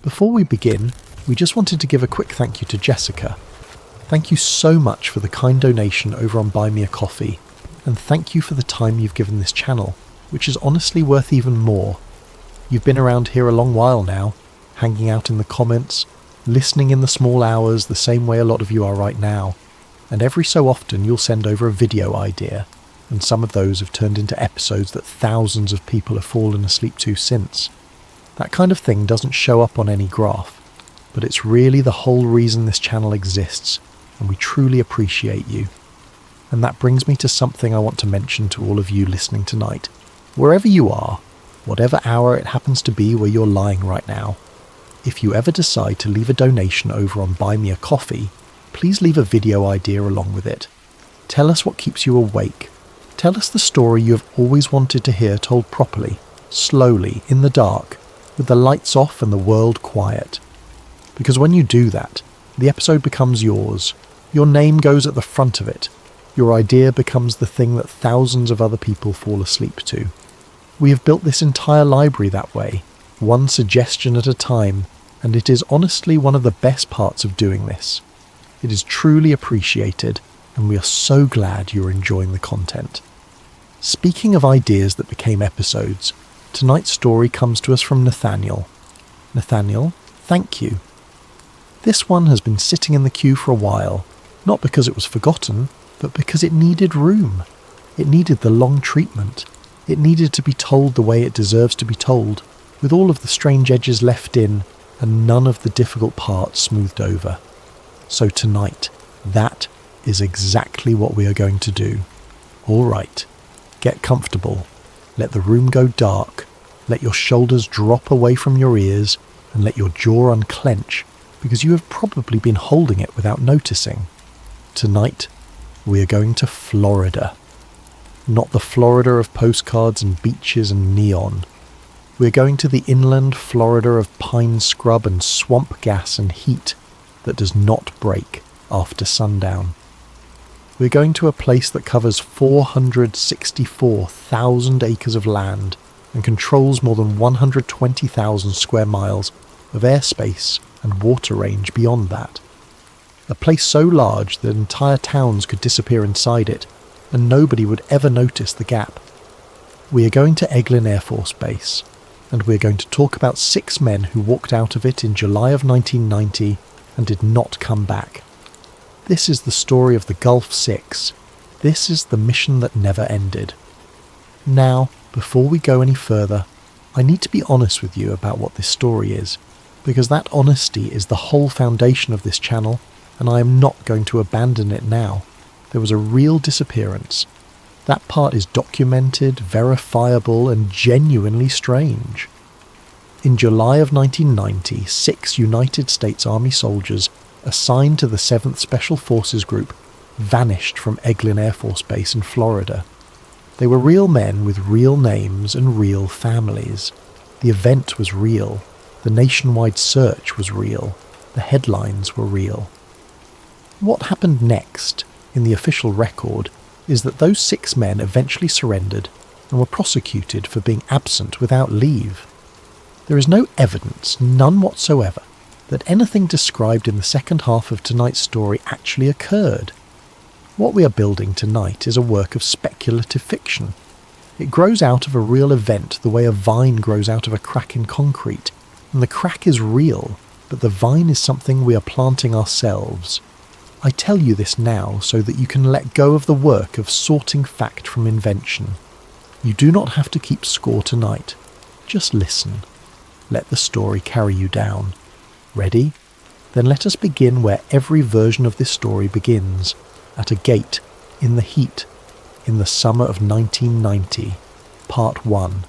Before we begin, we just wanted to give a quick thank you to Jessica. Thank you so much for the kind donation over on Buy Me a Coffee, and thank you for the time you've given this channel, which is honestly worth even more. You've been around here a long while now, hanging out in the comments, listening in the small hours the same way a lot of you are right now, and every so often you'll send over a video idea, and some of those have turned into episodes that thousands of people have fallen asleep to since. That kind of thing doesn't show up on any graph, but it's really the whole reason this channel exists, and we truly appreciate you. And that brings me to something I want to mention to all of you listening tonight. Wherever you are, whatever hour it happens to be where you're lying right now, if you ever decide to leave a donation over on Buy Me a Coffee, please leave a video idea along with it. Tell us what keeps you awake. Tell us the story you have always wanted to hear told properly, slowly, in the dark, with the lights off and the world quiet. Because when you do that, the episode becomes yours. Your name goes at the front of it. Your idea becomes the thing that thousands of other people fall asleep to. We have built this entire library that way, one suggestion at a time, and it is honestly one of the best parts of doing this. It is truly appreciated, and we are so glad you're enjoying the content. Speaking of ideas that became episodes, tonight's story comes to us from Nathaniel. Nathaniel, thank you. This one has been sitting in the queue for a while, not because it was forgotten, but because it needed room. It needed the long treatment. It needed to be told the way it deserves to be told, with all of the strange edges left in and none of the difficult parts smoothed over. So tonight, that is exactly what we are going to do. All right, get comfortable. Let the room go dark. Let your shoulders drop away from your ears and let your jaw unclench, because you have probably been holding it without noticing. Tonight, we are going to Florida. Not the Florida of postcards and beaches and neon. We're going to the inland Florida of pine scrub and swamp gas and heat that does not break after sundown. We're going to a place that covers 464,000 acres of land and controls more than 120,000 square miles of airspace and water range beyond that. A place so large that entire towns could disappear inside it, and nobody would ever notice the gap. We are going to Eglin Air Force Base, and we are going to talk about 6 men who walked out of it in July of 1990 and did not come back. This is the story of the Gulf 6. This is the mission that never ended. Now, before we go any further, I need to be honest with you about what this story is, because that honesty is the whole foundation of this channel, and I am not going to abandon it now. There was a real disappearance. That part is documented, verifiable, and genuinely strange. In July of 1990, 6 United States Army soldiers assigned to the 7th Special Forces Group vanished from Eglin Air Force Base in Florida. They were real men with real names and real families. The event was real. The nationwide search was real. The headlines were real. What happened next, in the official record, is that those 6 men eventually surrendered and were prosecuted for being absent without leave. There is no evidence, none whatsoever, that anything described in the second half of tonight's story actually occurred. What we are building tonight is a work of speculative fiction. It grows out of a real event the way a vine grows out of a crack in concrete, and the crack is real, but the vine is something we are planting ourselves. I tell you this now so that you can let go of the work of sorting fact from invention. You do not have to keep score tonight. Just listen. Let the story carry you down. Ready? Then let us begin where every version of this story begins, at a gate, in the heat, in the summer of 1990. Part 1.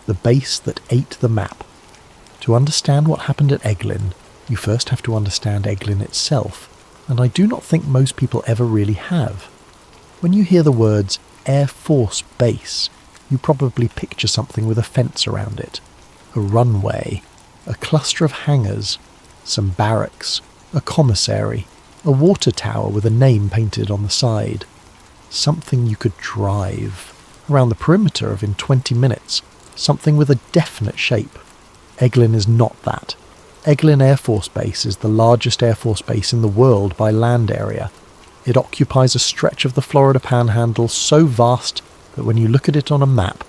The base that ate the map. To understand what happened at Eglin, you first have to understand Eglin itself, and I do not think most people ever really have. When you hear the words Air Force Base, you probably picture something with a fence around it, a runway, a cluster of hangars, some barracks, a commissary, a water tower with a name painted on the side. Something you could drive around the perimeter of in 20 minutes, something with a definite shape. Eglin is not that. Eglin Air Force Base is the largest Air Force base in the world by land area. It occupies a stretch of the Florida Panhandle so vast that when you look at it on a map,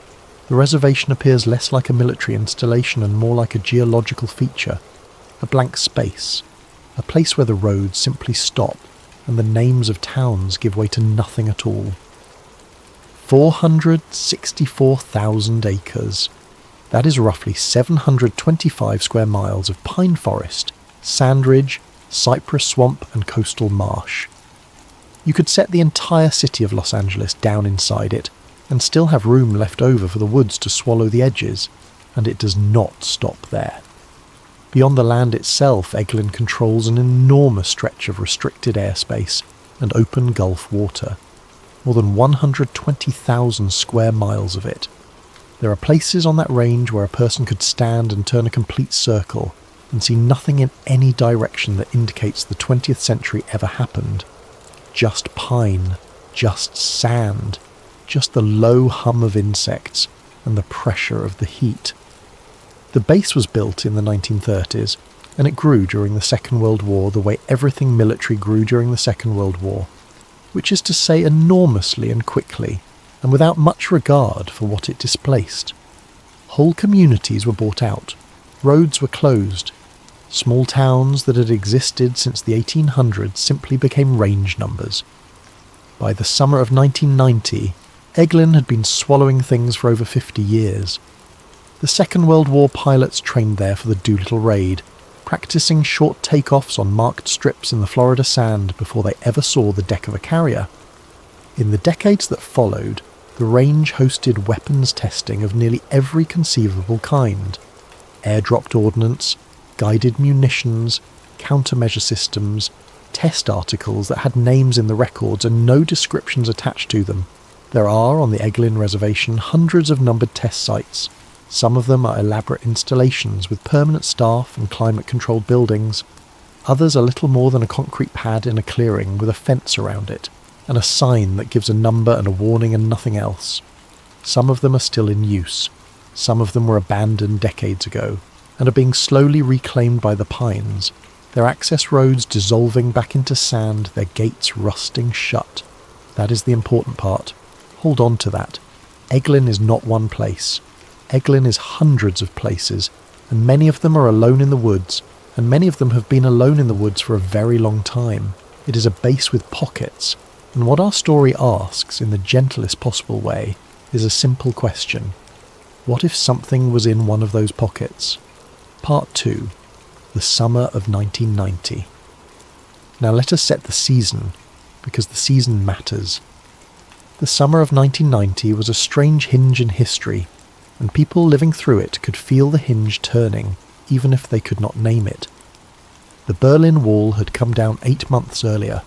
the reservation appears less like a military installation and more like a geological feature, a blank space, a place where the roads simply stop and the names of towns give way to nothing at all. 464,000 acres. That is roughly 725 square miles of pine forest, sand ridge, cypress swamp and coastal marsh. You could set the entire city of Los Angeles down inside it and still have room left over for the woods to swallow the edges, and it does not stop there. Beyond the land itself, Eglin controls an enormous stretch of restricted airspace and open Gulf water, more than 120,000 square miles of it. There are places on that range where a person could stand and turn a complete circle and see nothing in any direction that indicates the 20th century ever happened. Just pine, just sand, just the low hum of insects and the pressure of the heat. The base was built in the 1930s, and it grew during the Second World War the way everything military grew during the Second World War, which is to say enormously and quickly, and without much regard for what it displaced. Whole communities were bought out, roads were closed, small towns that had existed since the 1800s simply became range numbers. By the summer of 1990, Eglin had been swallowing things for over 50 years. The Second World War pilots trained there for the Doolittle raid, practicing short takeoffs on marked strips in the Florida sand before they ever saw the deck of a carrier. In the decades that followed, the range hosted weapons testing of nearly every conceivable kind. Airdropped ordnance, guided munitions, countermeasure systems, test articles that had names in the records and no descriptions attached to them. There are, on the Eglin Reservation, hundreds of numbered test sites. Some of them are elaborate installations with permanent staff and climate-controlled buildings. Others are little more than a concrete pad in a clearing with a fence around it, and a sign that gives a number and a warning and nothing else. Some of them are still in use. Some of them were abandoned decades ago, and are being slowly reclaimed by the pines, their access roads dissolving back into sand, their gates rusting shut. That is the important part. Hold on to that. Eglin is not one place. Eglin is hundreds of places, and many of them are alone in the woods, and many of them have been alone in the woods for a very long time. It is a base with pockets, and what our story asks, in the gentlest possible way, is a simple question. What if something was in one of those pockets? Part 2. The summer of 1990. Now let us set the season, because the season matters. The summer of 1990 was a strange hinge in history, and people living through it could feel the hinge turning, even if they could not name it. The Berlin Wall had come down 8 months earlier.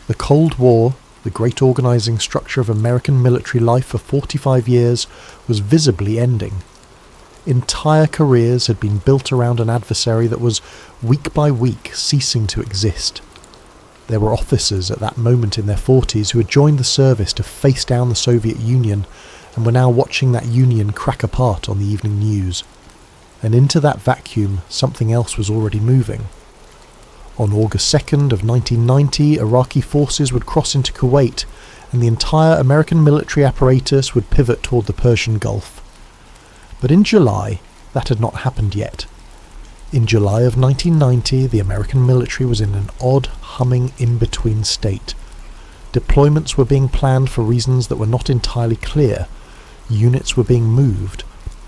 The Cold War, the great organising structure of American military life for 45 years, was visibly ending. Entire careers had been built around an adversary that was, week by week, ceasing to exist. There were officers at that moment in their 40s who had joined the service to face down the Soviet Union and were now watching that union crack apart on the evening news. And into that vacuum, something else was already moving. On August 2nd of 1990, Iraqi forces would cross into Kuwait, and the entire American military apparatus would pivot toward the Persian Gulf. But in July, that had not happened yet. In July of 1990, the American military was in an odd, humming in-between state. Deployments were being planned for reasons that were not entirely clear. Units were being moved.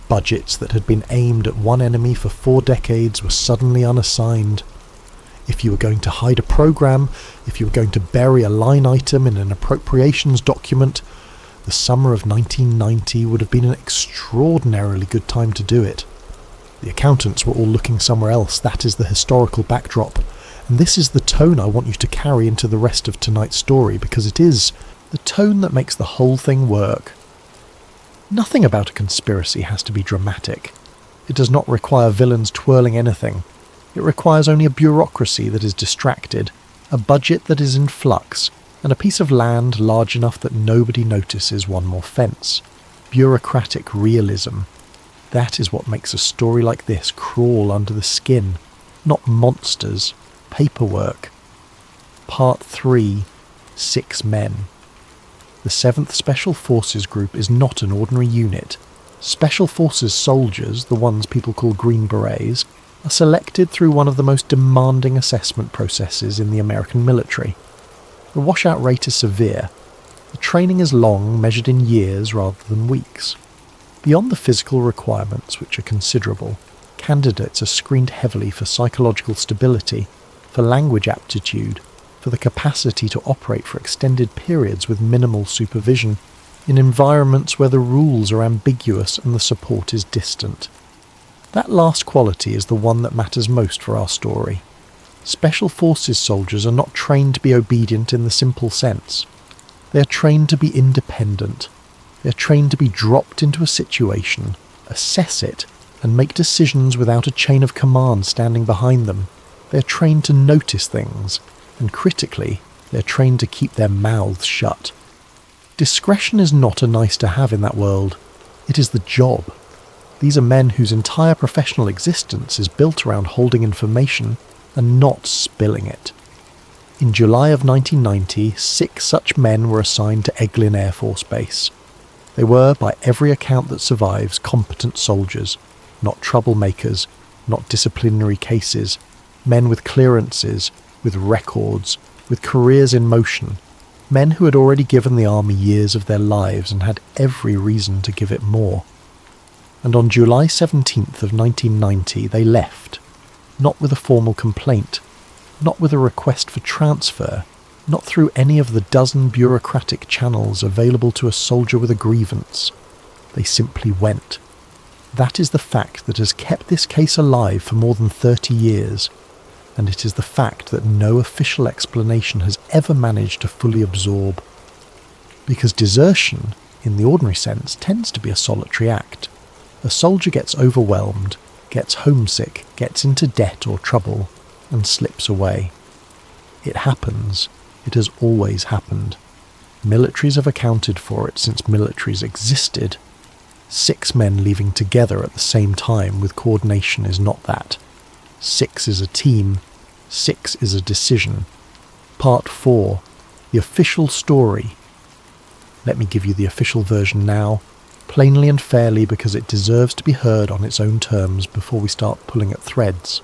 Budgets that had been aimed at one enemy for 4 decades were suddenly unassigned. If you were going to hide a program, if you were going to bury a line item in an appropriations document, the summer of 1990 would have been an extraordinarily good time to do it. The accountants were all looking somewhere else. That is the historical backdrop. And this is the tone I want you to carry into the rest of tonight's story, because it is the tone that makes the whole thing work. Nothing about a conspiracy has to be dramatic. It does not require villains twirling anything. It requires only a bureaucracy that is distracted, a budget that is in flux, and a piece of land large enough that nobody notices one more fence. Bureaucratic realism. That is what makes a story like this crawl under the skin. Not monsters, paperwork. Part 3, 6 men. The 7th Special Forces Group is not an ordinary unit. Special Forces soldiers, the ones people call Green Berets, are selected through one of the most demanding assessment processes in the American military. The washout rate is severe. The training is long, measured in years rather than weeks. Beyond the physical requirements, which are considerable, candidates are screened heavily for psychological stability, for language aptitude, for the capacity to operate for extended periods with minimal supervision, in environments where the rules are ambiguous and the support is distant. That last quality is the one that matters most for our story. Special Forces soldiers are not trained to be obedient in the simple sense. They are trained to be independent. They are trained to be dropped into a situation, assess it, and make decisions without a chain of command standing behind them. They are trained to notice things, and critically, they are trained to keep their mouths shut. Discretion is not a nice to have in that world. It is the job. These are men whose entire professional existence is built around holding information and not spilling it. In July of 1990, 6 such men were assigned to Eglin Air Force Base. They were, by every account that survives, competent soldiers, not troublemakers, not disciplinary cases, men with clearances, with records, with careers in motion, men who had already given the army years of their lives and had every reason to give it more. And on July 17th of 1990 they left, not with a formal complaint, not with a request for transfer, not through any of the dozen bureaucratic channels available to a soldier with a grievance. They simply went. That is the fact that has kept this case alive for more than 30 years, and it is the fact that no official explanation has ever managed to fully absorb. Because desertion, in the ordinary sense, tends to be a solitary act. A soldier gets overwhelmed, gets homesick, gets into debt or trouble, and slips away. It happens. It has always happened. Militaries have accounted for it since militaries existed. 6 men leaving together at the same time with coordination is not that. 6 is a team. 6 is a decision. Part 4. The official story. Let me give you the official version now, plainly and fairly because it deserves to be heard on its own terms before we start pulling at threads.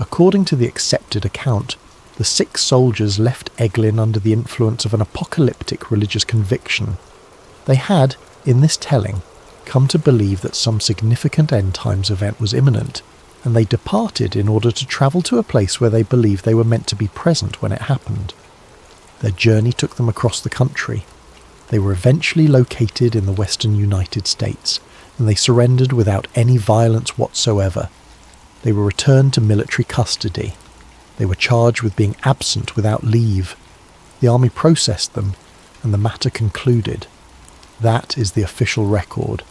According to the accepted account, the 6 soldiers left Eglin under the influence of an apocalyptic religious conviction. They had, in this telling, come to believe that some significant end times event was imminent, and they departed in order to travel to a place where they believed they were meant to be present when it happened. Their journey took them across the country. They were eventually located in the western United States, and they surrendered without any violence whatsoever. They were returned to military custody. They were charged with being absent without leave. The army processed them, and the matter concluded. That is the official record,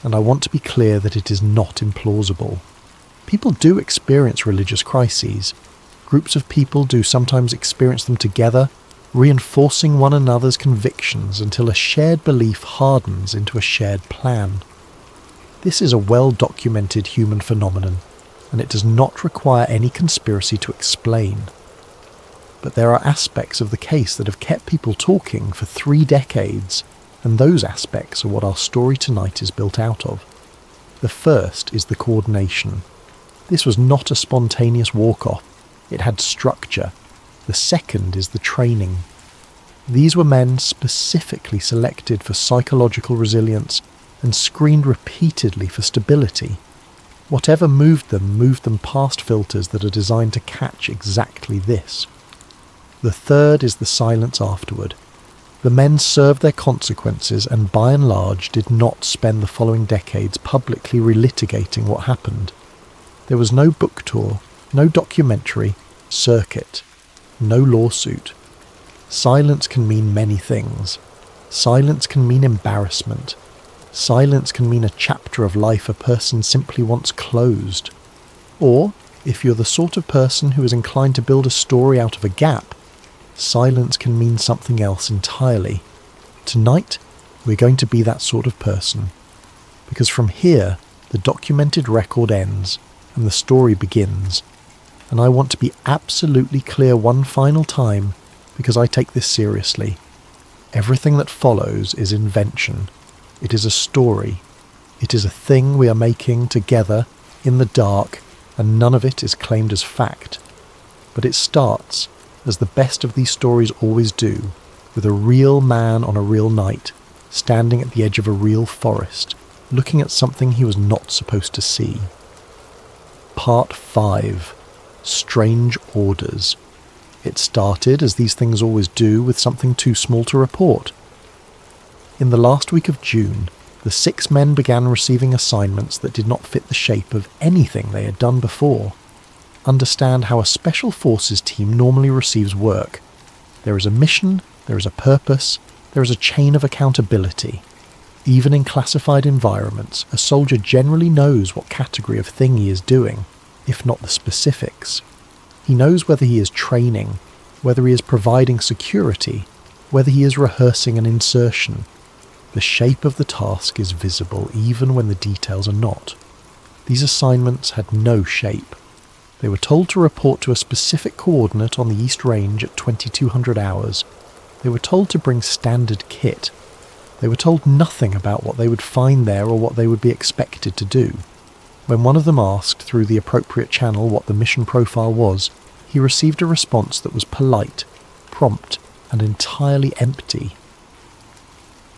and I want to be clear that it is not implausible. People do experience religious crises. Groups of people do sometimes experience them together, reinforcing one another's convictions until a shared belief hardens into a shared plan. This is a well-documented human phenomenon, and it does not require any conspiracy to explain. But there are aspects of the case that have kept people talking for 3 decades, and those aspects are what our story tonight is built out of. The first is the coordination. This was not a spontaneous walk-off. It had structure. The second is the training. These were men specifically selected for psychological resilience and screened repeatedly for stability. Whatever moved them past filters that are designed to catch exactly this. The third is the silence afterward. The men served their consequences and by and large did not spend the following decades publicly relitigating what happened. There was no book tour, no documentary, circuit, no lawsuit. Silence can mean many things. Silence can mean embarrassment. Silence can mean a chapter of life a person simply wants closed. Or, if you're the sort of person who is inclined to build a story out of a gap, silence can mean something else entirely. Tonight, we're going to be that sort of person. Because from here, the documented record ends, and the story begins. and I want to be absolutely clear one final time because I take this seriously. Everything that follows is invention. It is a story. It is a thing we are making together in the dark, and none of it is claimed as fact. But it starts, as the best of these stories always do, with a real man on a real night, standing at the edge of a real forest, looking at something he was not supposed to see. Part 5. Strange Orders. It started, as these things always do, with something too small to report. In the last week of June, the 6 men began receiving assignments that did not fit the shape of anything they had done before. Understand how a special forces team normally receives work. There is a mission, there is a purpose, there is a chain of accountability. Even in classified environments, a soldier generally knows what category of thing he is doing, if not the specifics. He knows whether he is training, whether he is providing security, whether he is rehearsing an insertion. The shape of the task is visible even when the details are not. These assignments had no shape. They were told to report to a specific coordinate on the East Range at 2200 hours. They were told to bring standard kit. They were told nothing about what they would find there or what they would be expected to do. When one of them asked through the appropriate channel what the mission profile was, he received a response that was polite, prompt, and entirely empty.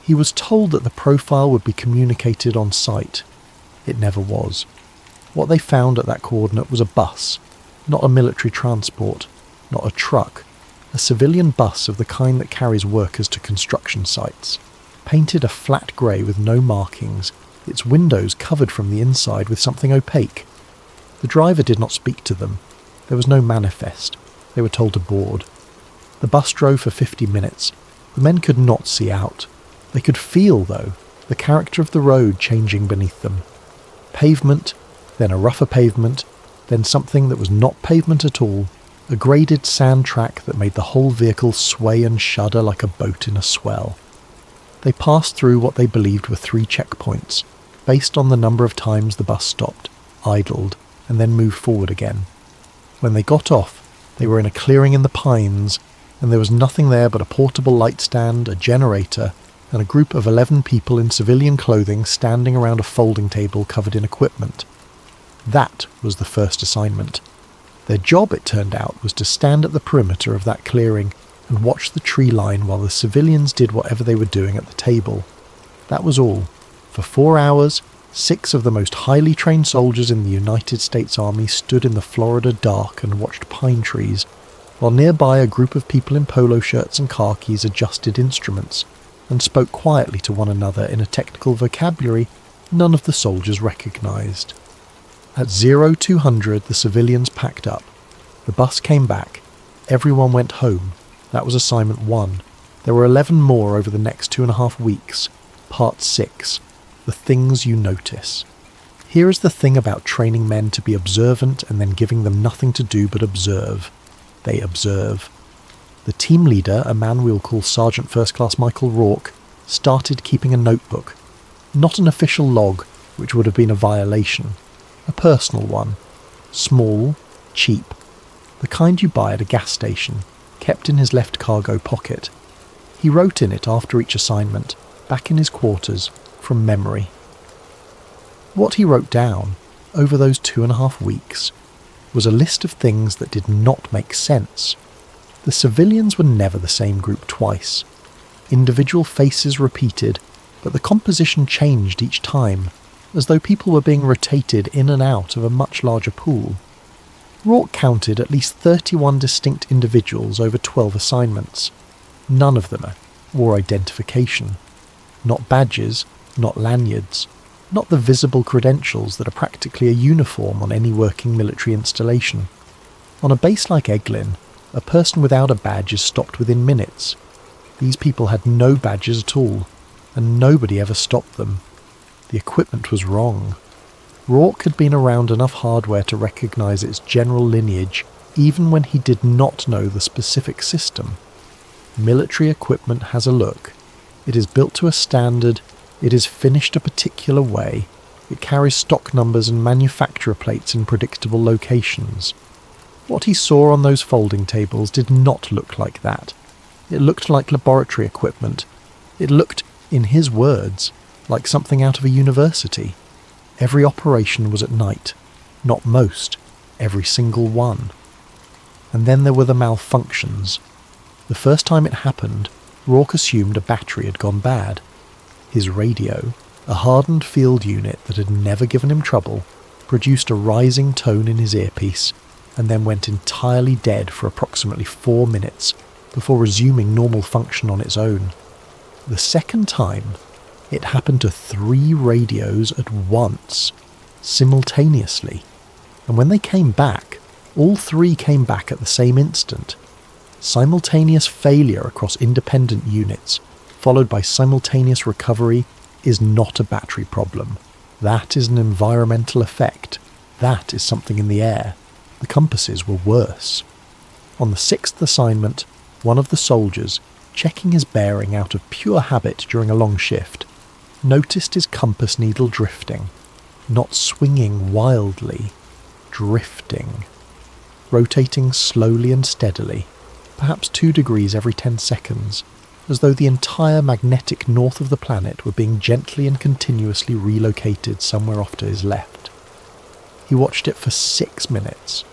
He was told that the profile would be communicated on site. It never was. What they found at that coordinate was a bus, not a military transport, not a truck, a civilian bus of the kind that carries workers to construction sites, painted a flat grey with no markings, its windows covered from the inside with something opaque. The driver did not speak to them. There was no manifest. They were told to board. The bus drove for 50 minutes. The men could not see out. They could feel, though, the character of the road changing beneath them. Pavement, then a rougher pavement, then something that was not pavement at all, a graded sand track that made the whole vehicle sway and shudder like a boat in a swell. They passed through what they believed were 3 checkpoints, based on the number of times the bus stopped, idled, and then moved forward again. When they got off, they were in a clearing in the pines, and there was nothing there but a portable light stand, a generator, and a group of 11 people in civilian clothing standing around a folding table covered in equipment. That was the first assignment. Their job, it turned out, was to stand at the perimeter of that clearing and watch the tree line while the civilians did whatever they were doing at the table. That was all. For 4 hours, 6 of the most highly trained soldiers in the United States Army stood in the Florida dark and watched pine trees, while nearby a group of people in polo shirts and khakis adjusted instruments and spoke quietly to one another in a technical vocabulary none of the soldiers recognized. At 0200 the civilians packed up. The bus came back. Everyone went home. That was assignment 1. There were 11 more over the next 2.5 weeks. Part 6. The Things You Notice. Here is the thing about training men to be observant and then giving them nothing to do but observe. They observe. The team leader, a man we'll call Sergeant First Class Michael Rourke, started keeping a notebook. Not an official log, which would have been a violation. A personal one. Small, cheap. The kind you buy at a gas station, kept in his left cargo pocket. He wrote in it after each assignment, back in his quarters, from memory. What he wrote down, over those 2.5 weeks, was a list of things that did not make sense. The civilians were never the same group twice. Individual faces repeated, but the composition changed each time, as though people were being rotated in and out of a much larger pool. Rourke counted at least 31 distinct individuals over 12 assignments. None of them wore identification. Not badges, not lanyards, not the visible credentials that are practically a uniform on any working military installation. On a base like Eglin, a person without a badge is stopped within minutes. These people had no badges at all, and nobody ever stopped them. The equipment was wrong. Rourke had been around enough hardware to recognise its general lineage, even when he did not know the specific system. Military equipment has a look. It is built to a standard, it is finished a particular way, it carries stock numbers and manufacturer plates in predictable locations. What he saw on those folding tables did not look like that. It looked like laboratory equipment. It looked, in his words, like something out of a university. Every operation was at night. Not most, every single one. And then there were the malfunctions. The first time it happened, Rourke assumed a battery had gone bad. His radio, a hardened field unit that had never given him trouble, produced a rising tone in his earpiece and then went entirely dead for approximately 4 minutes before resuming normal function on its own. The second time, it happened to 3 radios at once, simultaneously, and when they came back, all 3 came back at the same instant. Simultaneous failure across independent units, followed by simultaneous recovery, is not a battery problem. That is an environmental effect. That is something in the air. The compasses were worse. On the 6th assignment, one of the soldiers, checking his bearing out of pure habit during a long shift, noticed his compass needle drifting. Not swinging wildly, drifting. Rotating slowly and steadily, perhaps 2 degrees every 10 seconds, as though the entire magnetic north of the planet were being gently and continuously relocated somewhere off to his left. He watched it for 6 minutes.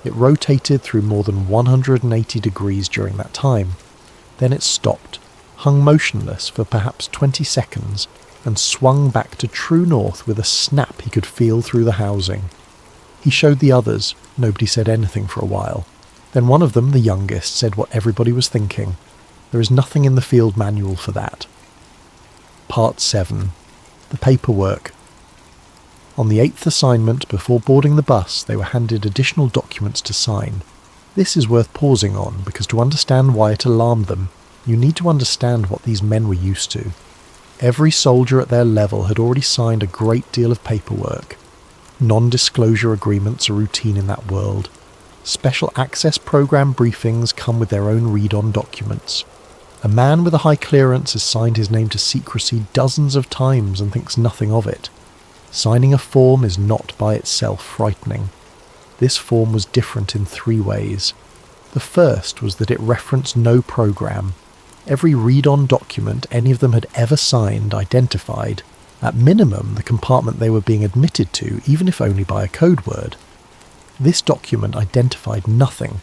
It rotated through more than 180 degrees during that time. Then it stopped, hung motionless for perhaps 20 seconds, and swung back to true north with a snap he could feel through the housing. He showed the others. Nobody said anything for a while. Then one of them, the youngest, said what everybody was thinking. There is nothing in the field manual for that. Part 7. The paperwork. On the 8th assignment, before boarding the bus, they were handed additional documents to sign. This is worth pausing on, because to understand why it alarmed them, you need to understand what these men were used to. Every soldier at their level had already signed a great deal of paperwork. Non-disclosure agreements are routine in that world. Special access program briefings come with their own read-on documents. A man with a high clearance has signed his name to secrecy dozens of times and thinks nothing of it. Signing a form is not by itself frightening. This form was different in 3 ways. The first was that it referenced no program. Every read-on document any of them had ever signed identified, at minimum, the compartment they were being admitted to, even if only by a code word. This document identified nothing.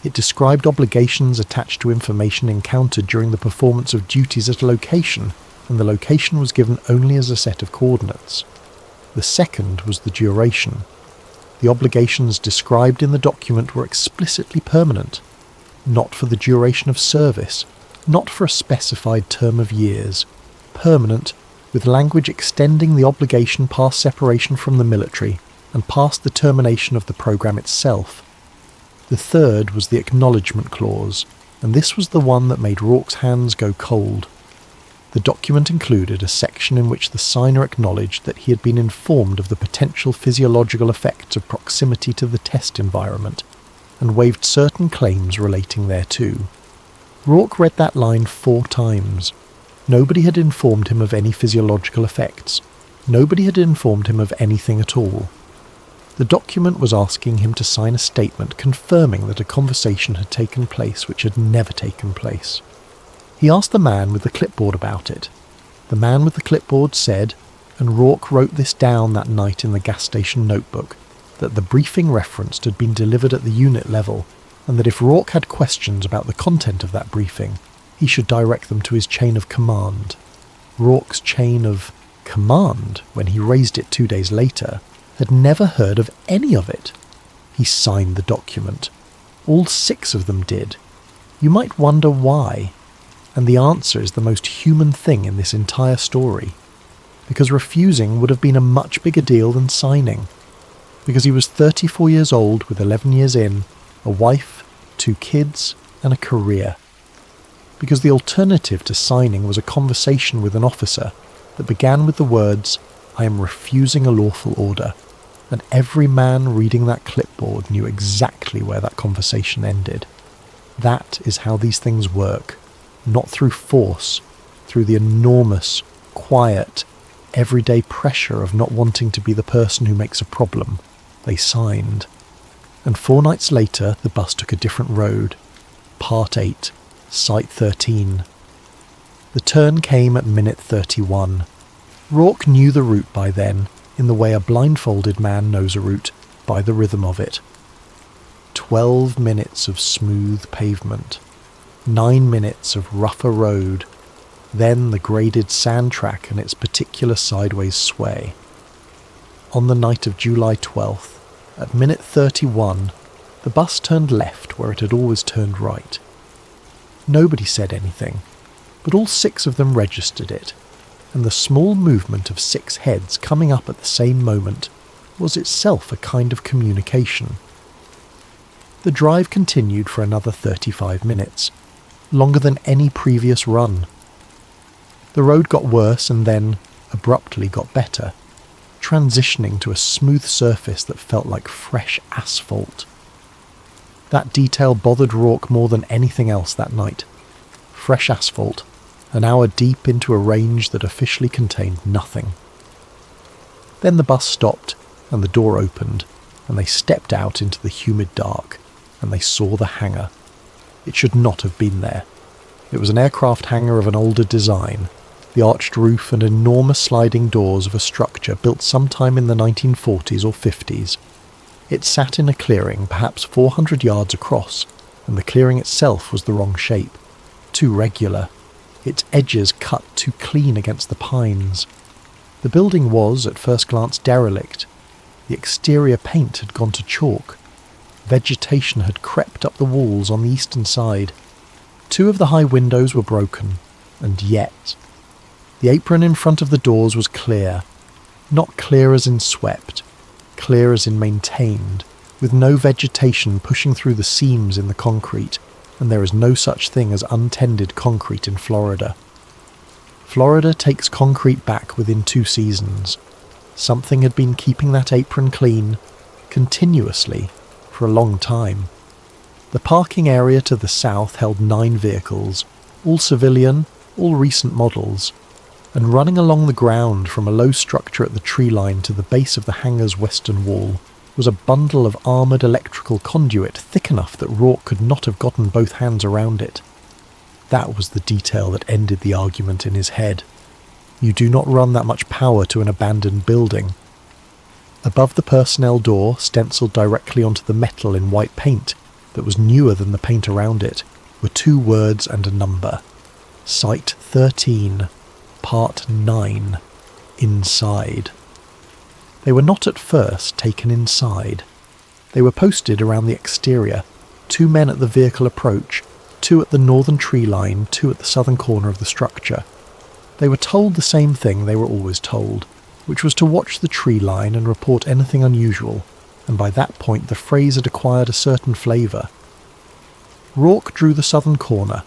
It described obligations attached to information encountered during the performance of duties at a location, and the location was given only as a set of coordinates. The second was the duration. The obligations described in the document were explicitly permanent, not for the duration of service, not for a specified term of years, permanent, with language extending the obligation past separation from the military and past the termination of the program itself. The third was the acknowledgement clause, and this was the one that made Rourke's hands go cold. The document included a section in which the signer acknowledged that he had been informed of the potential physiological effects of proximity to the test environment, and waived certain claims relating thereto. Rourke read that line 4 times. Nobody had informed him of any physiological effects. Nobody had informed him of anything at all. The document was asking him to sign a statement confirming that a conversation had taken place which had never taken place. He asked the man with the clipboard about it. The man with the clipboard said, and Rourke wrote this down that night in the gas station notebook, that the briefing referenced had been delivered at the unit level, and that if Rourke had questions about the content of that briefing, he should direct them to his chain of command. Rourke's chain of command, when he raised it 2 days later, had never heard of any of it. He signed the document. All 6 of them did. You might wonder why, and the answer is the most human thing in this entire story. Because refusing would have been a much bigger deal than signing. Because he was 34 years old with 11 years in, a wife, 2 kids, and a career. Because the alternative to signing was a conversation with an officer that began with the words, "I am refusing a lawful order," and every man reading that clipboard knew exactly where that conversation ended. That is how these things work, not through force, through the enormous, quiet, everyday pressure of not wanting to be the person who makes a problem. They signed. and 4 nights later the bus took a different road. Part 8, Site 13. The turn came at minute 31. Rourke knew the route by then, in the way a blindfolded man knows a route, by the rhythm of it. 12 minutes of smooth pavement, 9 minutes of rougher road, then the graded sand track and its particular sideways sway. On the night of July 12th, at minute 31, the bus turned left where it had always turned right. Nobody said anything, but all 6 of them registered it, and the small movement of 6 heads coming up at the same moment was itself a kind of communication. The drive continued for another 35 minutes, longer than any previous run. The road got worse and then, abruptly, got better, transitioning to a smooth surface that felt like fresh asphalt. That detail bothered Rourke more than anything else that night. Fresh asphalt, an hour deep into a range that officially contained nothing. Then the bus stopped, and the door opened, and they stepped out into the humid dark, and they saw the hangar. It should not have been there. It was an aircraft hangar of an older design, the arched roof and enormous sliding doors of a structure built sometime in the 1940s or 50s. It sat in a clearing perhaps 400 yards across, and the clearing itself was the wrong shape, too regular, its edges cut too clean against the pines. The building was, at first glance, derelict. The exterior paint had gone to chalk. Vegetation had crept up the walls on the eastern side. 2 of the high windows were broken, and yet the apron in front of the doors was clear. Not clear as in swept, clear as in maintained, with no vegetation pushing through the seams in the concrete, and there is no such thing as untended concrete in Florida. Florida takes concrete back within 2 seasons. Something had been keeping that apron clean, continuously, for a long time. The parking area to the south held 9 vehicles, all civilian, all recent models, and running along the ground from a low structure at the tree line to the base of the hangar's western wall was a bundle of armoured electrical conduit thick enough that Rourke could not have gotten both hands around it. That was the detail that ended the argument in his head. You do not run that much power to an abandoned building. Above the personnel door, stenciled directly onto the metal in white paint that was newer than the paint around it, were 2 words and a number. Site 13, Part 9, Inside. They were not at first taken inside. They were posted around the exterior, 2 men at the vehicle approach, 2 at the northern tree line, 2 at the southern corner of the structure. They were told the same thing they were always told, which was to watch the tree line and report anything unusual, and by that point the phrase had acquired a certain flavour. Rourke drew the southern corner.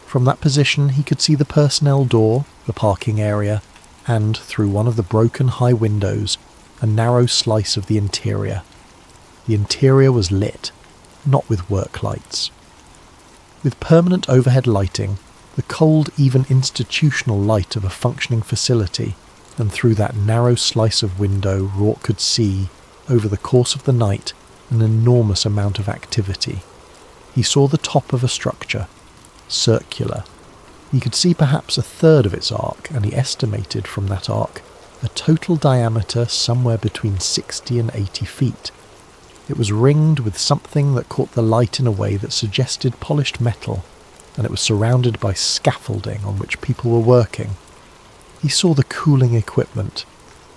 From that position he could see the personnel door, the parking area, and, through one of the broken high windows, a narrow slice of the interior. The interior was lit, not with work lights. With permanent overhead lighting, the cold, even institutional light of a functioning facility, and through that narrow slice of window Rourke could see, over the course of the night, an enormous amount of activity. He saw the top of a structure, circular. He could see perhaps 1/3 of its arc, and he estimated from that arc a total diameter somewhere between 60 and 80 feet. It was ringed with something that caught the light in a way that suggested polished metal, and it was surrounded by scaffolding on which people were working. He saw the cooling equipment.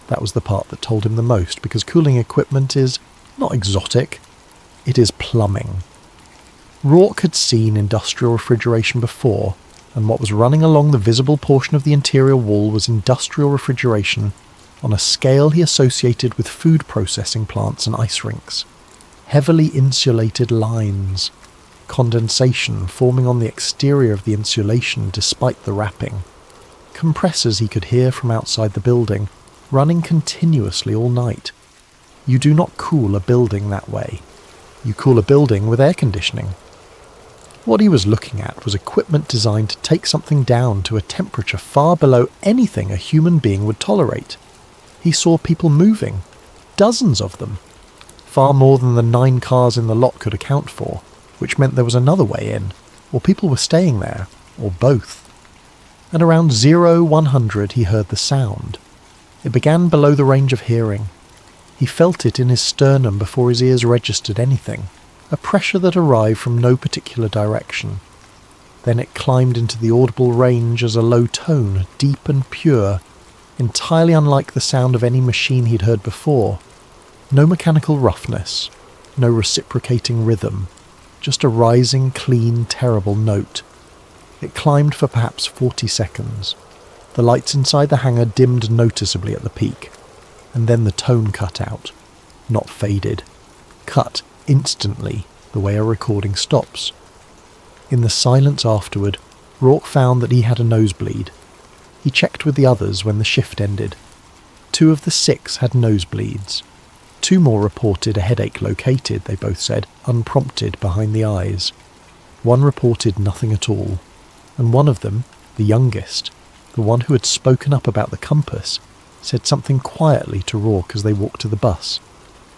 That was the part that told him the most, because cooling equipment is not exotic, it is plumbing. Rourke had seen industrial refrigeration before, and what was running along the visible portion of the interior wall was industrial refrigeration on a scale he associated with food processing plants and ice rinks. Heavily insulated lines, condensation forming on the exterior of the insulation despite the wrapping. Compressors he could hear from outside the building, running continuously all night. You do not cool a building that way. You cool a building with air conditioning. What he was looking at was equipment designed to take something down to a temperature far below anything a human being would tolerate. He saw people moving, dozens of them. far more than the 9 cars in the lot could account for, which meant there was another way in, or people were staying there, or both. At around 0100 he heard the sound. It began below the range of hearing. He felt it in his sternum before his ears registered anything, a pressure that arrived from no particular direction. Then it climbed into the audible range as a low tone, deep and pure, entirely unlike the sound of any machine he'd heard before. No mechanical roughness, no reciprocating rhythm, just a rising, clean, terrible note. It climbed for perhaps 40 seconds. The lights inside the hangar dimmed noticeably at the peak, and then the tone cut out. Not faded. Cut instantly, the way a recording stops. In the silence afterward, Rourke found that he had a nosebleed. He checked with the others when the shift ended. 2 of the 6 had nosebleeds. 2 more reported a headache located, they both said, unprompted behind the eyes. 1 reported nothing at all. And one of them, the youngest, the one who had spoken up about the compass, said something quietly to Rourke as they walked to the bus.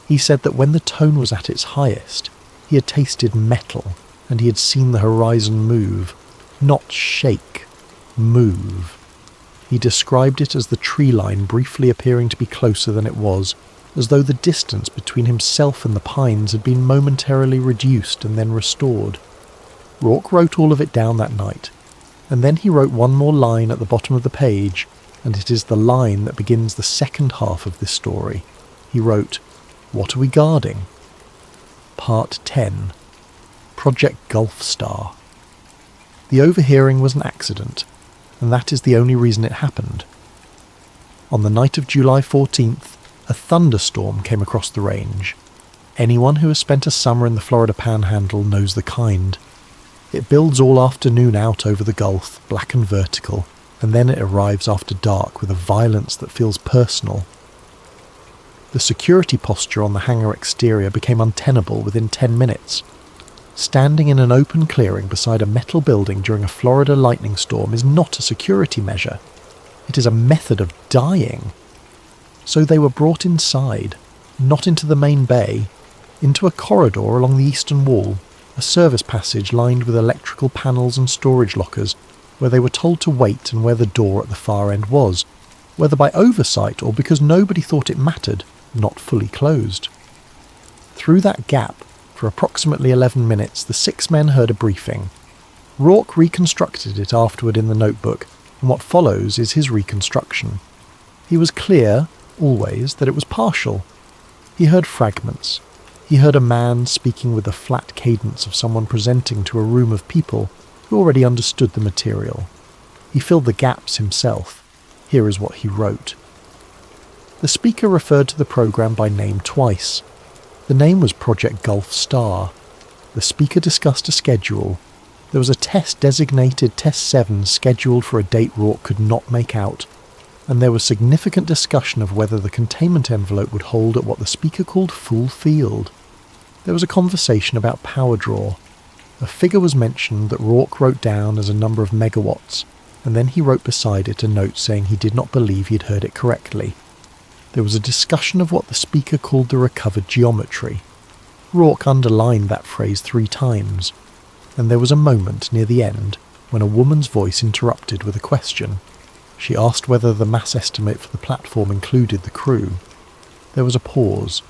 He said that when the tone was at its highest, he had tasted metal, and he had seen the horizon move. Not shake, move. He described it as the tree line briefly appearing to be closer than it was, as though the distance between himself and the pines had been momentarily reduced and then restored. Rourke wrote all of it down that night, and then he wrote one more line at the bottom of the page, and it is the line that begins the second half of this story. He wrote, "What are we guarding?" Part 10. Project Gulf Star. The overhearing was an accident, and that is the only reason it happened. On the night of July 14th, a thunderstorm came across the range. Anyone who has spent a summer in the Florida Panhandle knows the kind. It builds all afternoon out over the Gulf, black and vertical, and then it arrives after dark with a violence that feels personal. The security posture on the hangar exterior became untenable within 10 minutes. Standing in an open clearing beside a metal building during a Florida lightning storm is not a security measure. It is a method of dying. So they were brought inside, not into the main bay, into a corridor along the eastern wall, a service passage lined with electrical panels and storage lockers, where they were told to wait and where the door at the far end was, whether by oversight or because nobody thought it mattered, not fully closed. Through that gap, for approximately 11 minutes, the 6 men heard a briefing. Rourke reconstructed it afterward in the notebook, and what follows is his reconstruction. He was clear, always, that it was partial. He heard fragments. He heard a man speaking with the flat cadence of someone presenting to a room of people who already understood the material. He filled the gaps himself. Here is what he wrote. The speaker referred to the program by name twice. The name was Project Gulf Star. The speaker discussed a schedule. There was a test designated Test 7 scheduled for a date Rourke could not make out, and there was significant discussion of whether the containment envelope would hold at what the speaker called full field. There was a conversation about power draw. A figure was mentioned that Rourke wrote down as a number of megawatts, and then he wrote beside it a note saying he did not believe he had heard it correctly. There was a discussion of what the speaker called the recovered geometry. Rourke underlined that phrase 3 times, and there was a moment near the end when a woman's voice interrupted with a question. She asked whether the mass estimate for the platform included the crew. There was a pause.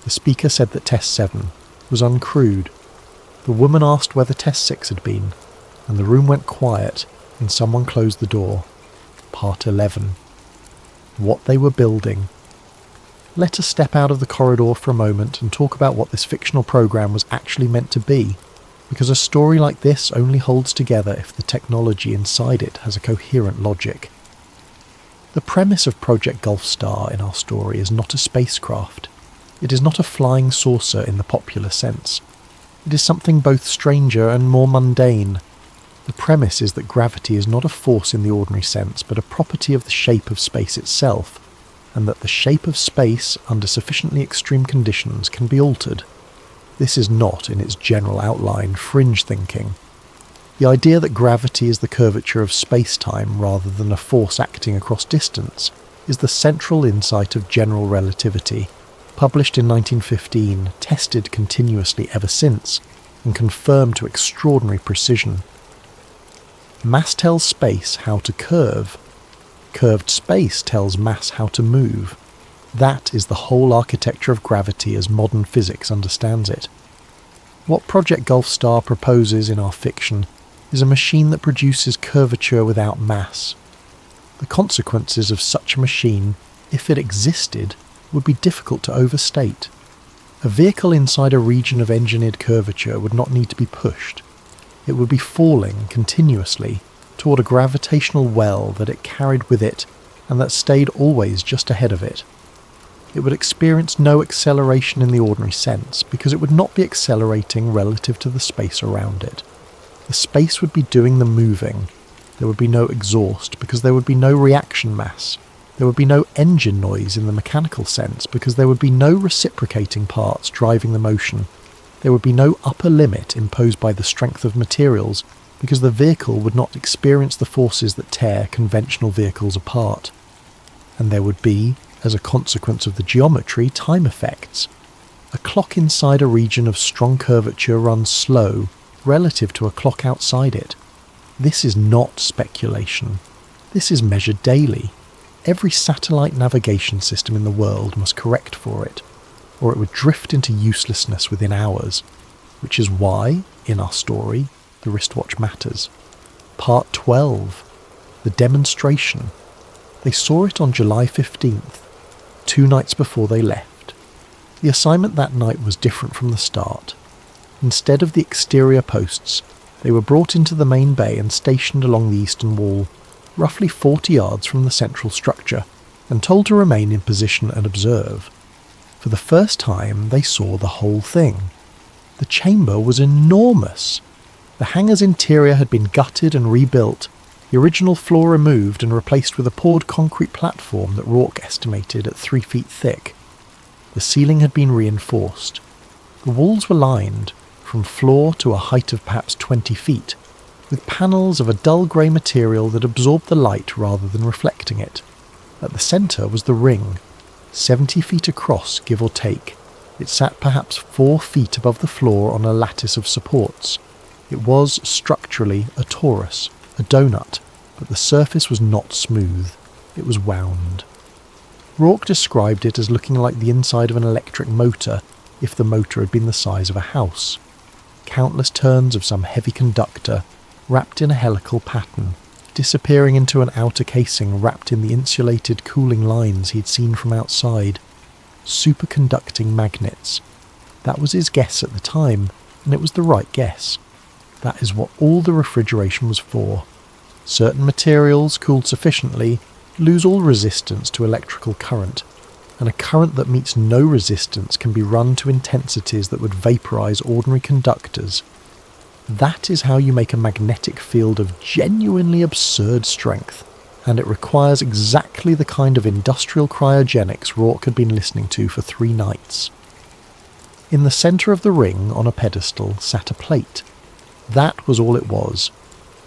The speaker said that Test 7 was uncrewed. The woman asked whether Test 6 had been, and the room went quiet, and someone closed the door. Part 11. What they were building. Let us step out of the corridor for a moment and talk about what this fictional program was actually meant to be, because a story like this only holds together if the technology inside it has a coherent logic. The premise of Project Gulf Star in our story is not a spacecraft. It is not a flying saucer in the popular sense. It is something both stranger and more mundane. The premise is that gravity is not a force in the ordinary sense, but a property of the shape of space itself, and that the shape of space, under sufficiently extreme conditions, can be altered. This is not, in its general outline, fringe thinking. The idea that gravity is the curvature of space-time rather than a force acting across distance is the central insight of general relativity. published in 1915, tested continuously ever since, and confirmed to extraordinary precision. Mass tells space how to curve. Curved space tells mass how to move. That is the whole architecture of gravity as modern physics understands it. What Project Gulfstar proposes in our fiction is a machine that produces curvature without mass. The consequences of such a machine, if it existed, would be difficult to overstate. A vehicle inside a region of engineered curvature would not need to be pushed. It would be falling continuously toward a gravitational well that it carried with it and that stayed always just ahead of it. It would experience no acceleration in the ordinary sense because it would not be accelerating relative to the space around it. The space would be doing the moving. There would be no exhaust because there would be no reaction mass. There would be no engine noise in the mechanical sense because there would be no reciprocating parts driving the motion. There would be no upper limit imposed by the strength of materials because the vehicle would not experience the forces that tear conventional vehicles apart. And there would be, as a consequence of the geometry, time effects. A clock inside a region of strong curvature runs slow relative to a clock outside it. This is not speculation. This is measured daily. Every satellite navigation system in the world must correct for it, or it would drift into uselessness within hours, which is why, in our story, the wristwatch matters. Part 12. The demonstration. They saw it on July 15th, 2 nights before they left. The assignment that night was different from the start. Instead of the exterior posts, they were brought into the main bay and stationed along the eastern wall, roughly 40 yards from the central structure, and told to remain in position and observe. For the first time, they saw the whole thing. The chamber was enormous. The hangar's interior had been gutted and rebuilt, the original floor removed and replaced with a poured concrete platform that Rourke estimated at 3 feet thick. The ceiling had been reinforced. The walls were lined, from floor to a height of perhaps 20 feet, with panels of a dull grey material that absorbed the light rather than reflecting it. At the centre was the ring, 70 feet across, give or take. It sat perhaps 4 feet above the floor on a lattice of supports. It was structurally a torus, a donut, but the surface was not smooth. It was wound. Rourke described it as looking like the inside of an electric motor if the motor had been the size of a house. Countless turns of some heavy conductor, wrapped in a helical pattern, disappearing into an outer casing wrapped in the insulated cooling lines he'd seen from outside. Superconducting magnets. That was his guess at the time, and it was the right guess. That is what all the refrigeration was for. Certain materials, cooled sufficiently, lose all resistance to electrical current, and a current that meets no resistance can be run to intensities that would vaporize ordinary conductors. That is how you make a magnetic field of genuinely absurd strength, and it requires exactly the kind of industrial cryogenics Rourke had been listening to for 3 nights. In the centre of the ring, on a pedestal, sat a plate. That was all it was.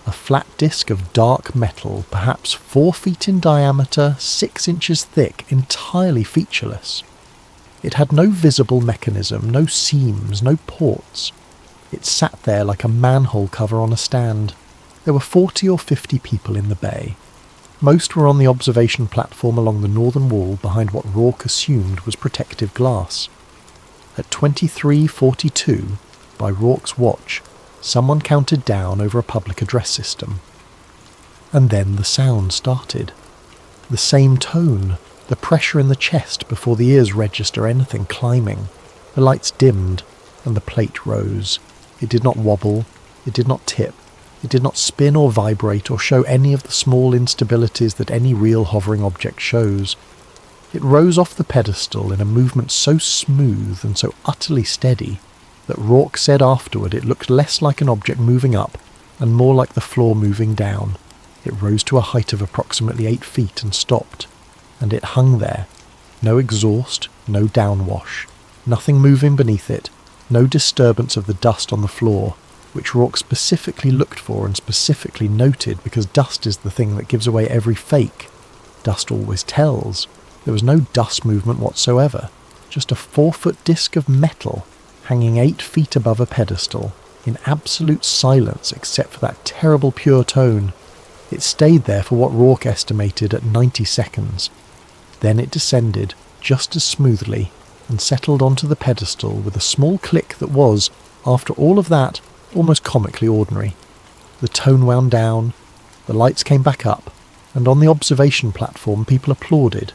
A flat disc of dark metal, perhaps 4 feet in diameter, 6 inches thick, entirely featureless. It had no visible mechanism, no seams, no ports. It sat there like a manhole cover on a stand. There were 40 or 50 people in the bay. Most were on the observation platform along the northern wall behind what Rourke assumed was protective glass. At 23:42, by Rourke's watch, someone counted down over a public address system. And then the sound started. The same tone, the pressure in the chest before the ears register anything climbing. The lights dimmed, and the plate rose. It did not wobble, it did not tip, it did not spin or vibrate or show any of the small instabilities that any real hovering object shows. It rose off the pedestal in a movement so smooth and so utterly steady that Rourke said afterward it looked less like an object moving up and more like the floor moving down. It rose to a height of approximately 8 feet and stopped, and it hung there. No exhaust, no downwash, nothing moving beneath it, no disturbance of the dust on the floor, which Rourke specifically looked for and specifically noted because dust is the thing that gives away every fake. Dust always tells. There was no dust movement whatsoever. just a 4-foot disc of metal hanging 8 feet above a pedestal, in absolute silence except for that terrible pure tone. It stayed there for what Rourke estimated at 90 seconds. Then it descended, just as smoothly, and settled onto the pedestal with a small click that was, after all of that, almost comically ordinary. The tone wound down, the lights came back up, and on the observation platform people applauded.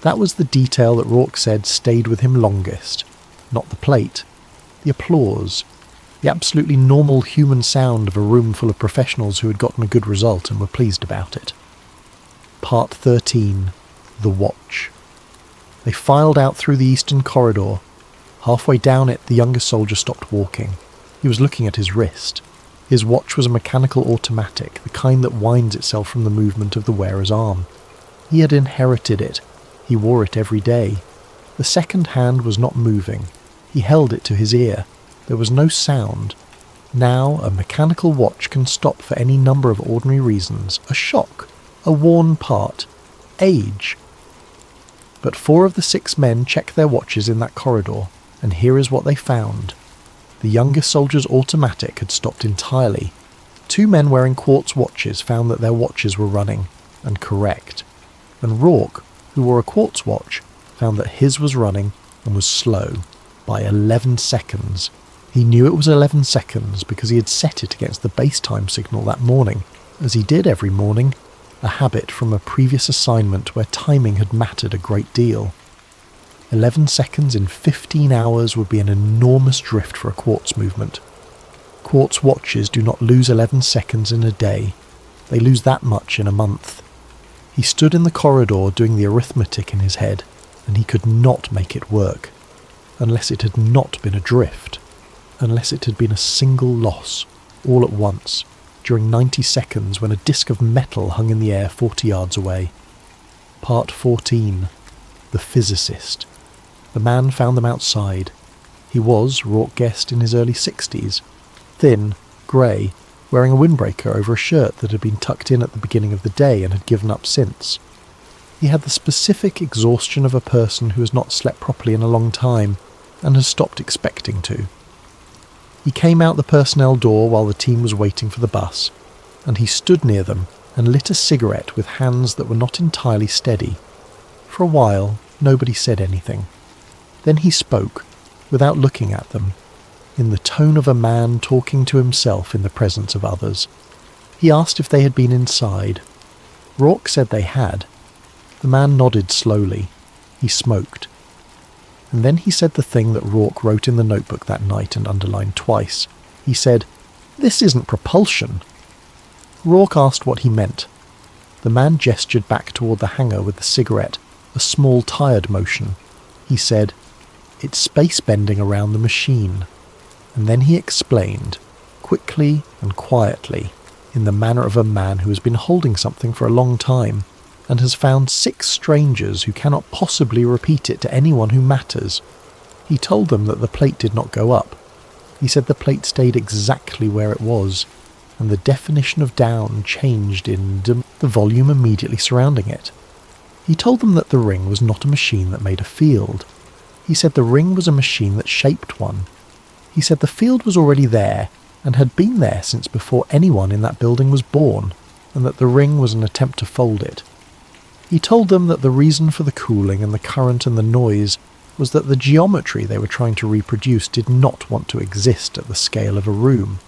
That was the detail that Rourke said stayed with him longest. Not the plate. The applause. The absolutely normal human sound of a room full of professionals who had gotten a good result and were pleased about it. Part 13. The Watch. They filed out through the eastern corridor. Halfway down it, the younger soldier stopped walking. He was looking at his wrist. His watch was a mechanical automatic, the kind that winds itself from the movement of the wearer's arm. He had inherited it. He wore it every day. The second hand was not moving. He held it to his ear. There was no sound. Now a mechanical watch can stop for any number of ordinary reasons. A shock, a worn part, age. But 4 of the 6 men checked their watches in that corridor, and here is what they found. The younger soldier's automatic had stopped entirely. 2 men wearing quartz watches found that their watches were running, and correct. And Rourke, who wore a quartz watch, found that his was running and was slow, by 11 seconds. He knew it was 11 seconds because he had set it against the base time signal that morning, as he did every morning, a habit from a previous assignment where timing had mattered a great deal. 11 seconds in 15 hours would be an enormous drift for a quartz movement. Quartz watches do not lose 11 seconds in a day. They lose that much in a month. He stood in the corridor doing the arithmetic in his head, and he could not make it work. Unless it had not been a drift. Unless it had been a single loss, all at once, during 90 seconds when a disc of metal hung in the air 40 yards away. Part 14. The Physicist. The man found them outside. He was, Rourke guessed, in his early 60s. Thin, grey, wearing a windbreaker over a shirt that had been tucked in at the beginning of the day and had given up since. He had the specific exhaustion of a person who has not slept properly in a long time and has stopped expecting to. He came out the personnel door while the team was waiting for the bus, and he stood near them and lit a cigarette with hands that were not entirely steady. For a while, nobody said anything. Then he spoke, without looking at them, in the tone of a man talking to himself in the presence of others. He asked if they had been inside. Rourke said they had. The man nodded slowly. He smoked. And then he said the thing that Rourke wrote in the notebook that night and underlined twice. He said, "This isn't propulsion." Rourke asked what he meant. The man gestured back toward the hangar with the cigarette, a small tired motion. He said, "It's space bending around the machine." And then he explained, quickly and quietly, in the manner of a man who has been holding something for a long time, and has found 6 strangers who cannot possibly repeat it to anyone who matters. He told them that the plate did not go up. He said the plate stayed exactly where it was, and the definition of down changed in the volume immediately surrounding it. He told them that the ring was not a machine that made a field. He said the ring was a machine that shaped one. He said the field was already there, and had been there since before anyone in that building was born, and that the ring was an attempt to fold it. He told them that the reason for the cooling and the current and the noise was that the geometry they were trying to reproduce did not want to exist at the scale of a room,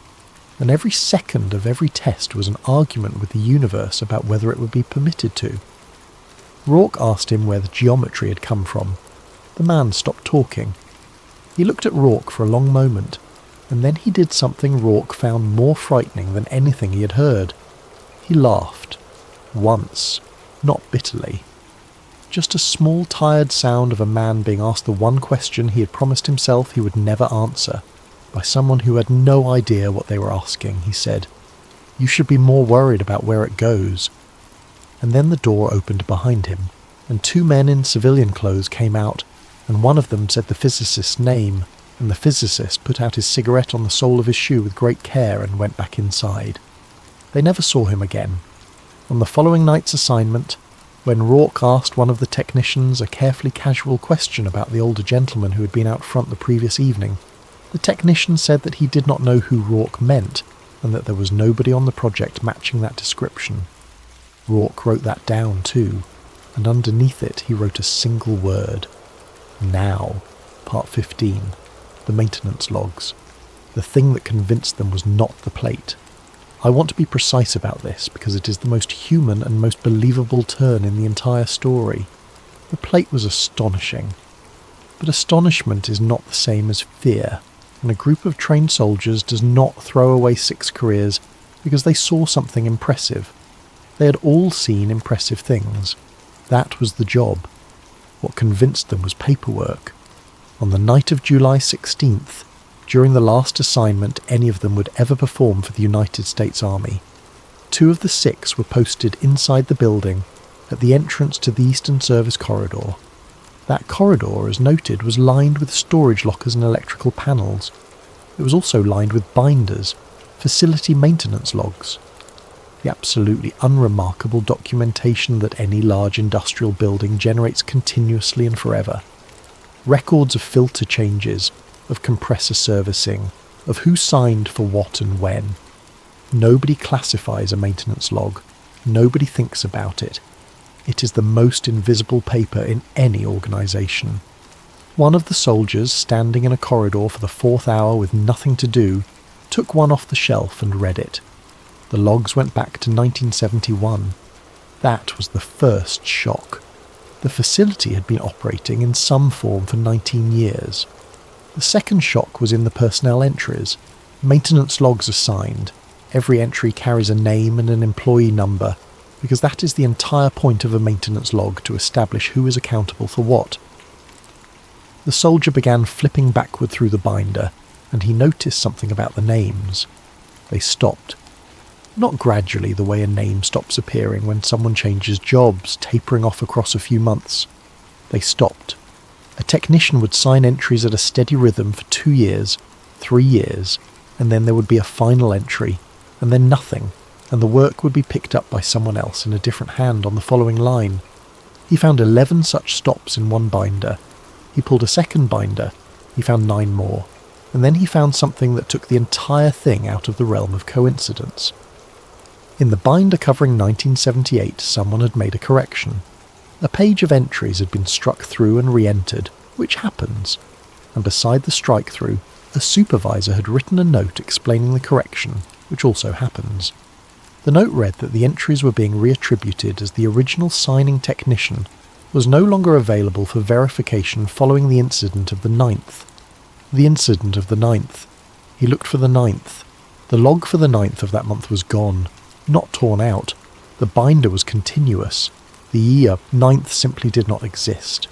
and every second of every test was an argument with the universe about whether it would be permitted to. Rourke asked him where the geometry had come from. The man stopped talking. He looked at Rourke for a long moment, and then he did something Rourke found more frightening than anything he had heard. He laughed. Once. Not bitterly. Just a small tired sound of a man being asked the one question he had promised himself he would never answer, by someone who had no idea what they were asking. He said, "You should be more worried about where it goes." And then the door opened behind him, and 2 men in civilian clothes came out, and one of them said the physicist's name, and the physicist put out his cigarette on the sole of his shoe with great care and went back inside. They never saw him again. On the following night's assignment, When Rourke asked one of the technicians a carefully casual question about the older gentleman who had been out front the previous evening, the technician said that he did not know who Rourke meant, and that there was nobody on the project matching that description. Rourke wrote that down too, and underneath it he wrote a single word. Now, Part 15, the maintenance logs. The thing that convinced them was not the plate. I want to be precise about this because it is the most human and most believable turn in the entire story. The plate was astonishing. But astonishment is not the same as fear, and a group of trained soldiers does not throw away 6 careers because they saw something impressive. They had all seen impressive things. That was the job. What convinced them was paperwork. On the night of July 16th, during the last assignment any of them would ever perform for the United States Army, 2 of the 6 were posted inside the building at the entrance to the Eastern Service Corridor. That corridor, as noted, was lined with storage lockers and electrical panels. It was also lined with binders, facility maintenance logs. The absolutely unremarkable documentation that any large industrial building generates continuously and forever. Records of filter changes, of compressor servicing, of who signed for what and when. Nobody classifies a maintenance log. Nobody thinks about it. It is the most invisible paper in any organisation. One of the soldiers, standing in a corridor for the 4th hour with nothing to do, took one off the shelf and read it. The logs went back to 1971. That was the first shock. The facility had been operating in some form for 19 years. The second shock was in the personnel entries. Maintenance logs are signed. Every entry carries a name and an employee number, because that is the entire point of a maintenance log, to establish who is accountable for what. The soldier began flipping backward through the binder, and he noticed something about the names. They stopped. Not gradually, the way a name stops appearing when someone changes jobs, tapering off across a few months. They stopped. A technician would sign entries at a steady rhythm for 2 years, 3 years, and then there would be a final entry, and then nothing, and the work would be picked up by someone else in a different hand on the following line. He found 11 such stops in one binder. He pulled a second binder. He found 9 more. And then he found something that took the entire thing out of the realm of coincidence. In the binder covering 1978, someone had made a correction. A page of entries had been struck through and re-entered, which happens, and beside the strike-through, a supervisor had written a note explaining the correction, which also happens. The note read that the entries were being reattributed as the original signing technician was no longer available for verification following the incident of the 9th. The incident of the 9th. He looked for the 9th. The log for the 9th of that month was gone, not torn out. The binder was continuous. The year 9th simply did not exist.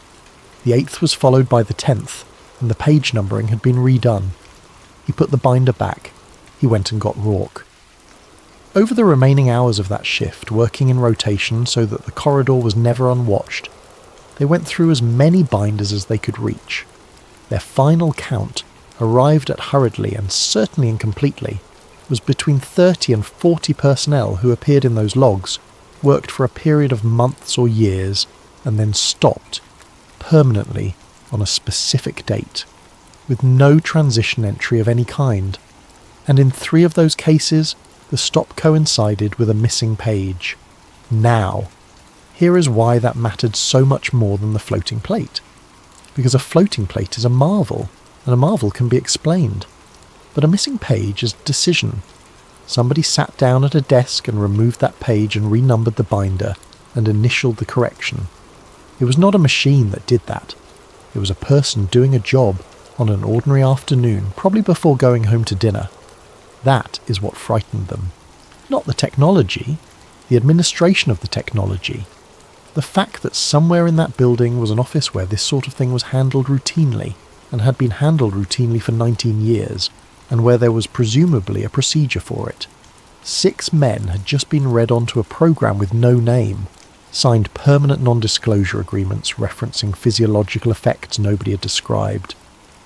The 8th was followed by the 10th, and the page numbering had been redone. He put the binder back. He went and got Rourke. Over the remaining hours of that shift, working in rotation so that the corridor was never unwatched, they went through as many binders as they could reach. Their final count, arrived at hurriedly and certainly incompletely, was between 30 and 40 personnel who appeared in those logs, worked for a period of months or years, and then stopped, permanently, on a specific date, with no transition entry of any kind. And in 3 of those cases, the stop coincided with a missing page. Now, here is why that mattered so much more than the floating plate. Because a floating plate is a marvel, and a marvel can be explained. But a missing page is decision. Somebody sat down at a desk and removed that page and renumbered the binder and initialed the correction. It was not a machine that did that. It was a person doing a job on an ordinary afternoon, probably before going home to dinner. That is what frightened them. Not the technology, the administration of the technology. The fact that somewhere in that building was an office where this sort of thing was handled routinely, and had been handled routinely for 19 years, and where there was presumably a procedure for it. 6 men had just been read onto a program with no name, signed permanent non-disclosure agreements referencing physiological effects nobody had described,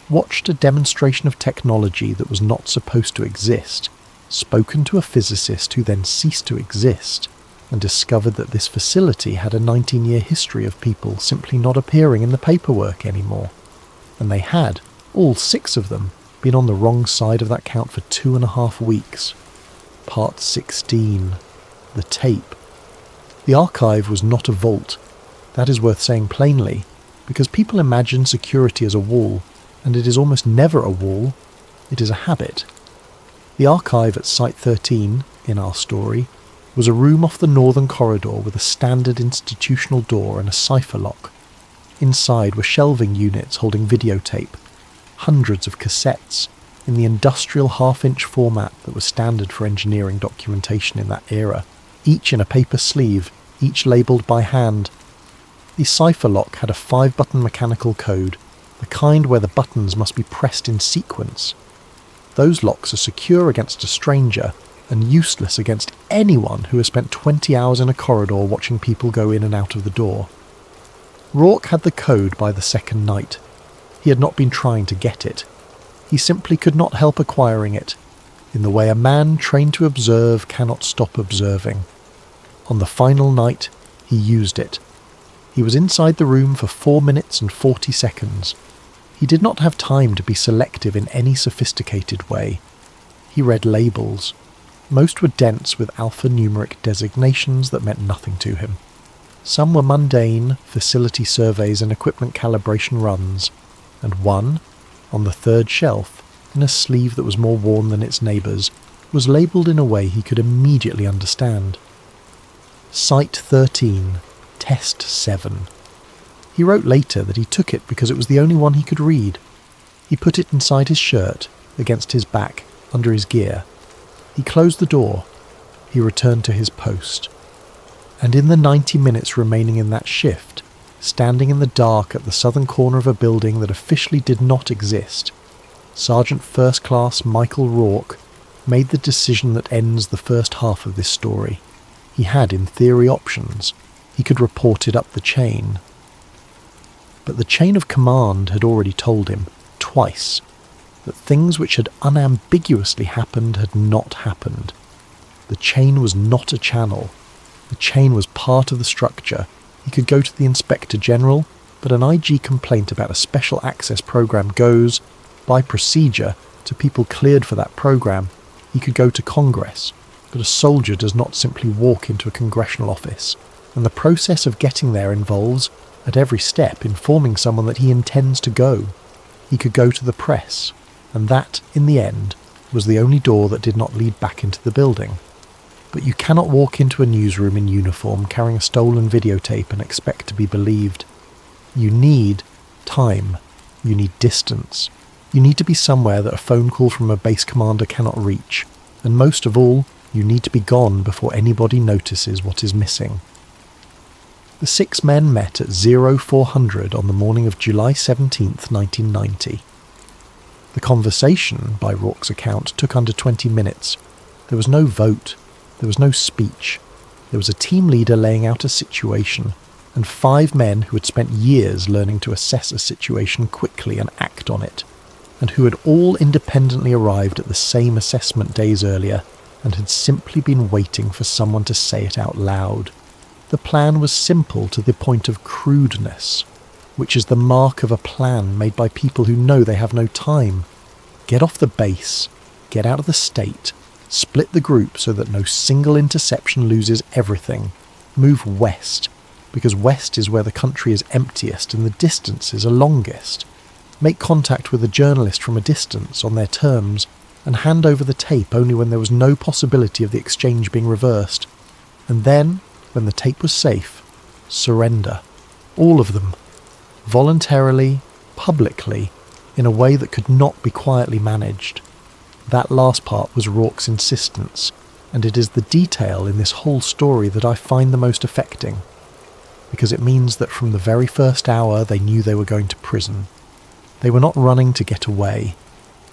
watched a demonstration of technology that was not supposed to exist, spoken to a physicist who then ceased to exist, and discovered that this facility had a 19-year history of people simply not appearing in the paperwork anymore. And they had, all 6 of them, been on the wrong side of that count for 2.5 weeks. Part 16. The tape. The archive was not a vault. That is worth saying plainly, because people imagine security as a wall, and it is almost never a wall, it is a habit. The archive at Site 13, in our story, was a room off the northern corridor with a standard institutional door and a cipher lock. Inside were shelving units holding videotape, hundreds of cassettes, in the industrial half-inch format that was standard for engineering documentation in that era, each in a paper sleeve, each labelled by hand. The cipher lock had a 5-button mechanical code, the kind where the buttons must be pressed in sequence. Those locks are secure against a stranger, and useless against anyone who has spent 20 hours in a corridor watching people go in and out of the door. Rourke had the code by the second night. He had not been trying to get it. He simply could not help acquiring it, in the way a man trained to observe cannot stop observing. On the final night, he used it. He was inside the room for 4 minutes and 40 seconds. He did not have time to be selective in any sophisticated way. He read labels. Most were dense with alphanumeric designations that meant nothing to him. Some were mundane, facility surveys and equipment calibration runs, and one, on the 3rd shelf, in a sleeve that was more worn than its neighbours, was labelled in a way he could immediately understand. Site 13, Test 7. He wrote later that he took it because it was the only one he could read. He put it inside his shirt, against his back, under his gear. He closed the door. He returned to his post. And in the 90 minutes remaining in that shift, standing in the dark at the southern corner of a building that officially did not exist, Sergeant First Class Michael Rourke made the decision that ends the first half of this story. He had, in theory, options. He could report it up the chain. But the chain of command had already told him, twice, that things which had unambiguously happened had not happened. The chain was not a channel. The chain was part of the structure. He could go to the Inspector General, but an IG complaint about a special access program goes, by procedure, to people cleared for that program. He could go to Congress, but a soldier does not simply walk into a congressional office, and the process of getting there involves, at every step, informing someone that he intends to go. He could go to the press, and that, in the end, was the only door that did not lead back into the building. But you cannot walk into a newsroom in uniform carrying a stolen videotape and expect to be believed. You need time. You need distance. You need to be somewhere that a phone call from a base commander cannot reach. And most of all, you need to be gone before anybody notices what is missing. The 6 men met at 0400 on the morning of July 17th, 1990. The conversation, by Rourke's account, took under 20 minutes. There was no vote. There was no speech. There was a team leader laying out a situation, and 5 men who had spent years learning to assess a situation quickly and act on it, and who had all independently arrived at the same assessment days earlier, and had simply been waiting for someone to say it out loud. The plan was simple to the point of crudeness, which is the mark of a plan made by people who know they have no time. Get off the base, get out of the state, split the group so that no single interception loses everything, move west, because west is where the country is emptiest and the distances are longest. Make contact with a journalist from a distance on their terms, and hand over the tape only when there was no possibility of the exchange being reversed. And then, when the tape was safe, surrender. All of them. Voluntarily, publicly, in a way that could not be quietly managed. That last part was Rourke's insistence, and it is the detail in this whole story that I find the most affecting, because it means that from the very first hour they knew they were going to prison. They were not running to get away.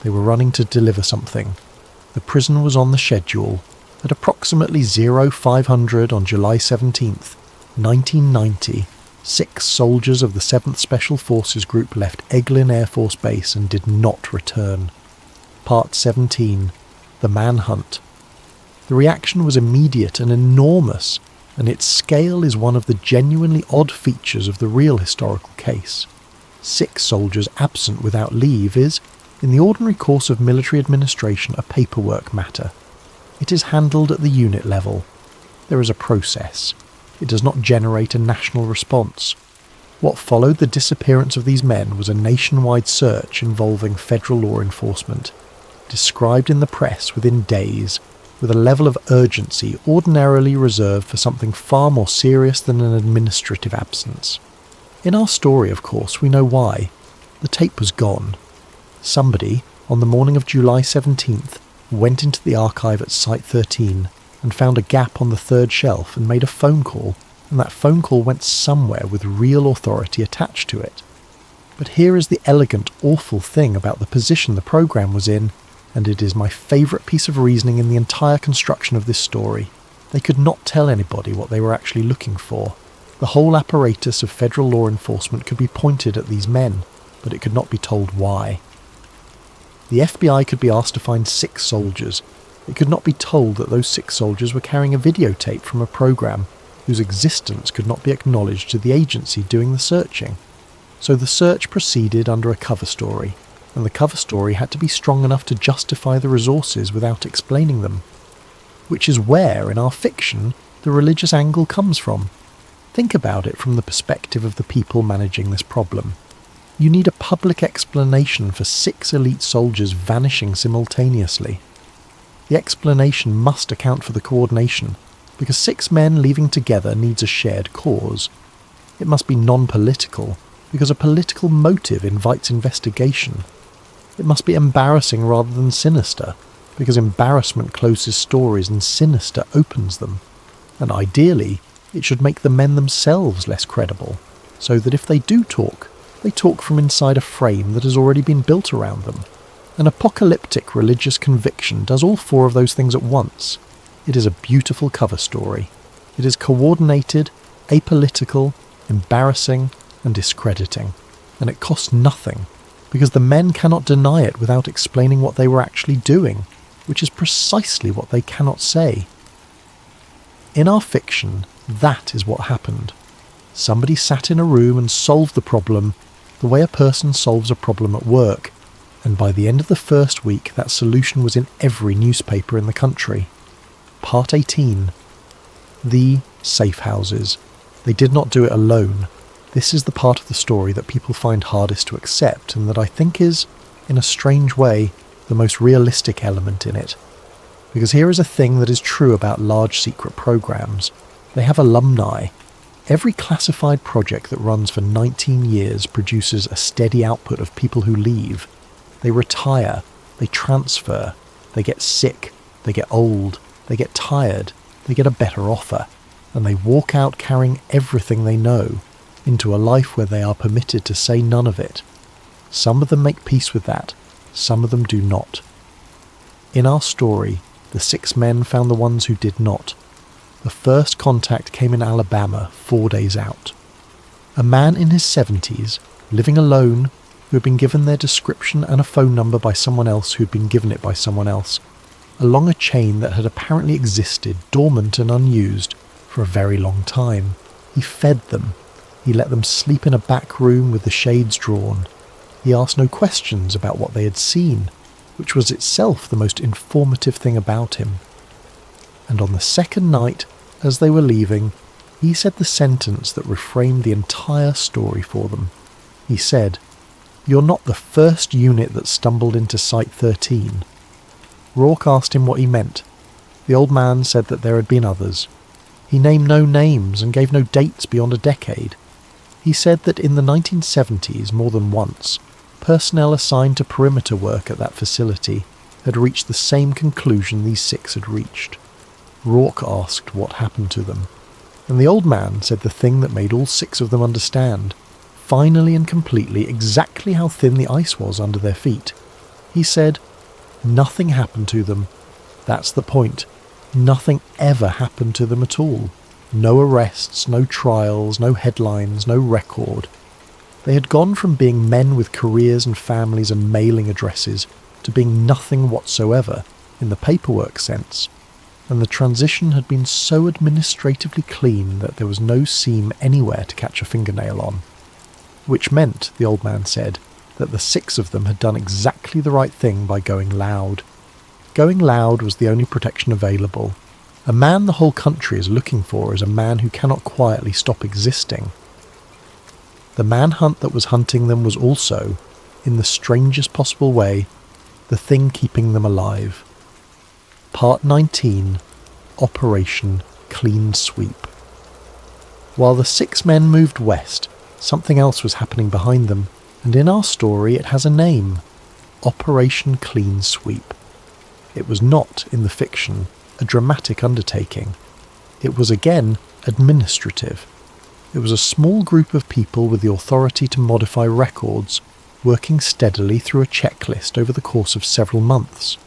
They were running to deliver something. The prison was on the schedule. At approximately 0500 on July 17th, 1990, 6 soldiers of the 7th Special Forces Group left Eglin Air Force Base and did not return. Part 17. The Manhunt. The reaction was immediate and enormous, and its scale is one of the genuinely odd features of the real historical case. 6 soldiers absent without leave is, in the ordinary course of military administration, a paperwork matter. It is handled at the unit level. There is a process. It does not generate a national response. What followed the disappearance of these men was a nationwide search involving federal law enforcement, described in the press within days, with a level of urgency ordinarily reserved for something far more serious than an administrative absence. In our story, of course, we know why. The tape was gone. Somebody, on the morning of July 17th, went into the archive at Site 13 and found a gap on the 3rd shelf and made a phone call, and that phone call went somewhere with real authority attached to it. But here is the elegant, awful thing about the position the programme was in, and it is my favourite piece of reasoning in the entire construction of this story. They could not tell anybody what they were actually looking for. The whole apparatus of federal law enforcement could be pointed at these men, but it could not be told why. The FBI could be asked to find 6 soldiers. It could not be told that those 6 soldiers were carrying a videotape from a programme whose existence could not be acknowledged to the agency doing the searching. So the search proceeded under a cover story, and the cover story had to be strong enough to justify the resources without explaining them. Which is where, in our fiction, the religious angle comes from. Think about it from the perspective of the people managing this problem. You need a public explanation for 6 elite soldiers vanishing simultaneously. The explanation must account for the coordination, because 6 men leaving together needs a shared cause. It must be non-political, because a political motive invites investigation. It must be embarrassing rather than sinister, because embarrassment closes stories and sinister opens them. And ideally, it should make the men themselves less credible, so that if they do talk, they talk from inside a frame that has already been built around them. An apocalyptic religious conviction does all 4 of those things at once. It is a beautiful cover story. It is coordinated, apolitical, embarrassing, and discrediting. And it costs nothing, because the men cannot deny it without explaining what they were actually doing, which is precisely what they cannot say. In our fiction, that is what happened. Somebody sat in a room and solved the problem the way a person solves a problem at work, and by the end of the first week that solution was in every newspaper in the country. Part 18. The safe houses. They did not do it alone. This is the part of the story that people find hardest to accept, and that I think is, in a strange way, the most realistic element in it. Because here is a thing that is true about large secret programs. They have alumni. Every classified project that runs for 19 years produces a steady output of people who leave. They retire, they transfer, they get sick, they get old, they get tired, they get a better offer, and they walk out carrying everything they know into a life where they are permitted to say none of it. Some of them make peace with that, some of them do not. In our story, the 6 men found the ones who did not. The first contact came in Alabama 4 days out. A man in his 70s, living alone, who had been given their description and a phone number by someone else who had been given it by someone else, along a chain that had apparently existed, dormant and unused, for a very long time. He fed them. He let them sleep in a back room with the shades drawn. He asked no questions about what they had seen, which was itself the most informative thing about him. And on the second night, as they were leaving, he said the sentence that reframed the entire story for them. He said, "You're not the first unit that stumbled into Site 13. Rourke asked him what he meant. The old man said that there had been others. He named no names and gave no dates beyond a decade. He said that in the 1970s, more than once, personnel assigned to perimeter work at that facility had reached the same conclusion these 6 had reached. Rourke asked what happened to them, and the old man said the thing that made all 6 of them understand, finally and completely, exactly how thin the ice was under their feet. He said, "Nothing happened to them. That's the point. Nothing ever happened to them at all. No arrests, no trials, no headlines, no record. They had gone from being men with careers and families and mailing addresses to being nothing whatsoever, in the paperwork sense. and the transition had been so administratively clean that there was no seam anywhere to catch a fingernail on. Which meant, the old man said, that the 6 of them had done exactly the right thing by going loud. Going loud was the only protection available. A man the whole country is looking for is a man who cannot quietly stop existing. The manhunt that was hunting them was also, in the strangest possible way, the thing keeping them alive. Part 19, Operation Clean Sweep. While the 6 men moved west, something else was happening behind them, and in our story it has a name: Operation Clean Sweep. It was not, in the fiction, a dramatic undertaking. It was again administrative. It was a small group of people with the authority to modify records, working steadily through a checklist over the course of several months.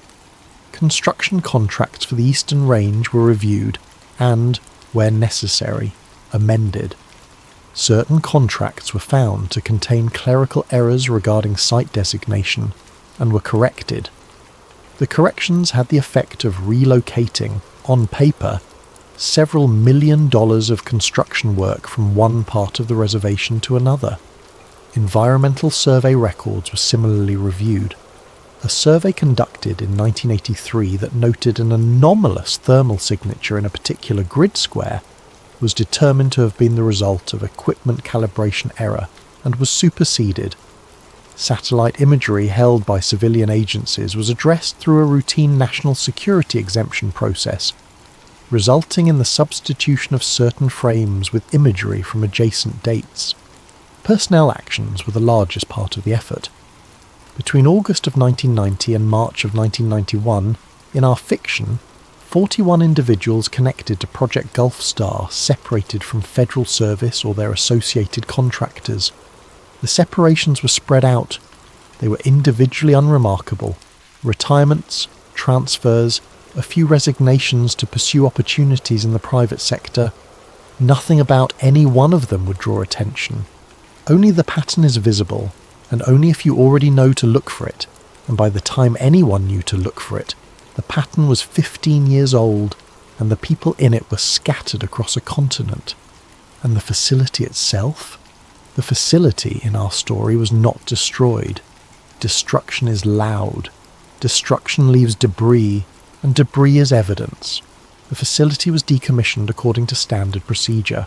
Construction contracts for the Eastern Range were reviewed and, where necessary, amended. Certain contracts were found to contain clerical errors regarding site designation and were corrected. The corrections had the effect of relocating, on paper, several $1 million of construction work from one part of the reservation to another. Environmental survey records were similarly reviewed. A survey conducted in 1983 that noted an anomalous thermal signature in a particular grid square was determined to have been the result of equipment calibration error and was superseded. Satellite imagery held by civilian agencies was addressed through a routine national security exemption process, resulting in the substitution of certain frames with imagery from adjacent dates. Personnel actions were the largest part of the effort. Between August of 1990 and March of 1991, in our fiction, 41 individuals connected to Project Gulf Star separated from federal service or their associated contractors. The separations were spread out. They were individually unremarkable. Retirements, transfers, a few resignations to pursue opportunities in the private sector. Nothing about any one of them would draw attention. Only the pattern is visible, and only if you already know to look for it, and by the time anyone knew to look for it, the pattern was 15 years old, and the people in it were scattered across a continent. And the facility itself? The facility in our story was not destroyed. Destruction is loud. Destruction leaves debris, and debris is evidence. The facility was decommissioned according to standard procedure.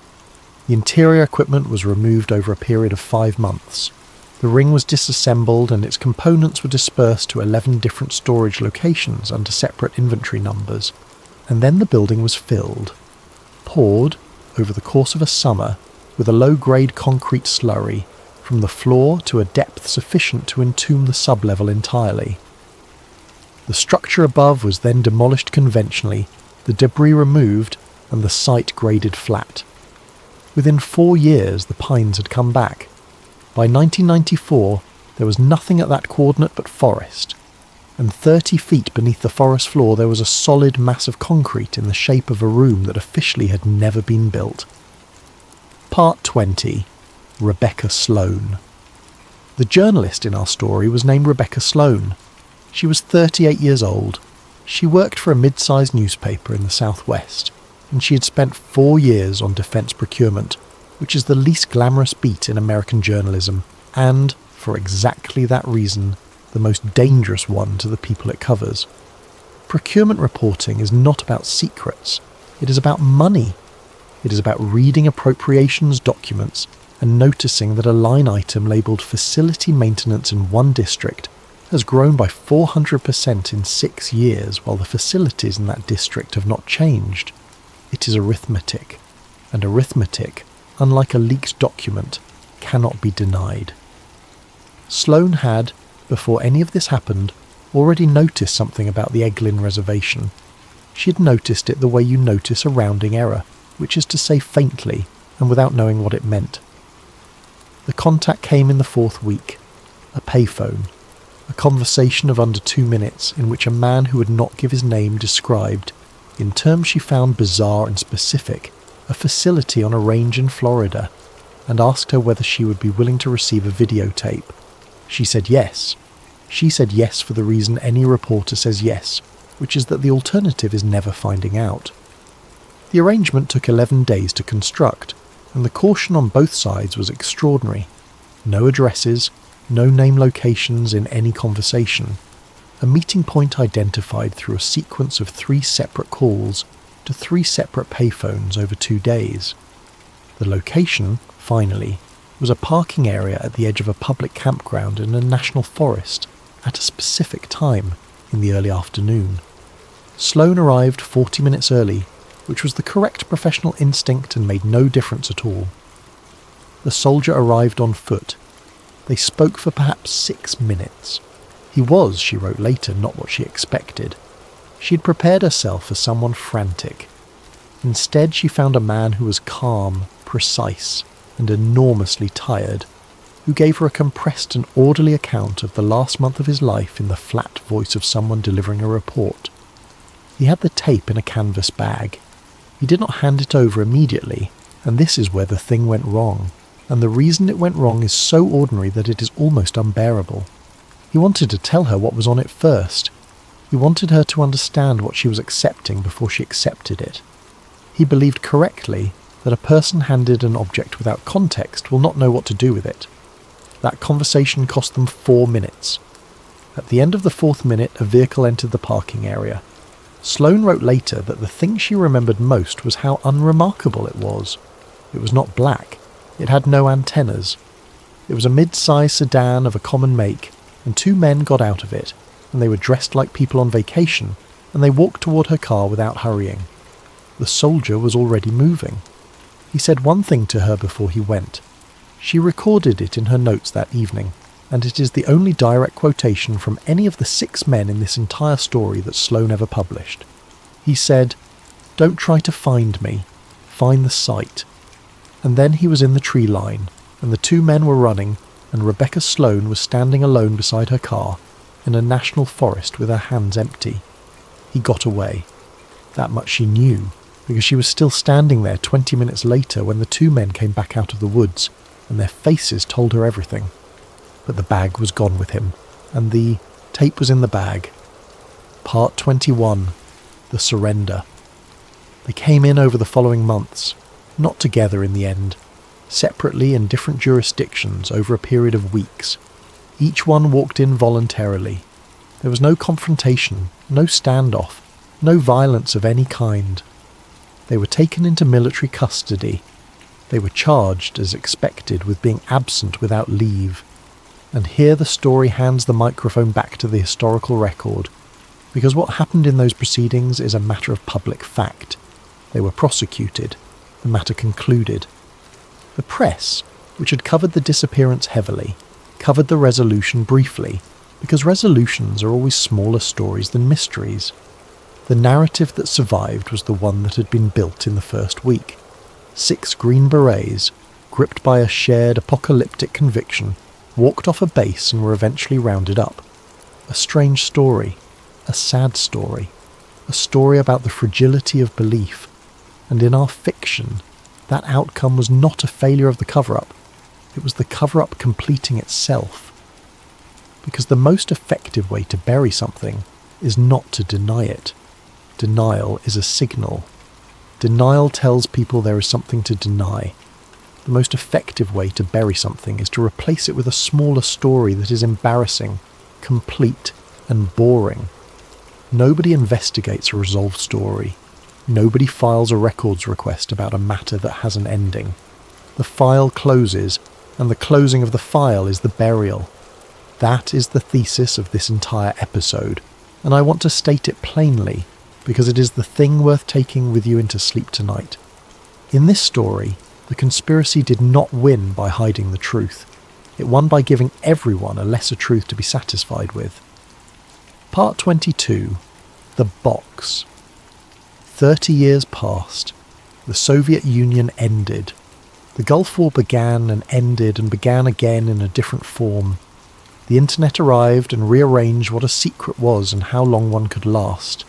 The interior equipment was removed over a period of 5 months. The ring was disassembled and its components were dispersed to 11 different storage locations under separate inventory numbers. And then the building was filled. Poured, over the course of a summer, with a low-grade concrete slurry, from the floor to a depth sufficient to entomb the sublevel entirely. The structure above was then demolished conventionally, the debris removed, and the site graded flat. Within 4 years the pines had come back. By 1994 there was nothing at that coordinate but forest, and 30 feet beneath the forest floor there was a solid mass of concrete in the shape of a room that officially had never been built. Part 20. Rebecca Sloan. The journalist in our story was named Rebecca Sloan. She was 38 years old. She worked for a mid-sized newspaper in the southwest, and she had spent 4 years on defence procurement, which is the least glamorous beat in American journalism, and, for exactly that reason, the most dangerous one to the people it covers. Procurement reporting is not about secrets. It is about money. It is about reading appropriations documents and noticing that a line item labelled facility maintenance in one district has grown by 400% in 6 years while the facilities in that district have not changed. It is arithmetic, and arithmetic, unlike a leaked document, cannot be denied. Sloan had, before any of this happened, already noticed something about the Eglin reservation. She had noticed it the way you notice a rounding error, which is to say faintly, and without knowing what it meant. The contact came in the 4th week. A payphone. A conversation of under 2 minutes in which a man who would not give his name described, in terms she found bizarre and specific, a facility on a range in Florida, and asked her whether she would be willing to receive a videotape. She said yes. She said yes for the reason any reporter says yes, which is that the alternative is never finding out. The arrangement took 11 days to construct, and the caution on both sides was extraordinary. No addresses, no name locations in any conversation. A meeting point identified through a sequence of 3 separate calls to 3 separate payphones over 2 days. The location, finally, was a parking area at the edge of a public campground in a national forest at a specific time in the early afternoon. Sloane arrived 40 minutes early, which was the correct professional instinct and made no difference at all. The soldier arrived on foot. They spoke for perhaps 6 minutes. He was, she wrote later, not what she expected. She had prepared herself for someone frantic. Instead, she found a man who was calm, precise, and enormously tired, who gave her a compressed and orderly account of the last month of his life in the flat voice of someone delivering a report. He had the tape in a canvas bag. He did not hand it over immediately, and this is where the thing went wrong, and the reason it went wrong is so ordinary that it is almost unbearable. He wanted to tell her what was on it first. He wanted her to understand what she was accepting before she accepted it. He believed correctly that a person handed an object without context will not know what to do with it. That conversation cost them 4 minutes. At the end of the 4th minute, a vehicle entered the parking area. Sloane wrote later that the thing she remembered most was how unremarkable it was. It was not black. It had no antennas. It was a mid-sized sedan of a common make, and 2 men got out of it, and they were dressed like people on vacation, and they walked toward her car without hurrying. The soldier was already moving. He said one thing to her before he went. She recorded it in her notes that evening, and it is the only direct quotation from any of the 6 men in this entire story that Sloane ever published. He said, "Don't try to find me. Find the site." And then he was in the tree line, and the 2 men were running, and Rebecca Sloane was standing alone beside her car in a national forest with her hands empty. He got away. That much she knew, because she was still standing there 20 minutes later when the 2 men came back out of the woods, and their faces told her everything. But the bag was gone with him, and the tape was in the bag. Part 21. The Surrender. They came in over the following months, not together in the end, separately in different jurisdictions over a period of weeks. Each one walked in voluntarily. There was no confrontation, no standoff, no violence of any kind. They were taken into military custody. They were charged, as expected, with being absent without leave. And here the story hands the microphone back to the historical record, because what happened in those proceedings is a matter of public fact. They were prosecuted. The matter concluded. The press, which had covered the disappearance heavily, covered the resolution briefly, because resolutions are always smaller stories than mysteries. The narrative that survived was the one that had been built in the first week. 6 Green Berets, gripped by a shared apocalyptic conviction, walked off a base and were eventually rounded up. A strange story, a sad story, a story about the fragility of belief. And in our fiction, that outcome was not a failure of the cover-up. It was the cover-up completing itself. Because the most effective way to bury something is not to deny it. Denial is a signal. Denial tells people there is something to deny. The most effective way to bury something is to replace it with a smaller story that is embarrassing, complete, and boring. Nobody investigates a resolved story. Nobody files a records request about a matter that has an ending. The file closes, and the closing of the file is the burial. That is the thesis of this entire episode, and I want to state it plainly, because it is the thing worth taking with you into sleep tonight. In this story, the conspiracy did not win by hiding the truth. It won by giving everyone a lesser truth to be satisfied with. Part 22. The Box. 30 years passed. The Soviet Union ended. The Gulf War began and ended and began again in a different form. The internet arrived and rearranged what a secret was and how long one could last.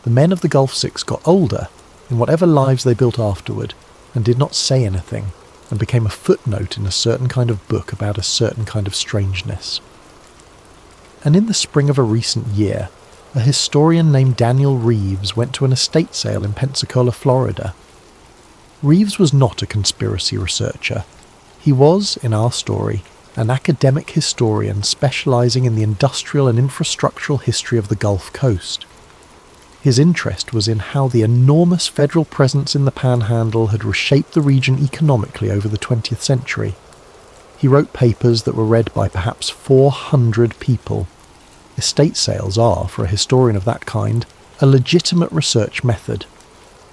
The men of the Gulf Six got older in whatever lives they built afterward and did not say anything and became a footnote in a certain kind of book about a certain kind of strangeness. And in the spring of a recent year, a historian named Daniel Reeves went to an estate sale in Pensacola, Florida. Reeves was not a conspiracy researcher. He was, in our story, an academic historian specializing in the industrial and infrastructural history of the Gulf Coast. His interest was in how the enormous federal presence in the Panhandle had reshaped the region economically over the 20th century. He wrote papers that were read by perhaps 400 people. Estate sales are, for a historian of that kind, a legitimate research method.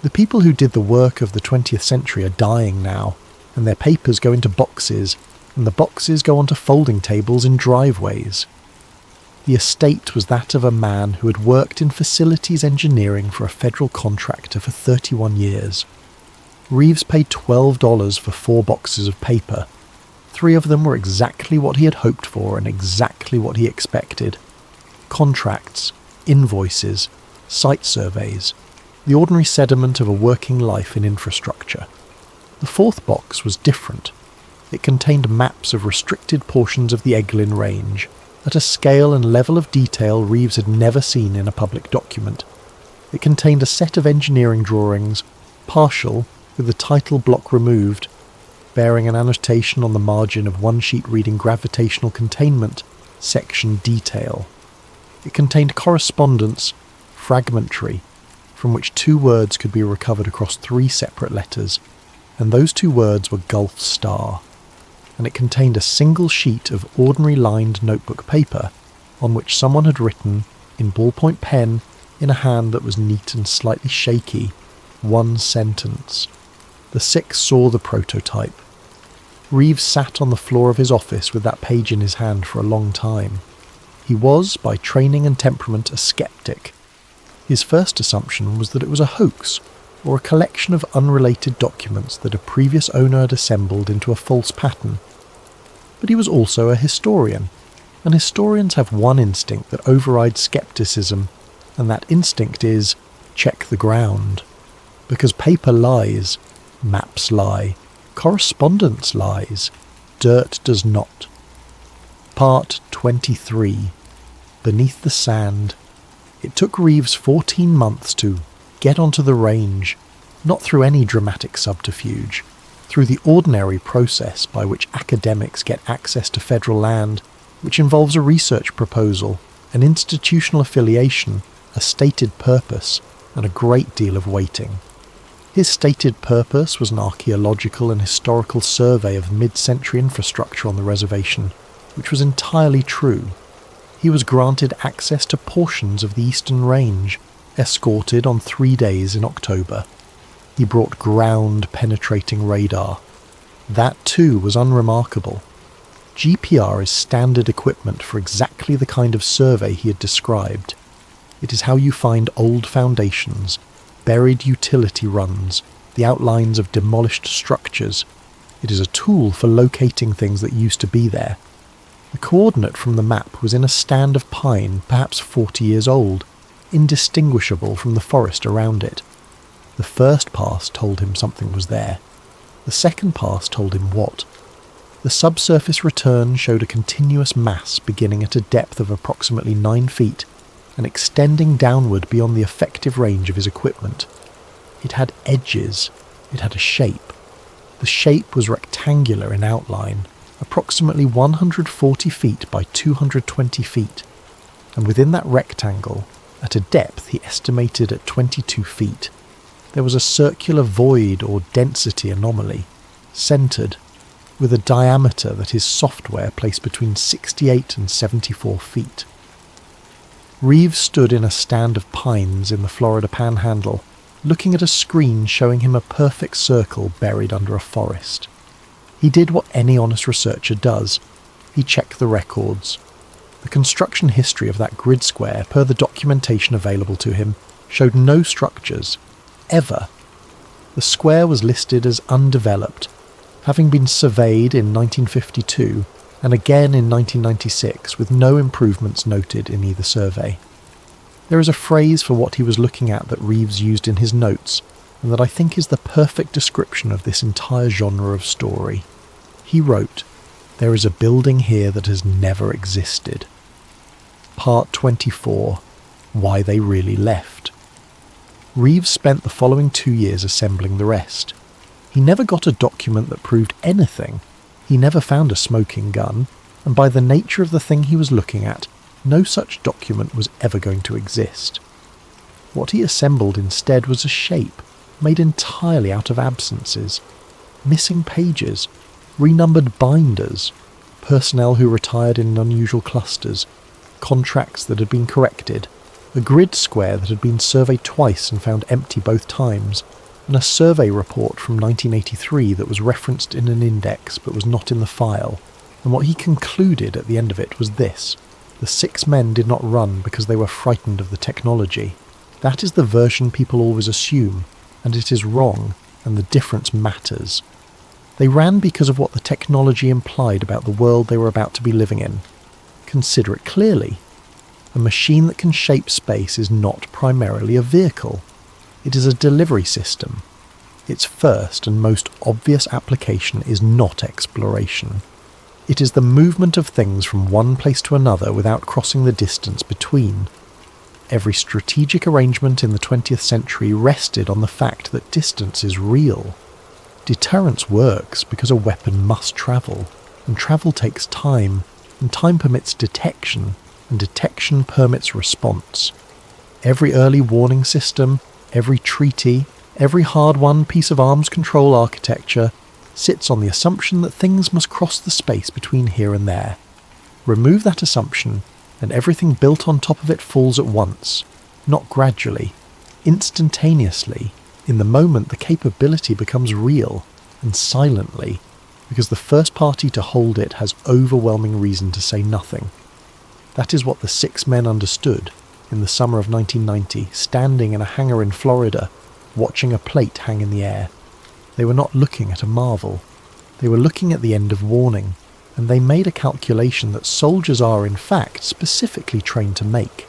The people who did the work of the 20th century are dying now, and their papers go into boxes, and the boxes go onto folding tables in driveways. The estate was that of a man who had worked in facilities engineering for a federal contractor for 31 years. Reeves paid $12 for 4 boxes of paper. 3 of them were exactly what he had hoped for and exactly what he expected. Contracts, invoices, site surveys, the ordinary sediment of a working life in infrastructure. The 4th box was different. It contained maps of restricted portions of the Eglin Range, at a scale and level of detail Reeves had never seen in a public document. It contained a set of engineering drawings, partial, with the title block removed, bearing an annotation on the margin of one sheet reading Gravitational Containment, Section Detail. It contained correspondence, fragmentary, from which 2 words could be recovered across 3 separate letters, and those 2 words were Gulf Star. And it contained a single sheet of ordinary lined notebook paper on which someone had written, in ballpoint pen, in a hand that was neat and slightly shaky, 1 sentence. The 6 saw the prototype. Reeves sat on the floor of his office with that page in his hand for a long time. He was, by training and temperament, a skeptic. His first assumption was that it was a hoax, or a collection of unrelated documents that a previous owner had assembled into a false pattern. But he was also a historian, and historians have one instinct that overrides skepticism, and that instinct is, check the ground. Because paper lies, maps lie, correspondence lies, dirt does not. Part 23. Beneath the Sand. It took Reeves 14 months to get onto the range, not through any dramatic subterfuge, through the ordinary process by which academics get access to federal land, which involves a research proposal, an institutional affiliation, a stated purpose, and a great deal of waiting. His stated purpose was an archaeological and historical survey of mid-century infrastructure on the reservation, which was entirely true. He was granted access to portions of the Eastern Range, escorted on 3 days in October. He brought ground-penetrating radar. That too was unremarkable. GPR is standard equipment for exactly the kind of survey he had described. It is how you find old foundations, buried utility runs, the outlines of demolished structures. It is a tool for locating things that used to be there. The coordinate from the map was in a stand of pine, perhaps 40 years old, indistinguishable from the forest around it. The first pass told him something was there. The second pass told him what. The subsurface return showed a continuous mass beginning at a depth of approximately 9 feet and extending downward beyond the effective range of his equipment. It had edges. It had a shape. The shape was rectangular in outline, approximately 140 feet by 220 feet, and within that rectangle, at a depth he estimated at 22 feet, there was a circular void or density anomaly, centered, with a diameter that his software placed between 68 and 74 feet. Reeves stood in a stand of pines in the Florida Panhandle, looking at a screen showing him a perfect circle buried under a forest. He did what any honest researcher does. He checked the records. The construction history of that grid square, per the documentation available to him, showed no structures, ever. The square was listed as undeveloped, having been surveyed in 1952 and again in 1996 with no improvements noted in either survey. There is a phrase for what he was looking at that Reeves used in his notes, and that I think is the perfect description of this entire genre of story. He wrote, "There is a building here that has never existed." Part 24. why they really left. Reeves spent the following 2 years assembling the rest. He never got a document that proved anything. He never found a smoking gun, and by the nature of the thing he was looking at, no such document was ever going to exist. What he assembled instead was a shape, made entirely out of absences, missing pages, renumbered binders, personnel who retired in unusual clusters, contracts that had been corrected, a grid square that had been surveyed twice and found empty both times, and a survey report from 1983 that was referenced in an index but was not in the file. And what he concluded at the end of it was this: the 6 men did not run because they were frightened of the technology. That is the version people always assume, and it is wrong, and the difference matters. They ran because of what the technology implied about the world they were about to be living in. Consider it clearly. A machine that can shape space is not primarily a vehicle. It is a delivery system. Its first and most obvious application is not exploration. It is the movement of things from one place to another without crossing the distance between. Every strategic arrangement in the 20th century rested on the fact that distance is real. Deterrence works because a weapon must travel, and travel takes time, and time permits detection, and detection permits response. Every early warning system, every treaty, every hard-won piece of arms control architecture sits on the assumption that things must cross the space between here and there. Remove that assumption, and everything built on top of it falls at once, not gradually, instantaneously, in the moment the capability becomes real, and silently, because the first party to hold it has overwhelming reason to say nothing. That is what the 6 men understood in the summer of 1990, standing in a hangar in Florida, watching a plate hang in the air. They were not looking at a marvel. They were looking at the end of warning, and they made a calculation that soldiers are, in fact, specifically trained to make.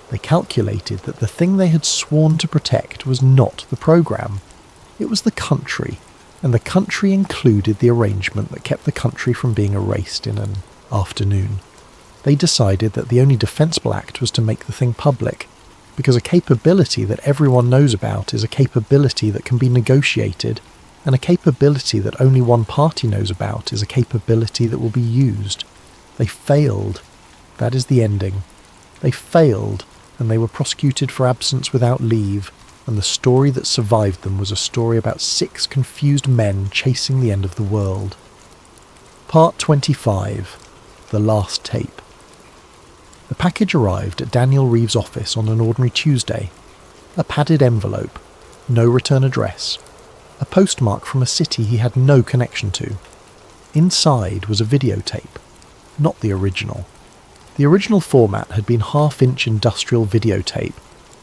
They calculated that the thing they had sworn to protect was not the program. It was the country, and the country included the arrangement that kept the country from being erased in an afternoon. They decided that the only defensible act was to make the thing public, because a capability that everyone knows about is a capability that can be negotiated, and a capability that only one party knows about is a capability that will be used. They failed. That is the ending. They failed, and they were prosecuted for absence without leave, and the story that survived them was a story about 6 confused men chasing the end of the world. Part 25. The Last Tape. The package arrived at Daniel Reeves' office on an ordinary Tuesday. A padded envelope, no return address, a postmark from a city he had no connection to. Inside was a videotape, not the original. The original format had been half-inch industrial videotape,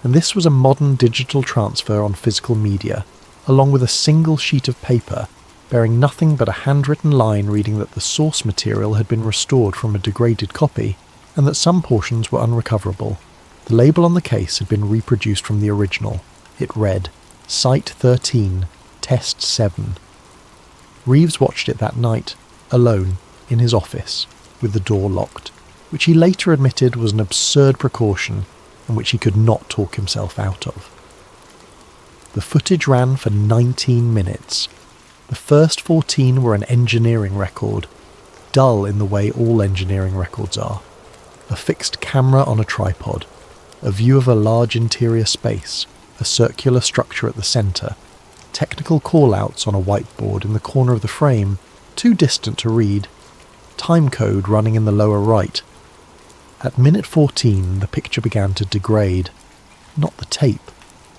and this was a modern digital transfer on physical media, along with a single sheet of paper bearing nothing but a handwritten line reading that the source material had been restored from a degraded copy, and that some portions were unrecoverable. The label on the case had been reproduced from the original. It read, Site 13, Test 7. Reeves watched it that night, alone, in his office, with the door locked, which he later admitted was an absurd precaution and which he could not talk himself out of. The footage ran for 19 minutes. The first 14 were an engineering record, dull in the way all engineering records are. A fixed camera on a tripod, a view of a large interior space, a circular structure at the centre, technical call-outs on a whiteboard in the corner of the frame, too distant to read, time code running in the lower right. At minute 14, the picture began to degrade. Not the tape,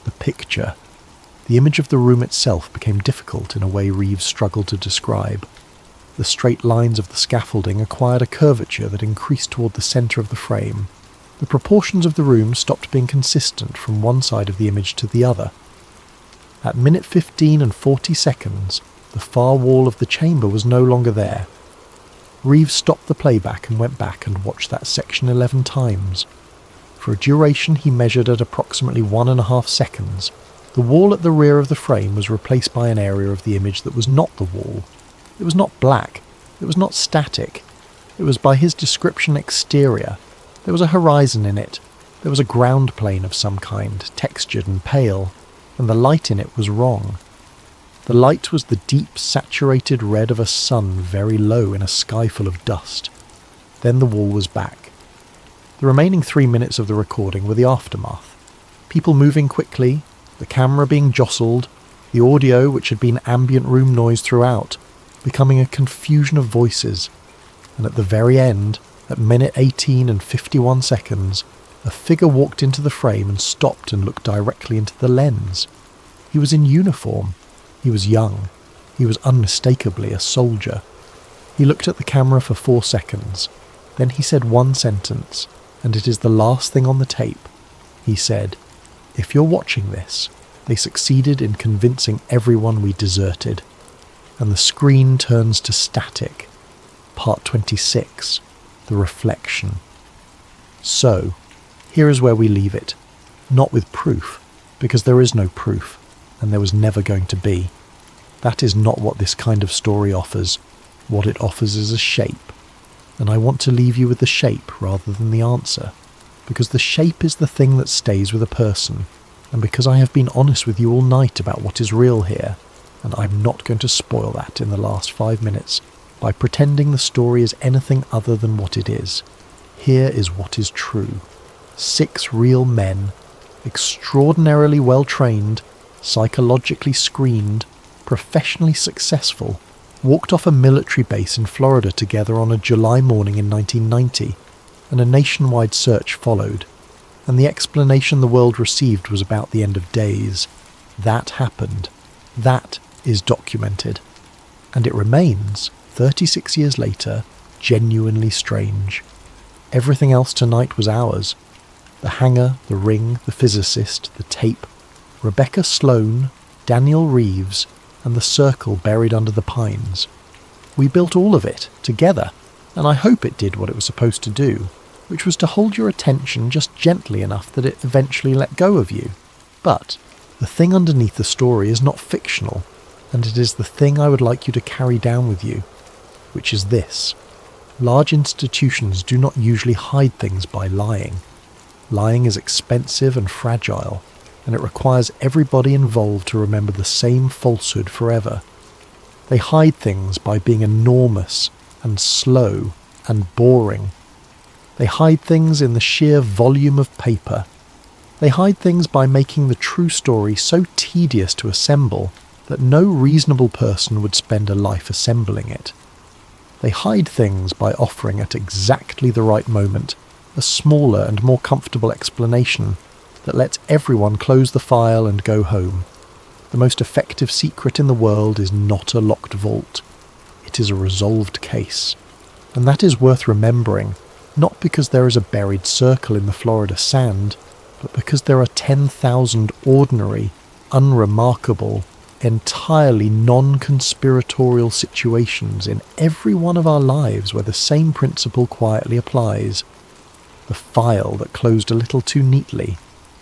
the picture. The image of the room itself became difficult in a way Reeves struggled to describe. The straight lines of the scaffolding acquired a curvature that increased toward the centre of the frame. The proportions of the room stopped being consistent from one side of the image to the other. At minute 15 and 40 seconds, the far wall of the chamber was no longer there. Reeves stopped the playback and went back and watched that section 11 times. For a duration he measured at approximately 1.5 seconds. The wall at the rear of the frame was replaced by an area of the image that was not the wall. It was not black. It was not static. It was by his description exterior. There was a horizon in it. There was a ground plane of some kind, textured and pale, and the light in it was wrong. The light was the deep, saturated red of a sun very low in a sky full of dust. Then the wall was back. The remaining 3 minutes of the recording were the aftermath. People moving quickly, the camera being jostled, the audio, which had been ambient room noise throughout, becoming a confusion of voices, and at the very end, at minute 18 and 51 seconds, a figure walked into the frame and stopped and looked directly into the lens. He was in uniform. He was young. He was unmistakably a soldier. He looked at the camera for 4 seconds. Then he said one sentence, and it is the last thing on the tape. He said, "If you're watching this, they succeeded in convincing everyone we deserted." And the screen turns to static. Part 26, The Reflection. So, here is where we leave it. Not with proof, because there is no proof, and there was never going to be. That is not what this kind of story offers. What it offers is a shape. And I want to leave you with the shape rather than the answer, because the shape is the thing that stays with a person, and because I have been honest with you all night about what is real here, and I'm not going to spoil that in the last 5 minutes by pretending the story is anything other than what it is. Here is what is true. 6 real men, extraordinarily well trained, psychologically screened, professionally successful, walked off a military base in Florida together on a July morning in 1990, and a nationwide search followed, and the explanation the world received was about the end of days. That happened. That is documented. And it remains, 36 years later, genuinely strange. Everything else tonight was ours. The hangar, the ring, the physicist, the tape, Rebecca Sloan, Daniel Reeves, and the circle buried under the pines. We built all of it, together, and I hope it did what it was supposed to do, which was to hold your attention just gently enough that it eventually let go of you. But the thing underneath the story is not fictional, and it is the thing I would like you to carry down with you, which is this. Large institutions do not usually hide things by lying. Lying is expensive and fragile, and it requires everybody involved to remember the same falsehood forever. They hide things by being enormous and slow and boring. They hide things in the sheer volume of paper. They hide things by making the true story so tedious to assemble that no reasonable person would spend a life assembling it. They hide things by offering at exactly the right moment a smaller and more comfortable explanation that lets everyone close the file and go home. The most effective secret in the world is not a locked vault. It is a resolved case. And that is worth remembering, not because there is a buried circle in the Florida sand, but because there are 10,000 ordinary, unremarkable, entirely non-conspiratorial situations in every one of our lives where the same principle quietly applies. The file that closed a little too neatly,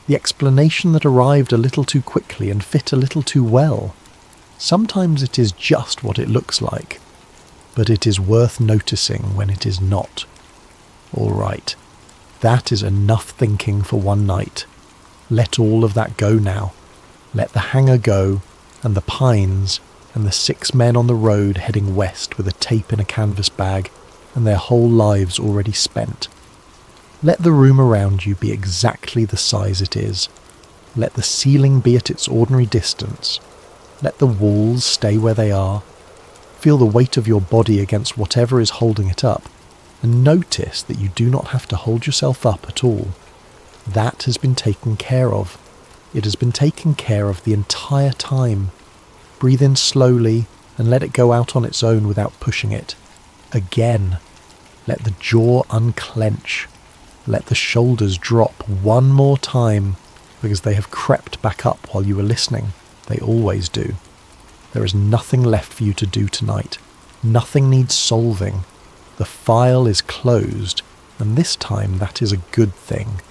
the explanation that arrived a little too quickly and fit a little too well. Sometimes it is just what it looks like, but it is worth noticing when it is not. All right, that is enough thinking for one night. Let all of that go now. Let the hangar go, and the pines, and the 6 men on the road heading west with a tape in a canvas bag, and their whole lives already spent. Let the room around you be exactly the size it is. Let the ceiling be at its ordinary distance. Let the walls stay where they are. Feel the weight of your body against whatever is holding it up, and notice that you do not have to hold yourself up at all. That has been taken care of. It has been taken care of the entire time. Breathe in slowly and let it go out on its own without pushing it. Again. Let the jaw unclench. Let the shoulders drop one more time, because they have crept back up while you were listening. They always do. There is nothing left for you to do tonight. Nothing needs solving. The file is closed, and this time that is a good thing.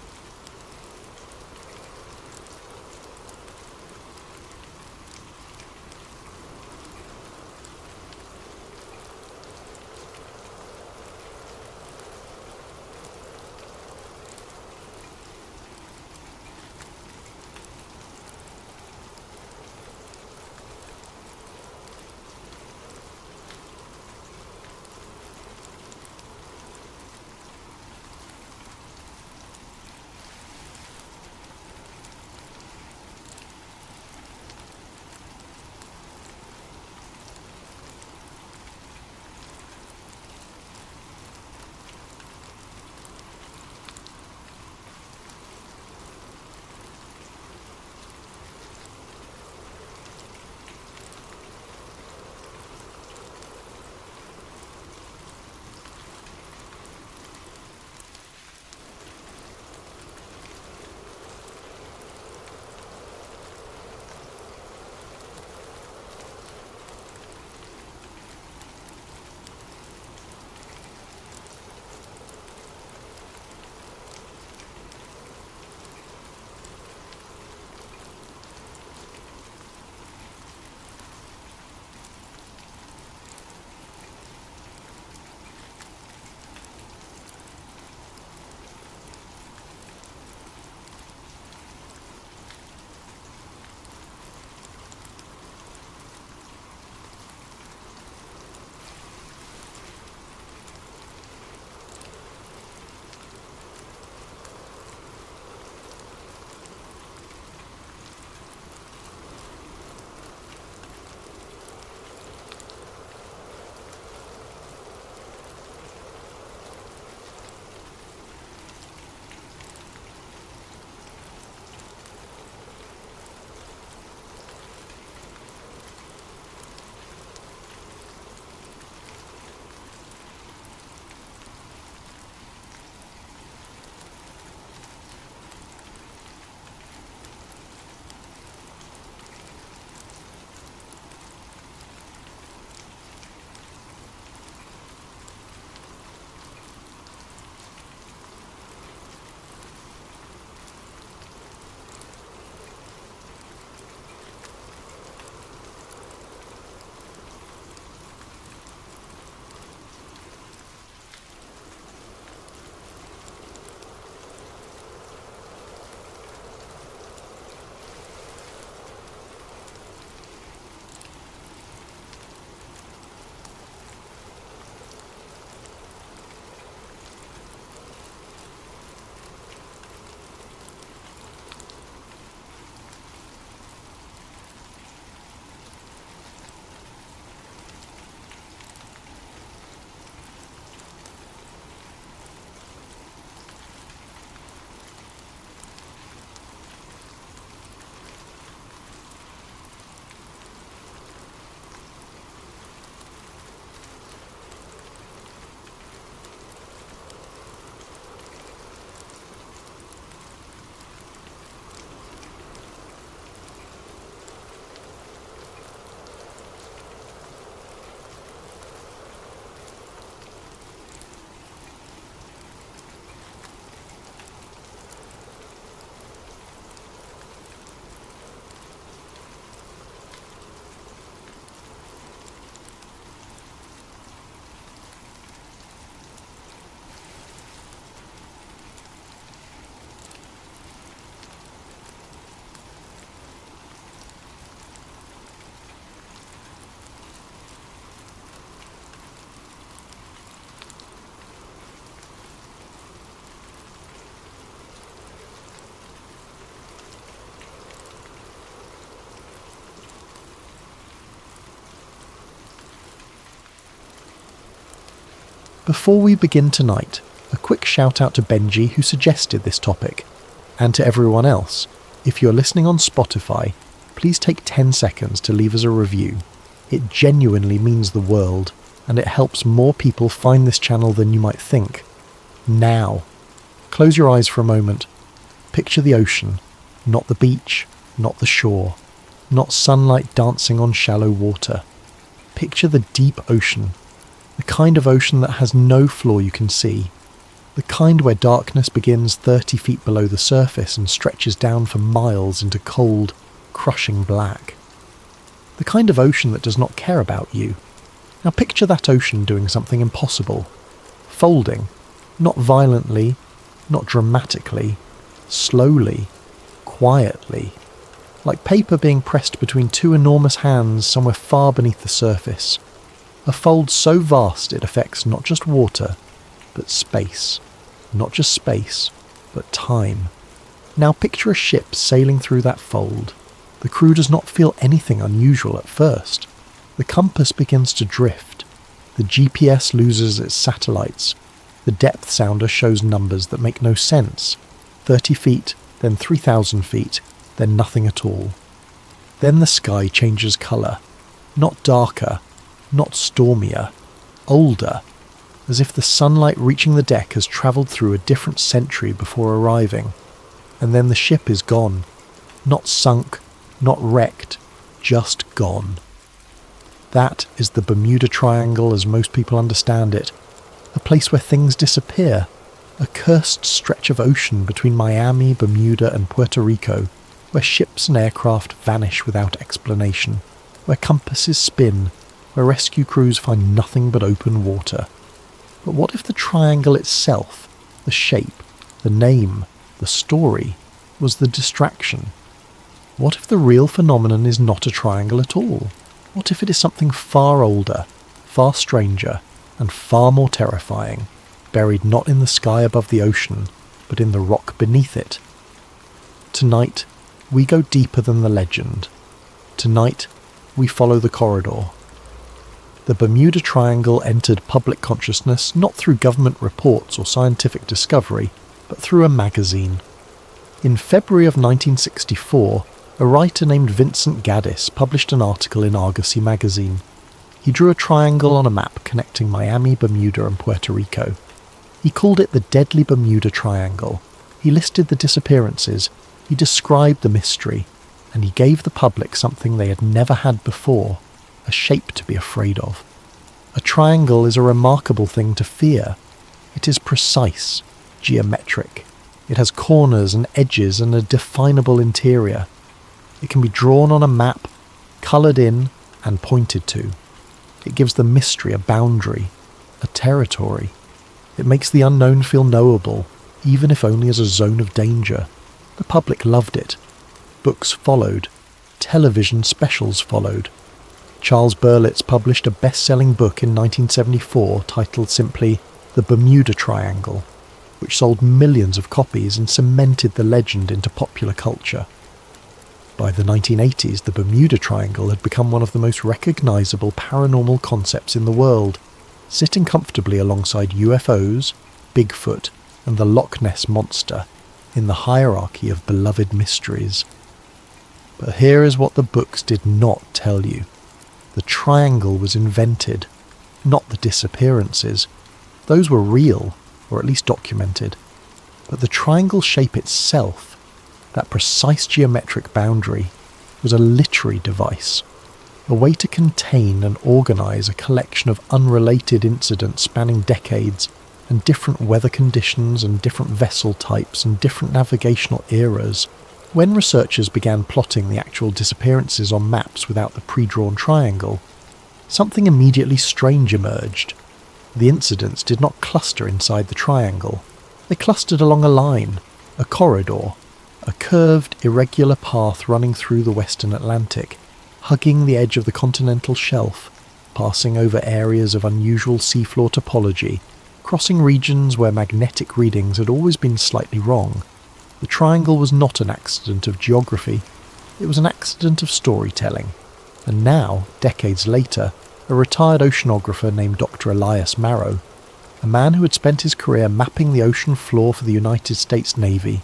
Before we begin tonight, a quick shout out to Benji who suggested this topic, and to everyone else. If you're listening on Spotify, please take 10 seconds to leave us a review. It genuinely means the world, and it helps more people find this channel than you might think. Now, close your eyes for a moment. Picture the ocean, not the beach, not the shore, not sunlight dancing on shallow water. Picture the deep ocean, the kind of ocean that has no floor you can see, the kind where darkness begins 30 feet below the surface and stretches down for miles into cold, crushing black. The kind of ocean that does not care about you. Now picture that ocean doing something impossible. Folding, not violently, not dramatically, slowly, quietly, like paper being pressed between two enormous hands somewhere far beneath the surface. A fold so vast it affects not just water, but space. Not just space, but time. Now picture a ship sailing through that fold. The crew does not feel anything unusual at first. The compass begins to drift. The GPS loses its satellites. The depth sounder shows numbers that make no sense. 30 feet, then 3,000 feet, then nothing at all. Then the sky changes colour. Not darker, not stormier, older, as if the sunlight reaching the deck has travelled through a different century before arriving. And then the ship is gone. Not sunk, not wrecked, just gone. That is the Bermuda Triangle as most people understand it. A place where things disappear. A cursed stretch of ocean between Miami, Bermuda and Puerto Rico, where ships and aircraft vanish without explanation, where compasses spin, where rescue crews find nothing but open water. But what if the triangle itself, the shape, the name, the story, was the distraction? What if the real phenomenon is not a triangle at all? What if it is something far older, far stranger, and far more terrifying, buried not in the sky above the ocean, but in the rock beneath it? Tonight, we go deeper than the legend. Tonight, we follow the corridor. The Bermuda Triangle entered public consciousness not through government reports or scientific discovery, but through a magazine. In February of 1964, a writer named Vincent Gaddis published an article in Argosy magazine. He drew a triangle on a map connecting Miami, Bermuda and Puerto Rico. He called it the Deadly Bermuda Triangle. He listed the disappearances, he described the mystery, and he gave the public something they had never had before, a shape to be afraid of. A triangle is a remarkable thing to fear. It is precise, geometric. It has corners and edges and a definable interior. It can be drawn on a map, coloured in and pointed to. It gives the mystery a boundary, a territory. It makes the unknown feel knowable, even if only as a zone of danger. The public loved it. Books followed. Television specials followed. Charles Berlitz published a best-selling book in 1974 titled simply The Bermuda Triangle, which sold millions of copies and cemented the legend into popular culture. By the 1980s, the Bermuda Triangle had become one of the most recognisable paranormal concepts in the world, sitting comfortably alongside UFOs, Bigfoot, and the Loch Ness Monster in the hierarchy of beloved mysteries. But here is what the books did not tell you. The triangle was invented, not the disappearances. Those were real, or at least documented. But the triangle shape itself, that precise geometric boundary, was a literary device, a way to contain and organise a collection of unrelated incidents spanning decades and different weather conditions and different vessel types and different navigational eras. When researchers began plotting the actual disappearances on maps without the pre-drawn triangle, something immediately strange emerged. The incidents did not cluster inside the triangle. They clustered along a line, a corridor, a curved, irregular path running through the Western Atlantic, hugging the edge of the continental shelf, passing over areas of unusual seafloor topology, crossing regions where magnetic readings had always been slightly wrong. The triangle was not an accident of geography, it was an accident of storytelling. And now, decades later, a retired oceanographer named Dr. Elias Marrow, a man who had spent his career mapping the ocean floor for the United States Navy,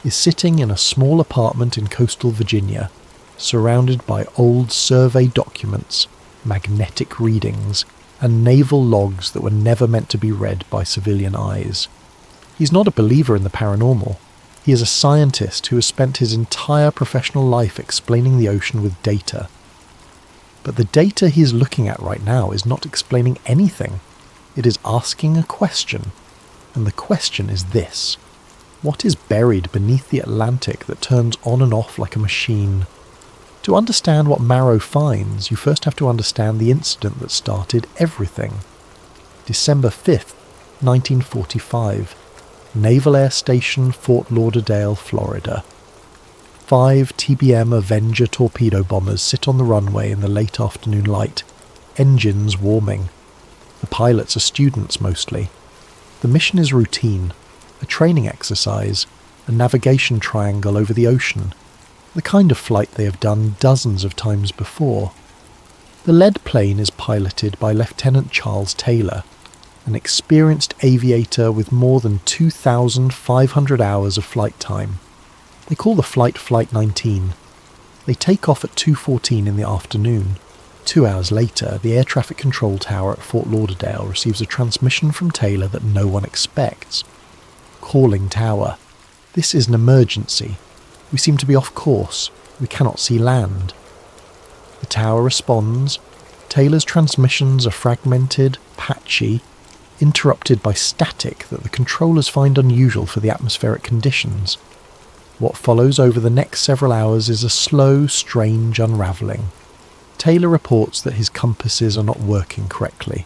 is sitting in a small apartment in coastal Virginia, surrounded by old survey documents, magnetic readings, and naval logs that were never meant to be read by civilian eyes. He's not a believer in the paranormal. He is a scientist who has spent his entire professional life explaining the ocean with data. But the data he is looking at right now is not explaining anything. It is asking a question. And the question is this: what is buried beneath the Atlantic that turns on and off like a machine? To understand what Marrow finds, you first have to understand the incident that started everything. December 5th, 1945. Naval Air Station, Fort Lauderdale, Florida. 5 TBM Avenger torpedo bombers sit on the runway in the late afternoon light, engines warming. The pilots are students mostly. The mission is routine, a training exercise, a navigation triangle over the ocean, the kind of flight they have done dozens of times before. The lead plane is piloted by Lieutenant Charles Taylor, an experienced aviator with more than 2,500 hours of flight time. They call the flight Flight 19. They take off at 2:14 in the afternoon. 2 hours later, the air traffic control tower at Fort Lauderdale receives a transmission from Taylor that no one expects. Calling tower. This is an emergency. We seem to be off course. We cannot see land. The tower responds. Taylor's transmissions are fragmented, patchy, interrupted by static that the controllers find unusual for the atmospheric conditions. What follows over the next several hours is a slow, strange unravelling. Taylor reports that his compasses are not working correctly.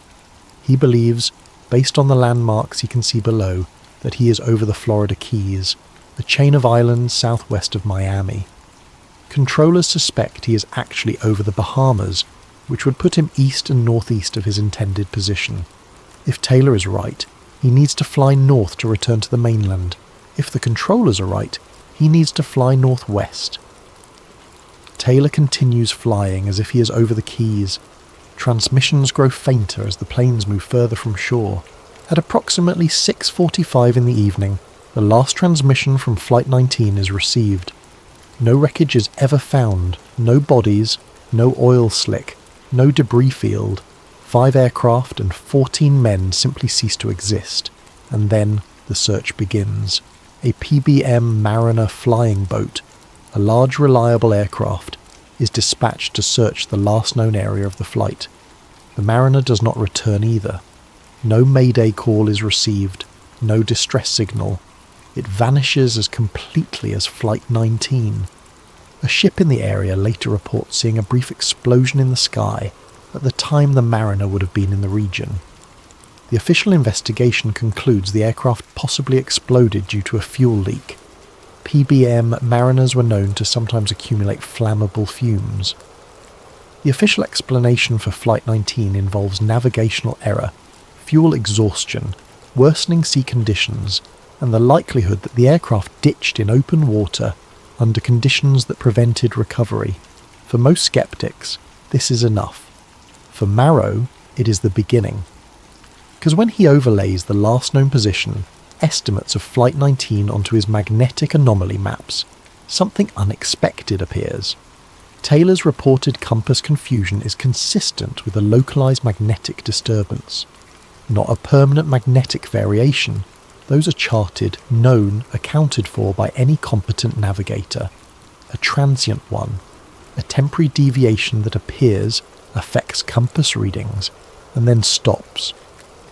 He believes, based on the landmarks he can see below, that he is over the Florida Keys, the chain of islands southwest of Miami. Controllers suspect he is actually over the Bahamas, which would put him east and northeast of his intended position. If Taylor is right, he needs to fly north to return to the mainland. If the controllers are right, he needs to fly northwest. Taylor continues flying as if he is over the Keys. Transmissions grow fainter as the planes move further from shore. At approximately 6:45 in the evening, the last transmission from Flight 19 is received. No wreckage is ever found, no bodies, no oil slick, no debris field. 5 aircraft and 14 men simply cease to exist, and then the search begins. A PBM Mariner flying boat, a large reliable aircraft, is dispatched to search the last known area of the flight. The Mariner does not return either. No mayday call is received, no distress signal. It vanishes as completely as Flight 19. A ship in the area later reports seeing a brief explosion in the sky at the time the Mariner would have been in the region. The official investigation concludes the aircraft possibly exploded due to a fuel leak. PBM Mariners were known to sometimes accumulate flammable fumes. The official explanation for Flight 19 involves navigational error, fuel exhaustion, worsening sea conditions, and the likelihood that the aircraft ditched in open water under conditions that prevented recovery. For most skeptics, this is enough. For Marrow, it is the beginning. Because when he overlays the last known position, estimates of Flight 19 onto his magnetic anomaly maps, something unexpected appears. Taylor's reported compass confusion is consistent with a localized magnetic disturbance. Not a permanent magnetic variation. Those are charted, known, accounted for by any competent navigator. A transient one. A temporary deviation that appears, affects compass readings, and then stops.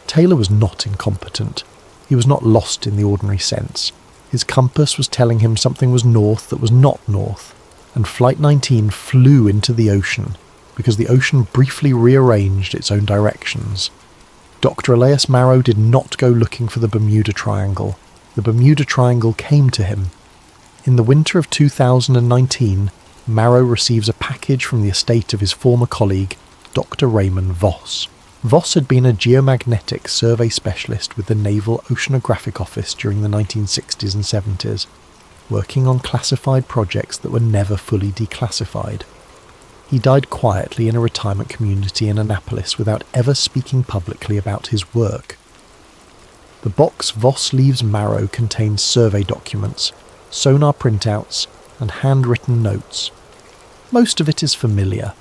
Taylor was not incompetent. He was not lost in the ordinary sense. His compass was telling him something was north that was not north, and Flight 19 flew into the ocean, because the ocean briefly rearranged its own directions. Dr. Elias Marrow did not go looking for the Bermuda Triangle. The Bermuda Triangle came to him. In the winter of 2019, Marrow receives a package from the estate of his former colleague, Dr. Raymond Voss. Voss had been a geomagnetic survey specialist with the Naval Oceanographic Office during the 1960s and 70s, working on classified projects that were never fully declassified. He died quietly in a retirement community in Annapolis without ever speaking publicly about his work. The box Voss leaves Marrow contains survey documents, sonar printouts, and handwritten notes. Most of it is familiar,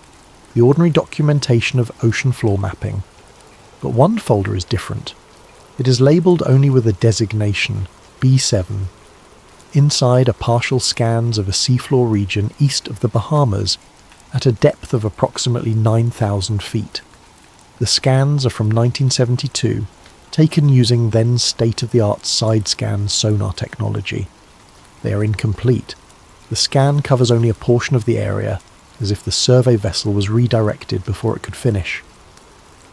the ordinary documentation of ocean floor mapping. But one folder is different. It is labelled only with a designation, B7. Inside are partial scans of a seafloor region east of the Bahamas at a depth of approximately 9,000 feet. The scans are from 1972, taken using then state-of-the-art side-scan sonar technology. They are incomplete. The scan covers only a portion of the area, as if the survey vessel was redirected before it could finish.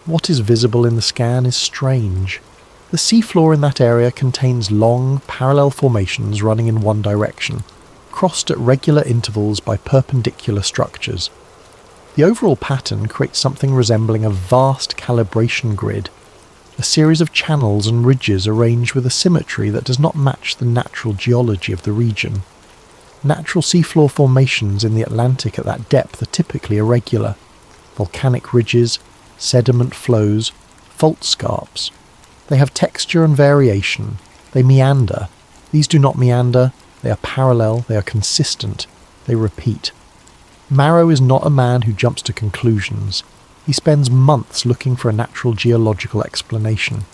What is visible in the scan is strange. The seafloor in that area contains long, parallel formations running in one direction, crossed at regular intervals by perpendicular structures. The overall pattern creates something resembling a vast calibration grid, a series of channels and ridges arranged with a symmetry that does not match the natural geology of the region. Natural seafloor formations in the Atlantic at that depth are typically irregular. Volcanic ridges, sediment flows, fault scarps. They have texture and variation. They meander. These do not meander. They are parallel. They are consistent. They repeat. Marrow is not a man who jumps to conclusions. He spends months looking for a natural geological explanation.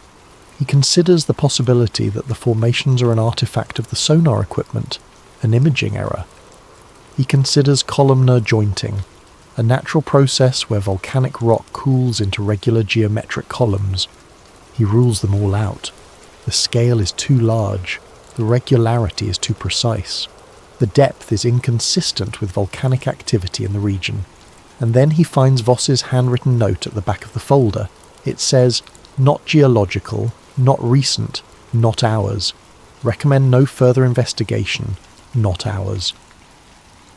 He considers the possibility that the formations are an artifact of the sonar equipment, an imaging error. He considers columnar jointing, a natural process where volcanic rock cools into regular geometric columns. He rules them all out. The scale is too large. The regularity is too precise. The depth is inconsistent with volcanic activity in the region. And then he finds Voss's handwritten note at the back of the folder. It says, "Not geological, not recent, not ours. Recommend no further investigation, not ours."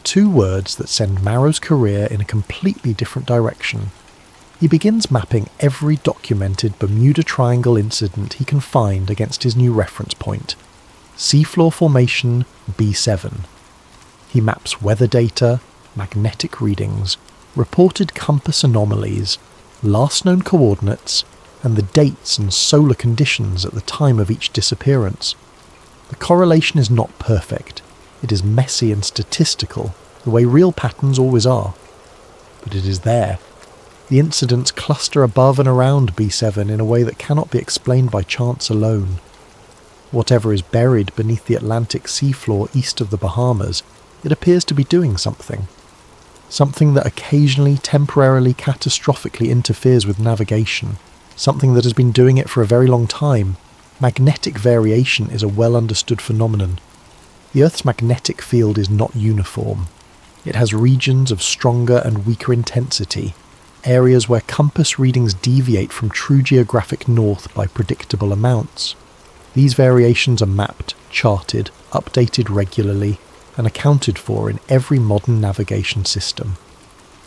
2 words that send Marrow's career in a completely different direction. He begins mapping every documented Bermuda Triangle incident he can find against his new reference point. Seafloor formation B7. He maps weather data, magnetic readings, reported compass anomalies, last known coordinates, and the dates and solar conditions at the time of each disappearance. The correlation is not perfect. It is messy and statistical, the way real patterns always are. But it is there. The incidents cluster above and around B7 in a way that cannot be explained by chance alone. Whatever is buried beneath the Atlantic seafloor east of the Bahamas, it appears to be doing something. Something that occasionally, temporarily, catastrophically interferes with navigation. Something that has been doing it for a very long time. Magnetic variation is a well-understood phenomenon. The Earth's magnetic field is not uniform. It has regions of stronger and weaker intensity, areas where compass readings deviate from true geographic north by predictable amounts. These variations are mapped, charted, updated regularly, and accounted for in every modern navigation system.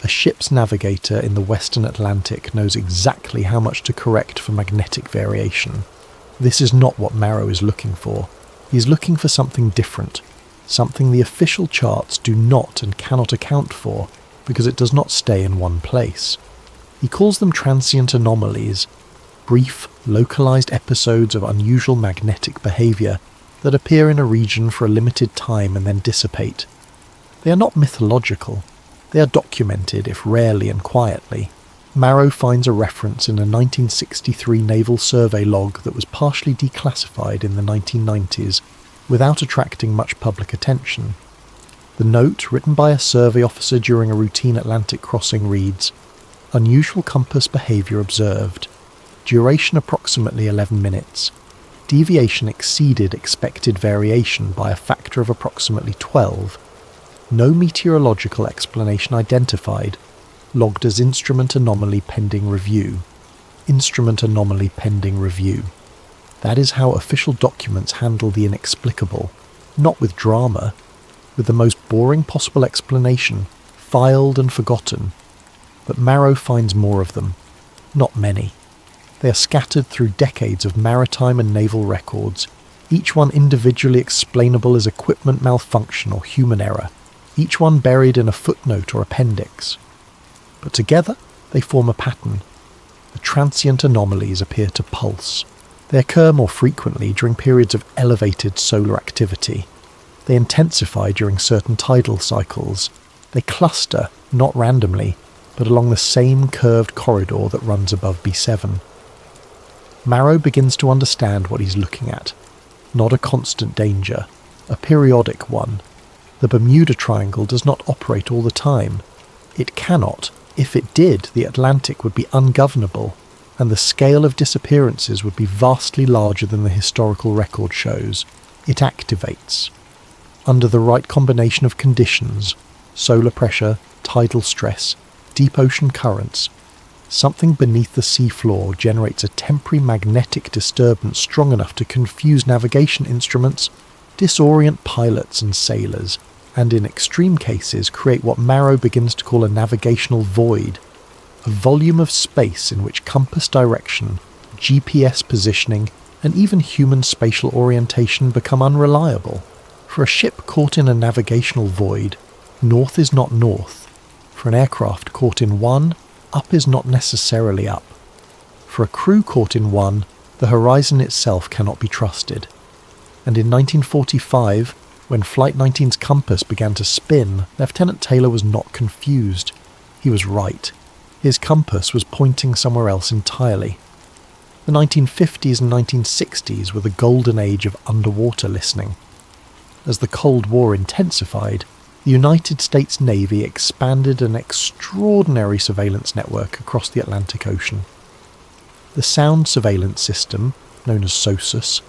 A ship's navigator in the Western Atlantic knows exactly how much to correct for magnetic variation. This is not what Marrow is looking for. He is looking for something different, something the official charts do not and cannot account for because it does not stay in one place. He calls them transient anomalies, brief, localized episodes of unusual magnetic behavior that appear in a region for a limited time and then dissipate. They are not mythological. They are documented, if rarely and quietly. Marrow finds a reference in a 1963 naval survey log that was partially declassified in the 1990s, without attracting much public attention. The note, written by a survey officer during a routine Atlantic crossing, reads, "Unusual compass behaviour observed. Duration approximately 11 minutes. Deviation exceeded expected variation by a factor of approximately 12. No meteorological explanation identified. Logged as instrument anomaly pending review." Instrument anomaly pending review. That is how official documents handle the inexplicable, not with drama, with the most boring possible explanation, filed and forgotten. But Marrow finds more of them. Not many. They are scattered through decades of maritime and naval records, each one individually explainable as equipment malfunction or human error, each one buried in a footnote or appendix. But together they form a pattern. The transient anomalies appear to pulse. They occur more frequently during periods of elevated solar activity. They intensify during certain tidal cycles. They cluster, not randomly, but along the same curved corridor that runs above B7. Marrow begins to understand what he's looking at. Not a constant danger, a periodic one. The Bermuda Triangle does not operate all the time. It cannot. If it did, the Atlantic would be ungovernable, and the scale of disappearances would be vastly larger than the historical record shows. It activates. Under the right combination of conditions, solar pressure, tidal stress, deep ocean currents, something beneath the seafloor generates a temporary magnetic disturbance strong enough to confuse navigation instruments, disorient pilots and sailors, and in extreme cases create what Marrow begins to call a navigational void, a volume of space in which compass direction, GPS positioning, and even human spatial orientation become unreliable. For a ship caught in a navigational void, north is not north. For an aircraft caught in one, up is not necessarily up. For a crew caught in one, the horizon itself cannot be trusted. And in 1945, when Flight 19's compass began to spin, Lieutenant Taylor was not confused. He was right. His compass was pointing somewhere else entirely. The 1950s and 1960s were the golden age of underwater listening. As the Cold War intensified, the United States Navy expanded an extraordinary surveillance network across the Atlantic Ocean. The sound surveillance system, known as SOSUS,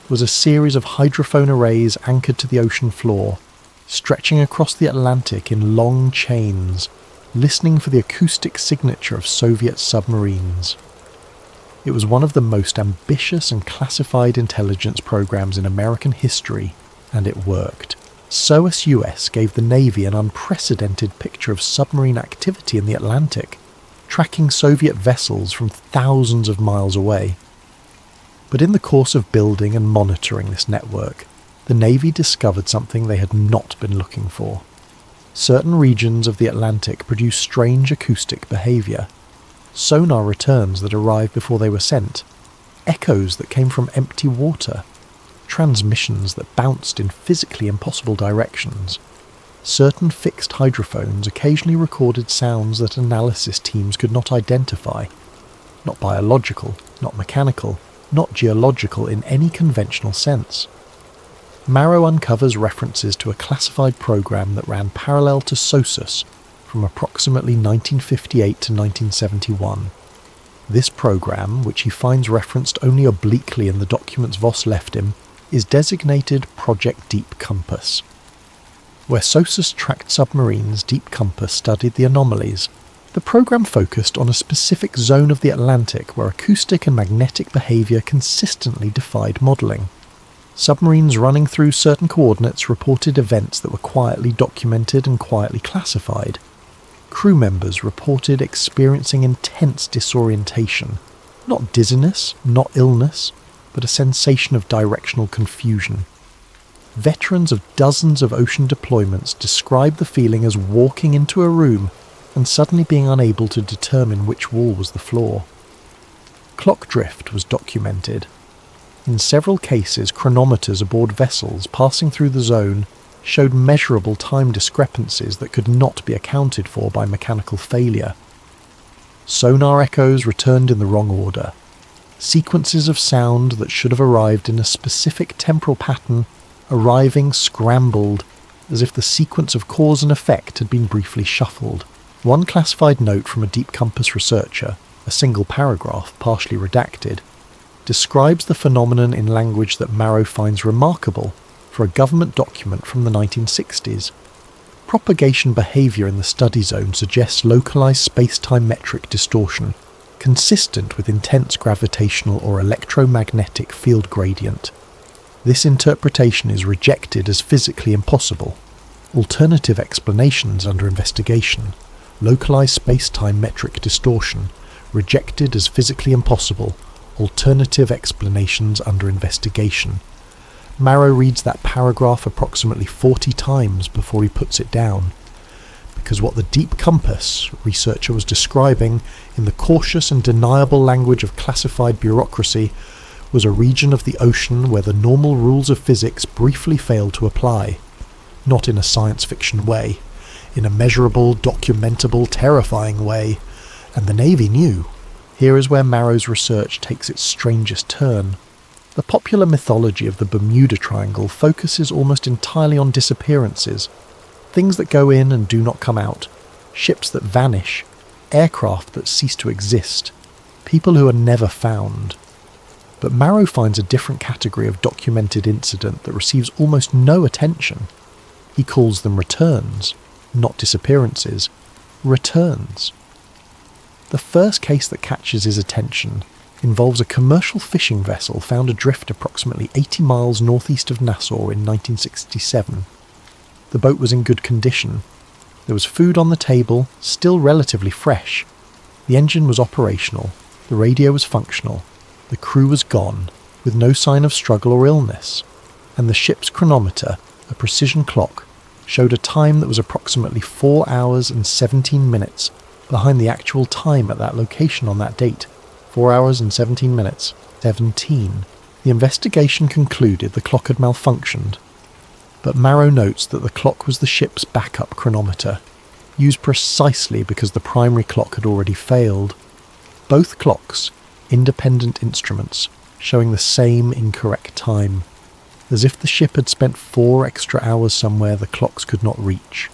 was a series of hydrophone arrays anchored to the ocean floor, stretching across the Atlantic in long chains, listening for the acoustic signature of Soviet submarines. It was one of the most ambitious and classified intelligence programs in American history, and it worked. SOSUS gave the Navy an unprecedented picture of submarine activity in the Atlantic, tracking Soviet vessels from thousands of miles away. But in the course of building and monitoring this network, the Navy discovered something they had not been looking for. Certain regions of the Atlantic produce strange acoustic behaviour. Sonar returns that arrived before they were sent. Echoes that came from empty water. Transmissions that bounced in physically impossible directions. Certain fixed hydrophones occasionally recorded sounds that analysis teams could not identify. Not biological, not mechanical, not geological in any conventional sense. Marrow uncovers references to a classified program that ran parallel to SOSUS from approximately 1958 to 1971. This program, which he finds referenced only obliquely in the documents Voss left him, is designated Project Deep Compass. Where SOSUS tracked submarines, Deep Compass studied the anomalies. The program focused on a specific zone of the Atlantic where acoustic and magnetic behaviour consistently defied modelling. Submarines running through certain coordinates reported events that were quietly documented and quietly classified. Crew members reported experiencing intense disorientation, not dizziness, not illness, but a sensation of directional confusion. Veterans of dozens of ocean deployments described the feeling as walking into a room and suddenly being unable to determine which wall was the floor. Clock drift was documented. In several cases, chronometers aboard vessels passing through the zone showed measurable time discrepancies that could not be accounted for by mechanical failure. Sonar echoes returned in the wrong order. Sequences of sound that should have arrived in a specific temporal pattern arriving scrambled, as if the sequence of cause and effect had been briefly shuffled. One classified note from a Deep Compass researcher, a single paragraph partially redacted, describes the phenomenon in language that Marrow finds remarkable for a government document from the 1960s. Propagation behaviour in the study zone suggests localised space-time metric distortion, consistent with intense gravitational or electromagnetic field gradient. This interpretation is rejected as physically impossible. Alternative explanations under investigation. Localised space-time metric distortion, rejected as physically impossible. Alternative explanations under investigation. Marrow reads that paragraph approximately 40 times before he puts it down, because what the Deep Compass researcher was describing in the cautious and deniable language of classified bureaucracy was a region of the ocean where the normal rules of physics briefly failed to apply. Not in a science fiction way, in a measurable, documentable, terrifying way, and the Navy knew. Here is where Marrow's research takes its strangest turn. The popular mythology of the Bermuda Triangle focuses almost entirely on disappearances, things that go in and do not come out, ships that vanish, aircraft that cease to exist, people who are never found. But Marrow finds a different category of documented incident that receives almost no attention. He calls them returns, not disappearances, returns. The first case that catches his attention involves a commercial fishing vessel found adrift approximately 80 miles northeast of Nassau in 1967. The boat was in good condition. There was food on the table, still relatively fresh. The engine was operational, the radio was functional, the crew was gone, with no sign of struggle or illness, and the ship's chronometer, a precision clock, showed a time that was approximately 4 hours and 17 minutes behind the actual time at that location on that date. 4 hours and 17 minutes. 17. The investigation concluded the clock had malfunctioned, but Marrow notes that the clock was the ship's backup chronometer, used precisely because the primary clock had already failed. Both clocks, independent instruments, showing the same incorrect time, as if the ship had spent 4 extra hours somewhere the clocks could not reach.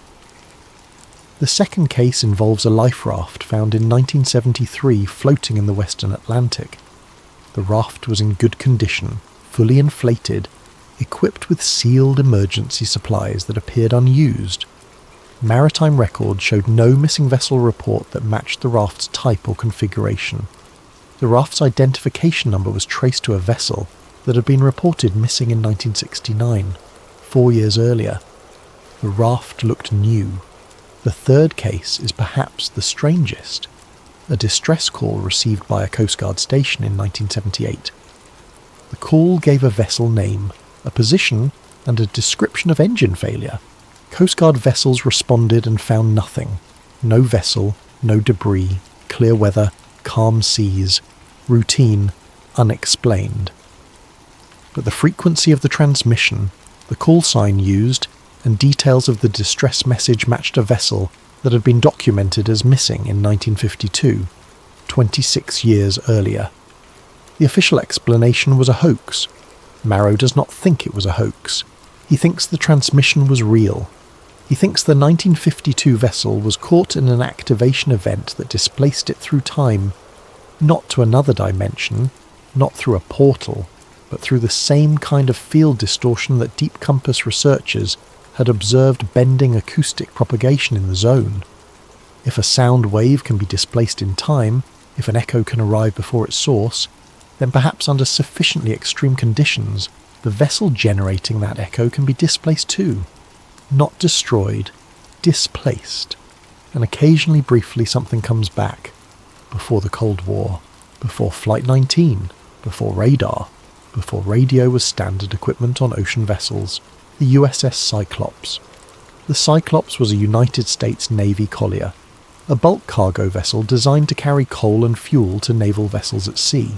The second case involves a life raft found in 1973 floating in the Western Atlantic. The raft was in good condition, fully inflated, equipped with sealed emergency supplies that appeared unused. Maritime records showed no missing vessel report that matched the raft's type or configuration. The raft's identification number was traced to a vessel that had been reported missing in 1969, 4 years earlier. The raft looked new. The third case is perhaps the strangest. A distress call received by a Coast Guard station in 1978. The call gave a vessel name, a position, and a description of engine failure. Coast Guard vessels responded and found nothing. No vessel, no debris, clear weather, calm seas, routine, unexplained. But the frequency of the transmission, the call sign used, and details of the distress message matched a vessel that had been documented as missing in 1952, 26 years earlier. The official explanation was a hoax. Marrow does not think it was a hoax. He thinks the transmission was real. He thinks the 1952 vessel was caught in an activation event that displaced it through time, not to another dimension, not through a portal, but through the same kind of field distortion that Deep Compass researchers had observed bending acoustic propagation in the zone. If a sound wave can be displaced in time, if an echo can arrive before its source, then perhaps under sufficiently extreme conditions, the vessel generating that echo can be displaced too. Not destroyed, displaced. And occasionally briefly something comes back. Before the Cold War, before Flight 19, before radar, before radio was standard equipment on ocean vessels, the USS Cyclops. The Cyclops was a United States Navy collier, a bulk cargo vessel designed to carry coal and fuel to naval vessels at sea.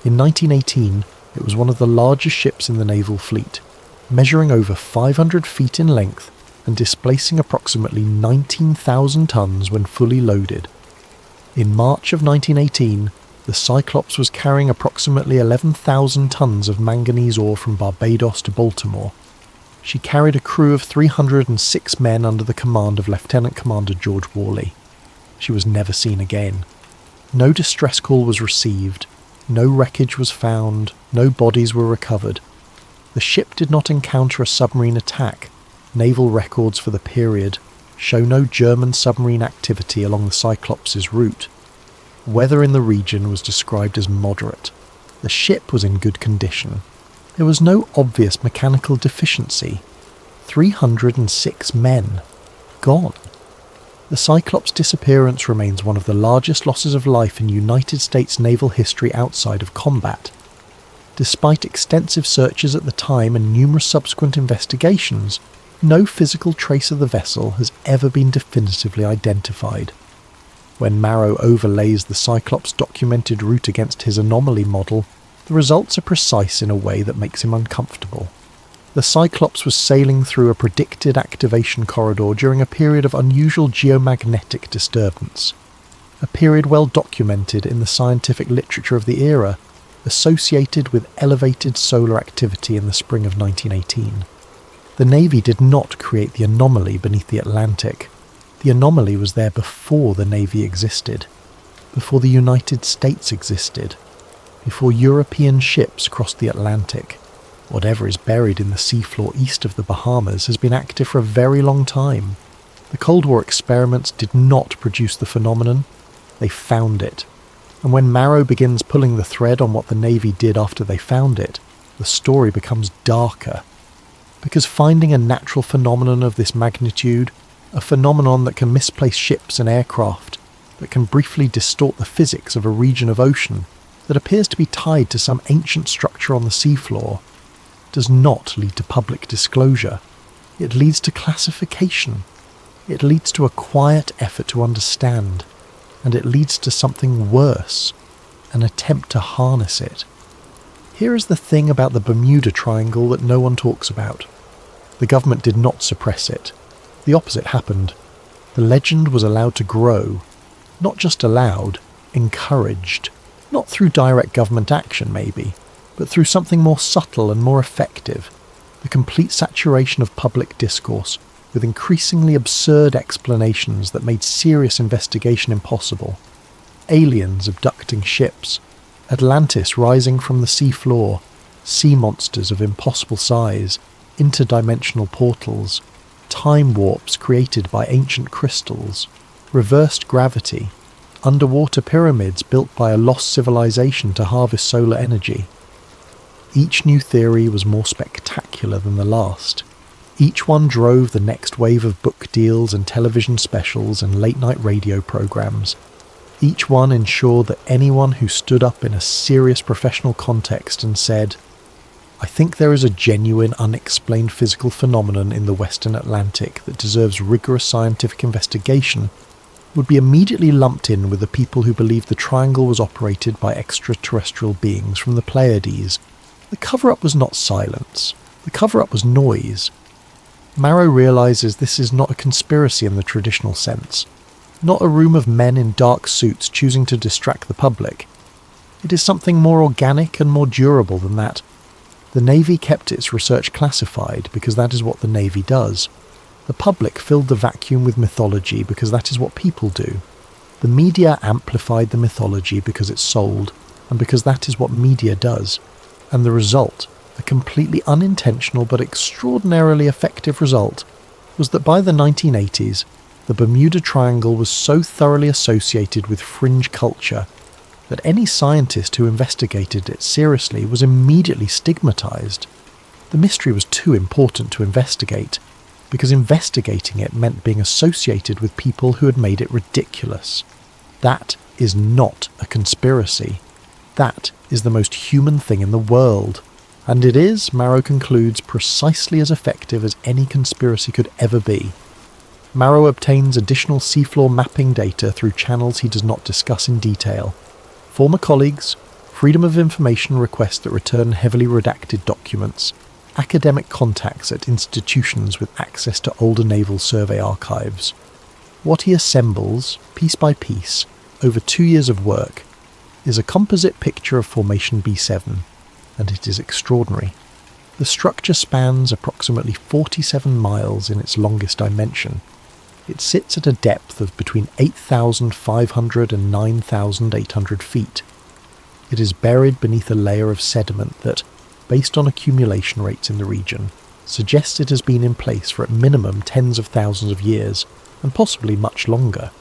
In 1918, it was one of the largest ships in the naval fleet, measuring over 500 feet in length and displacing approximately 19,000 tons when fully loaded. In March of 1918, the Cyclops was carrying approximately 11,000 tons of manganese ore from Barbados to Baltimore. She carried a crew of 306 men under the command of Lieutenant Commander George Worley. She was never seen again. No distress call was received, no wreckage was found, no bodies were recovered. The ship did not encounter a submarine attack. Naval records for the period show no German submarine activity along the Cyclops' route. Weather in the region was described as moderate. The ship was in good condition. There was no obvious mechanical deficiency. 306 men. Gone. The Cyclops' disappearance remains one of the largest losses of life in United States naval history outside of combat. Despite extensive searches at the time and numerous subsequent investigations, no physical trace of the vessel has ever been definitively identified. When Marrow overlays the Cyclops' documented route against his anomaly model, The results are precise in a way that makes him uncomfortable. The Cyclops was sailing through a predicted activation corridor during a period of unusual geomagnetic disturbance, a period well documented in the scientific literature of the era, associated with elevated solar activity in the spring of 1918. The Navy did not create the anomaly beneath the Atlantic. The anomaly was there before the Navy existed, before the United States existed, before European ships crossed the Atlantic. Whatever is buried in the seafloor east of the Bahamas has been active for a very long time. The Cold War experiments did not produce the phenomenon, they found it. And when Marrow begins pulling the thread on what the Navy did after they found it, the story becomes darker. Because finding a natural phenomenon of this magnitude, a phenomenon that can misplace ships and aircraft, that can briefly distort the physics of a region of ocean, that appears to be tied to some ancient structure on the seafloor, does not lead to public disclosure. It leads to classification. It leads to a quiet effort to understand. And it leads to something worse, an attempt to harness it. Here is the thing about the Bermuda Triangle that no one talks about. The government did not suppress it. The opposite happened. The legend was allowed to grow. Not just allowed, encouraged. Not through direct government action, maybe, but through something more subtle and more effective, the complete saturation of public discourse with increasingly absurd explanations that made serious investigation impossible. Aliens abducting ships, Atlantis rising from the sea floor, sea monsters of impossible size, interdimensional portals, time warps created by ancient crystals, reversed gravity, underwater pyramids built by a lost civilization to harvest solar energy. Each new theory was more spectacular than the last. Each one drove the next wave of book deals and television specials and late-night radio programs. Each one ensured that anyone who stood up in a serious professional context and said, "I think there is a genuine unexplained physical phenomenon in the Western Atlantic that deserves rigorous scientific investigation," would be immediately lumped in with the people who believed the triangle was operated by extraterrestrial beings from the Pleiades. The cover-up was not silence. The cover-up was noise. Marrow realizes this is not a conspiracy in the traditional sense, not a room of men in dark suits choosing to distract the public. It is something more organic and more durable than that. The Navy kept its research classified because that is what the Navy does. The public filled the vacuum with mythology because that is what people do. The media amplified the mythology because it sold, and because that is what media does. And the result, a completely unintentional but extraordinarily effective result, was that by the 1980s, the Bermuda Triangle was so thoroughly associated with fringe culture that any scientist who investigated it seriously was immediately stigmatized. The mystery was too important to investigate, because investigating it meant being associated with people who had made it ridiculous. That is not a conspiracy. That is the most human thing in the world. And it is, Marrow concludes, precisely as effective as any conspiracy could ever be. Marrow obtains additional seafloor mapping data through channels he does not discuss in detail. Former colleagues, Freedom of Information requests that return heavily redacted documents, academic contacts at institutions with access to older naval survey archives. What he assembles, piece by piece, over 2 years of work, is a composite picture of Formation B7, and it is extraordinary. The structure spans approximately 47 miles in its longest dimension. It sits at a depth of between 8,500 and 9,800 feet. It is buried beneath a layer of sediment that, based on accumulation rates in the region, suggests it has been in place for at minimum tens of thousands of years, and possibly much longer.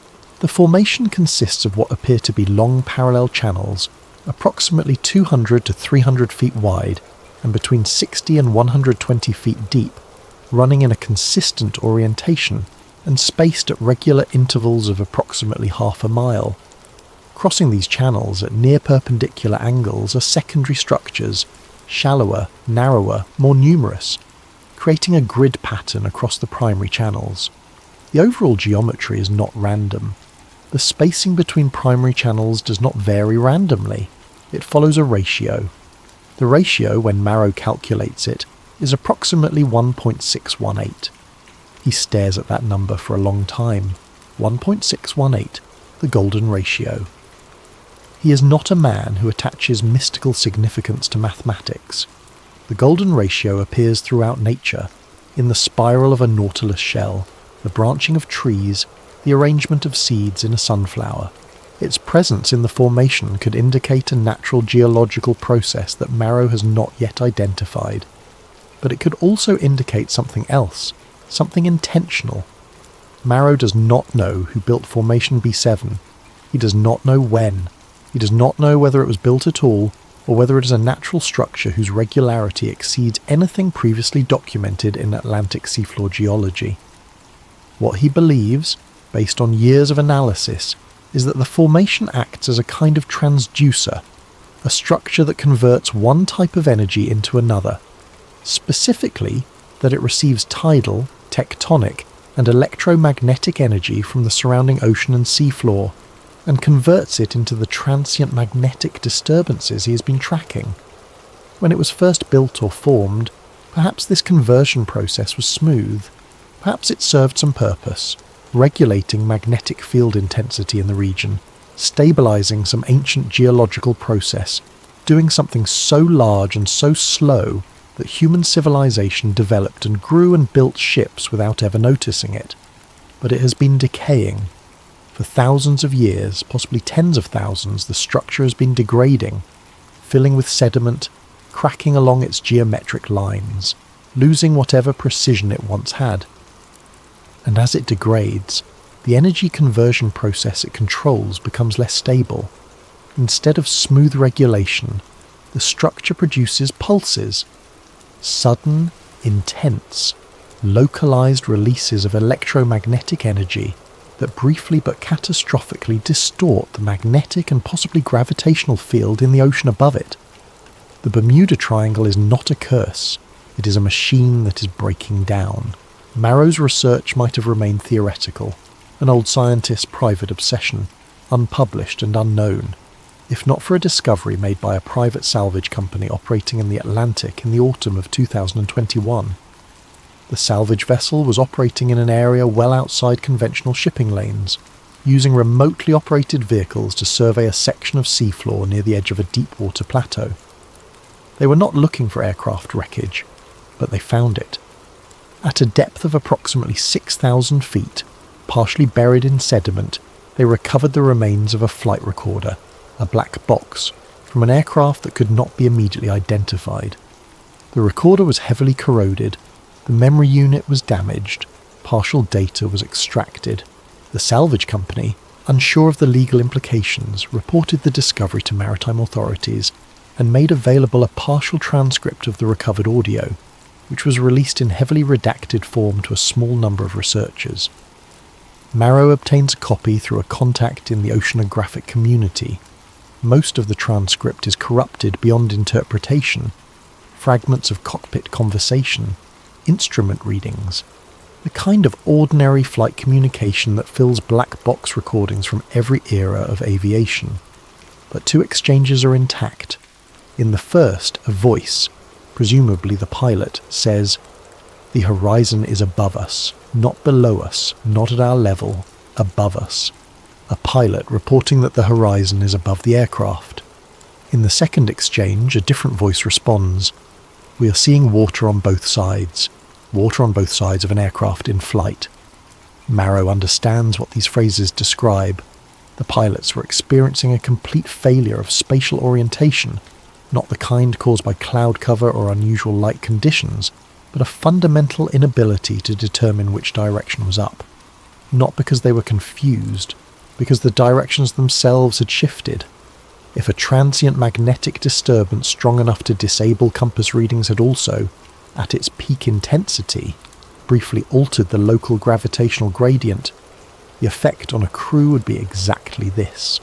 The formation consists of what appear to be long parallel channels, approximately 200 to 300 feet wide and between 60 and 120 feet deep, running in a consistent orientation and spaced at regular intervals of approximately half a mile. Crossing these channels at near perpendicular angles are secondary structures, shallower, narrower, more numerous, creating a grid pattern across the primary channels. The overall geometry is not random. The spacing between primary channels does not vary randomly. It follows a ratio. The ratio, when Marrow calculates it, is approximately 1.618. He stares at that number for a long time. 1.618, the golden ratio. He is not a man who attaches mystical significance to mathematics. The golden ratio appears throughout nature, in the spiral of a nautilus shell, the branching of trees, the arrangement of seeds in a sunflower. Its presence in the formation could indicate a natural geological process that Marrow has not yet identified. But it could also indicate something else, something intentional. Marrow does not know who built Formation B7. He does not know when. He does not know whether it was built at all, or whether it is a natural structure whose regularity exceeds anything previously documented in Atlantic seafloor geology. What he believes, based on years of analysis, is that the formation acts as a kind of transducer, a structure that converts one type of energy into another, specifically that it receives tidal, tectonic, and electromagnetic energy from the surrounding ocean and seafloor, and converts it into the transient magnetic disturbances he has been tracking. When it was first built or formed, perhaps this conversion process was smooth. Perhaps it served some purpose, regulating magnetic field intensity in the region, stabilizing some ancient geological process, doing something so large and so slow that human civilization developed and grew and built ships without ever noticing it. But it has been decaying. For thousands of years, possibly tens of thousands, the structure has been degrading, filling with sediment, cracking along its geometric lines, losing whatever precision it once had. And as it degrades, the energy conversion process it controls becomes less stable. Instead of smooth regulation, the structure produces pulses, sudden, intense, localized releases of electromagnetic energy that briefly but catastrophically distort the magnetic and possibly gravitational field in the ocean above it. The Bermuda Triangle is not a curse, it is a machine that is breaking down. Marrow's research might have remained theoretical, an old scientist's private obsession, unpublished and unknown, if not for a discovery made by a private salvage company operating in the Atlantic in the autumn of 2021. The salvage vessel was operating in an area well outside conventional shipping lanes, using remotely operated vehicles to survey a section of seafloor near the edge of a deep-water plateau. They were not looking for aircraft wreckage, but they found it. At a depth of approximately 6,000 feet, partially buried in sediment, they recovered the remains of a flight recorder, a black box, from an aircraft that could not be immediately identified. The recorder was heavily corroded. The memory unit was damaged, partial data was extracted. The salvage company, unsure of the legal implications, reported the discovery to maritime authorities and made available a partial transcript of the recovered audio, which was released in heavily redacted form to a small number of researchers. Marrow obtains a copy through a contact in the oceanographic community. Most of the transcript is corrupted beyond interpretation. Fragments of cockpit conversation, instrument readings, the kind of ordinary flight communication that fills black box recordings from every era of aviation. But two exchanges are intact. In the first, a voice, presumably the pilot, says, "The horizon is above us, not below us, not at our level, above us." A pilot reporting that the horizon is above the aircraft. In the second exchange, a different voice responds, "We are seeing water on both sides of an aircraft in flight." Marrow understands what these phrases describe. The pilots were experiencing a complete failure of spatial orientation, not the kind caused by cloud cover or unusual light conditions, but a fundamental inability to determine which direction was up. Not because they were confused, because the directions themselves had shifted. If a transient magnetic disturbance strong enough to disable compass readings had also, at its peak intensity, briefly altered the local gravitational gradient, the effect on a crew would be exactly this.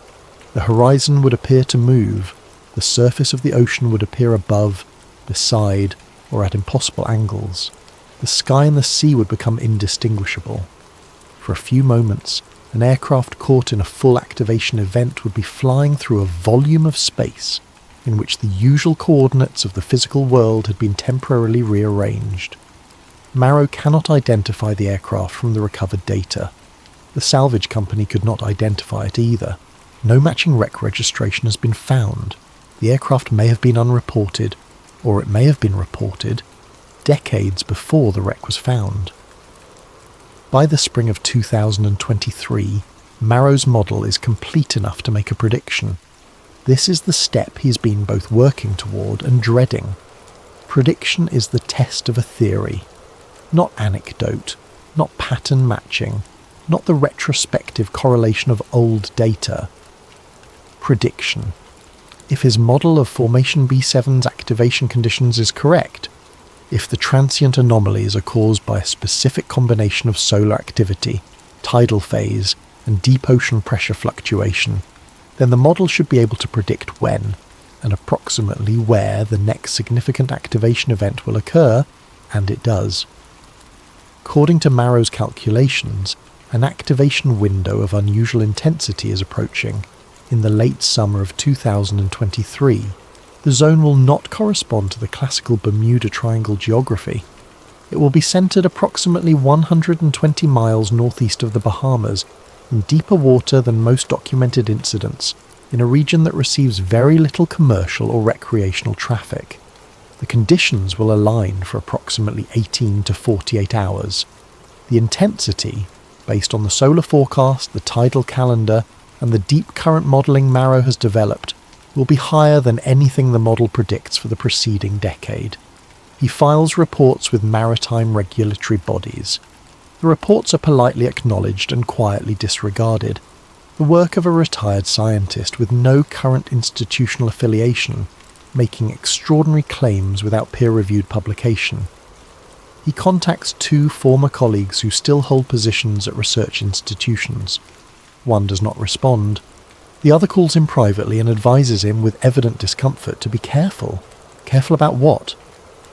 The horizon would appear to move, the surface of the ocean would appear above, beside, or at impossible angles. The sky and the sea would become indistinguishable. For a few moments, an aircraft caught in a full activation event would be flying through a volume of space, in which the usual coordinates of the physical world had been temporarily rearranged. Marrow cannot identify the aircraft from the recovered data. The salvage company could not identify it either. No matching wreck registration has been found. The aircraft may have been unreported, or it may have been reported decades before the wreck was found. By the spring of 2023, Marrow's model is complete enough to make a prediction. This is the step he has been both working toward and dreading. Prediction is the test of a theory, not anecdote, not pattern matching, not the retrospective correlation of old data. Prediction. If his model of Formation B7's activation conditions is correct, if the transient anomalies are caused by a specific combination of solar activity, tidal phase, and deep ocean pressure fluctuation, then the model should be able to predict when, and approximately where the next significant activation event will occur, and it does. According to Marrow's calculations, an activation window of unusual intensity is approaching. In the late summer of 2023, the zone will not correspond to the classical Bermuda Triangle geography. It will be centered approximately 120 miles northeast of the Bahamas, in deeper water than most documented incidents, in a region that receives very little commercial or recreational traffic. The conditions will align for approximately 18 to 48 hours. The intensity, based on the solar forecast, the tidal calendar, and the deep current modelling Marrow has developed, will be higher than anything the model predicts for the preceding decade. He files reports with maritime regulatory bodies. The reports are politely acknowledged and quietly disregarded. The work of a retired scientist with no current institutional affiliation, making extraordinary claims without peer-reviewed publication. He contacts two former colleagues who still hold positions at research institutions. One does not respond. The other calls him privately and advises him with evident discomfort to be careful. Careful about what?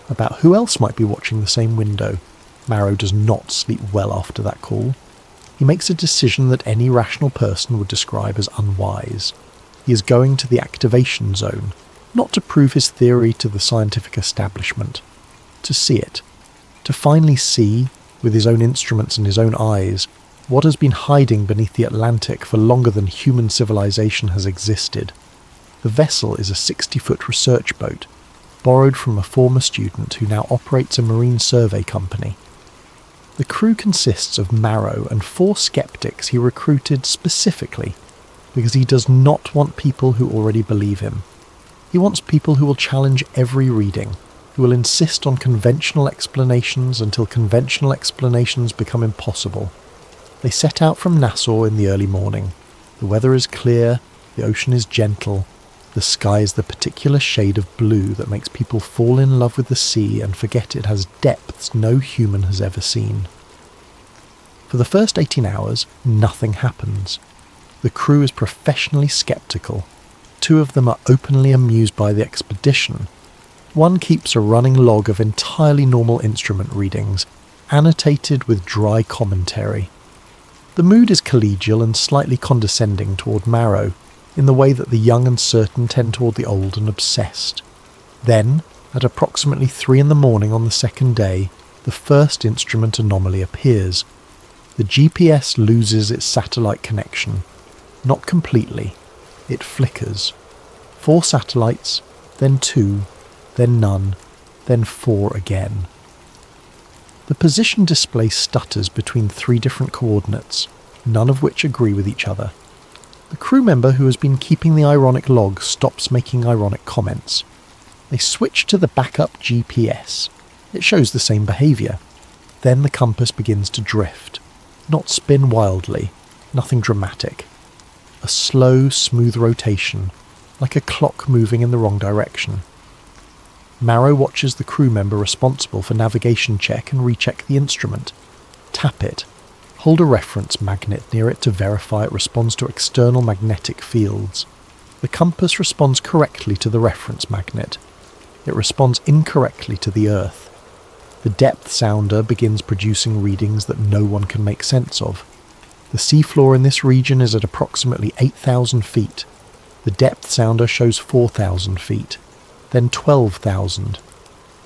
About who else might be watching the same window. Marrow does not sleep well after that call. He makes a decision that any rational person would describe as unwise. He is going to the activation zone, not to prove his theory to the scientific establishment, to see it, to finally see, with his own instruments and his own eyes, what has been hiding beneath the Atlantic for longer than human civilization has existed. The vessel is a 60-foot research boat, borrowed from a former student who now operates a marine survey company. The crew consists of Marrow and 4 skeptics he recruited specifically because he does not want people who already believe him. He wants people who will challenge every reading, who will insist on conventional explanations until conventional explanations become impossible. They set out from Nassau in the early morning. The weather is clear, the ocean is gentle, the sky is the particular shade of blue that makes people fall in love with the sea and forget it has depths no human has ever seen. For the first 18 hours, nothing happens. The crew is professionally sceptical. 2 of them are openly amused by the expedition. One keeps a running log of entirely normal instrument readings, annotated with dry commentary. The mood is collegial and slightly condescending toward Marrow, in the way that the young and certain tend toward the old and obsessed. Then, at approximately 3 in the morning on the second day, the first instrument anomaly appears. The GPS loses its satellite connection. Not completely. It flickers. 4 satellites, then 2, then none, then 4 again. The position display stutters between 3 different coordinates, none of which agree with each other. The crew member who has been keeping the ironic log stops making ironic comments. They switch to the backup GPS. It shows the same behaviour. Then the compass begins to drift. Not spin wildly, nothing dramatic. A slow, smooth rotation, like a clock moving in the wrong direction. Marrow watches the crew member responsible for navigation check and recheck the instrument. Tap it. Hold a reference magnet near it to verify it responds to external magnetic fields. The compass responds correctly to the reference magnet. It responds incorrectly to the Earth. The depth sounder begins producing readings that no one can make sense of. The seafloor in this region is at approximately 8,000 feet. The depth sounder shows 4,000 feet, then 12,000.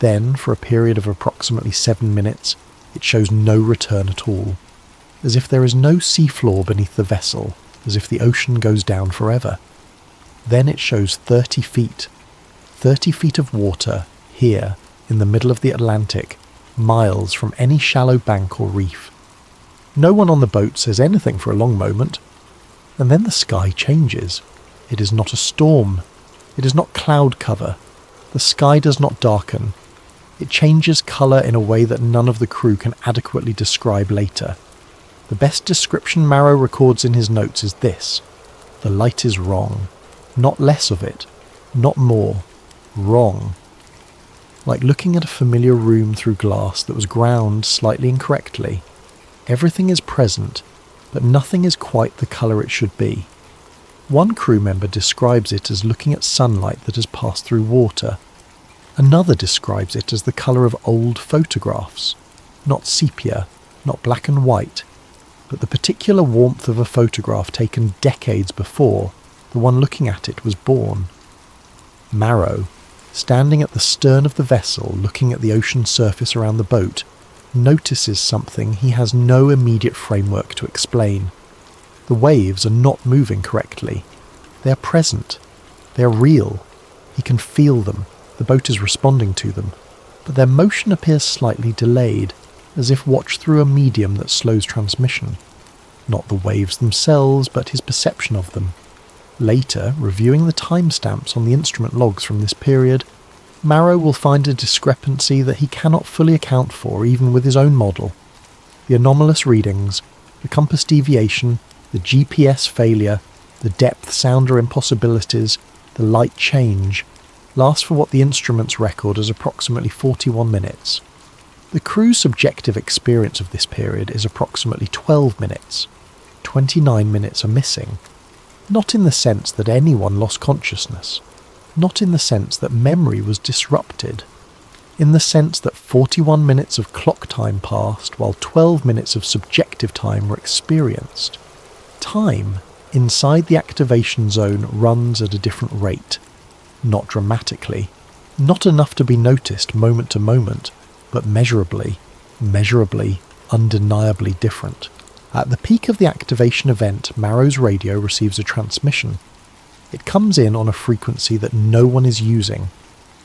Then, for a period of approximately 7 minutes, it shows no return at all, as if there is no seafloor beneath the vessel, as if the ocean goes down forever. Then it shows 30 feet. 30 feet of water, here, in the middle of the Atlantic, miles from any shallow bank or reef. No one on the boat says anything for a long moment, and then the sky changes. It is not a storm. It is not cloud cover. The sky does not darken. It changes colour in a way that none of the crew can adequately describe later. The best description Marrow records in his notes is this: the light is wrong. Not less of it. Not more. Wrong. Like looking at a familiar room through glass that was ground slightly incorrectly. Everything is present, but nothing is quite the colour it should be. One crew member describes it as looking at sunlight that has passed through water. Another describes it as the colour of old photographs. Not sepia, not black and white, but the particular warmth of a photograph taken decades before the one looking at it was born. Marrow, standing at the stern of the vessel looking at the ocean surface around the boat, notices something he has no immediate framework to explain. The waves are not moving correctly. They are present. They are real. He can feel them. The boat is responding to them. But their motion appears slightly delayed, as if watched through a medium that slows transmission. Not the waves themselves, but his perception of them. Later, reviewing the timestamps on the instrument logs from this period, Marrow will find a discrepancy that he cannot fully account for even with his own model. The anomalous readings, the compass deviation, the GPS failure, the depth sounder impossibilities, the light change, last for what the instruments record as approximately 41 minutes. The crew's subjective experience of this period is approximately 12 minutes. 29 minutes are missing. Not in the sense that anyone lost consciousness. Not in the sense that memory was disrupted. In the sense that 41 minutes of clock time passed while 12 minutes of subjective time were experienced. Time, inside the activation zone, runs at a different rate. Not dramatically. Not enough to be noticed moment to moment, but measurably, undeniably different. At the peak of the activation event, Marrow's radio receives a transmission. It comes in on a frequency that no one is using,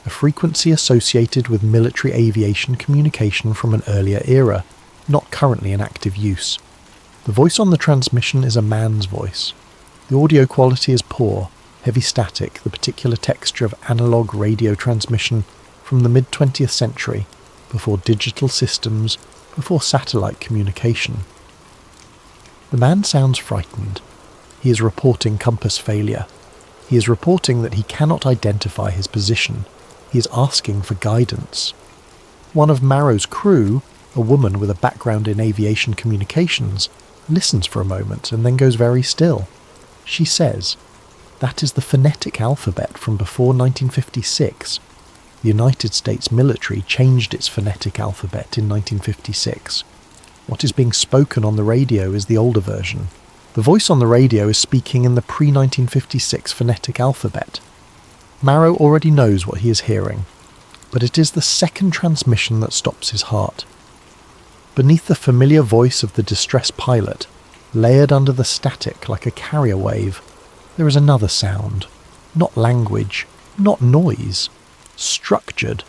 a frequency associated with military aviation communication from an earlier era, not currently in active use. The voice on the transmission is a man's voice. The audio quality is poor, heavy static, the particular texture of analog radio transmission from the mid-20th century, before digital systems, before satellite communication. The man sounds frightened. He is reporting compass failure. He is reporting that he cannot identify his position. He is asking for guidance. One of Marrow's crew, a woman with a background in aviation communications, listens for a moment and then goes very still. She says, "That is the phonetic alphabet from before 1956. The United States military changed its phonetic alphabet in 1956. What is being spoken on the radio is the older version. The voice on the radio is speaking in the pre-1956 phonetic alphabet." Marrow already knows what he is hearing, but it is the second transmission that stops his heart. Beneath the familiar voice of the distressed pilot, layered under the static like a carrier wave, there is another sound. Not language, not noise. Structured.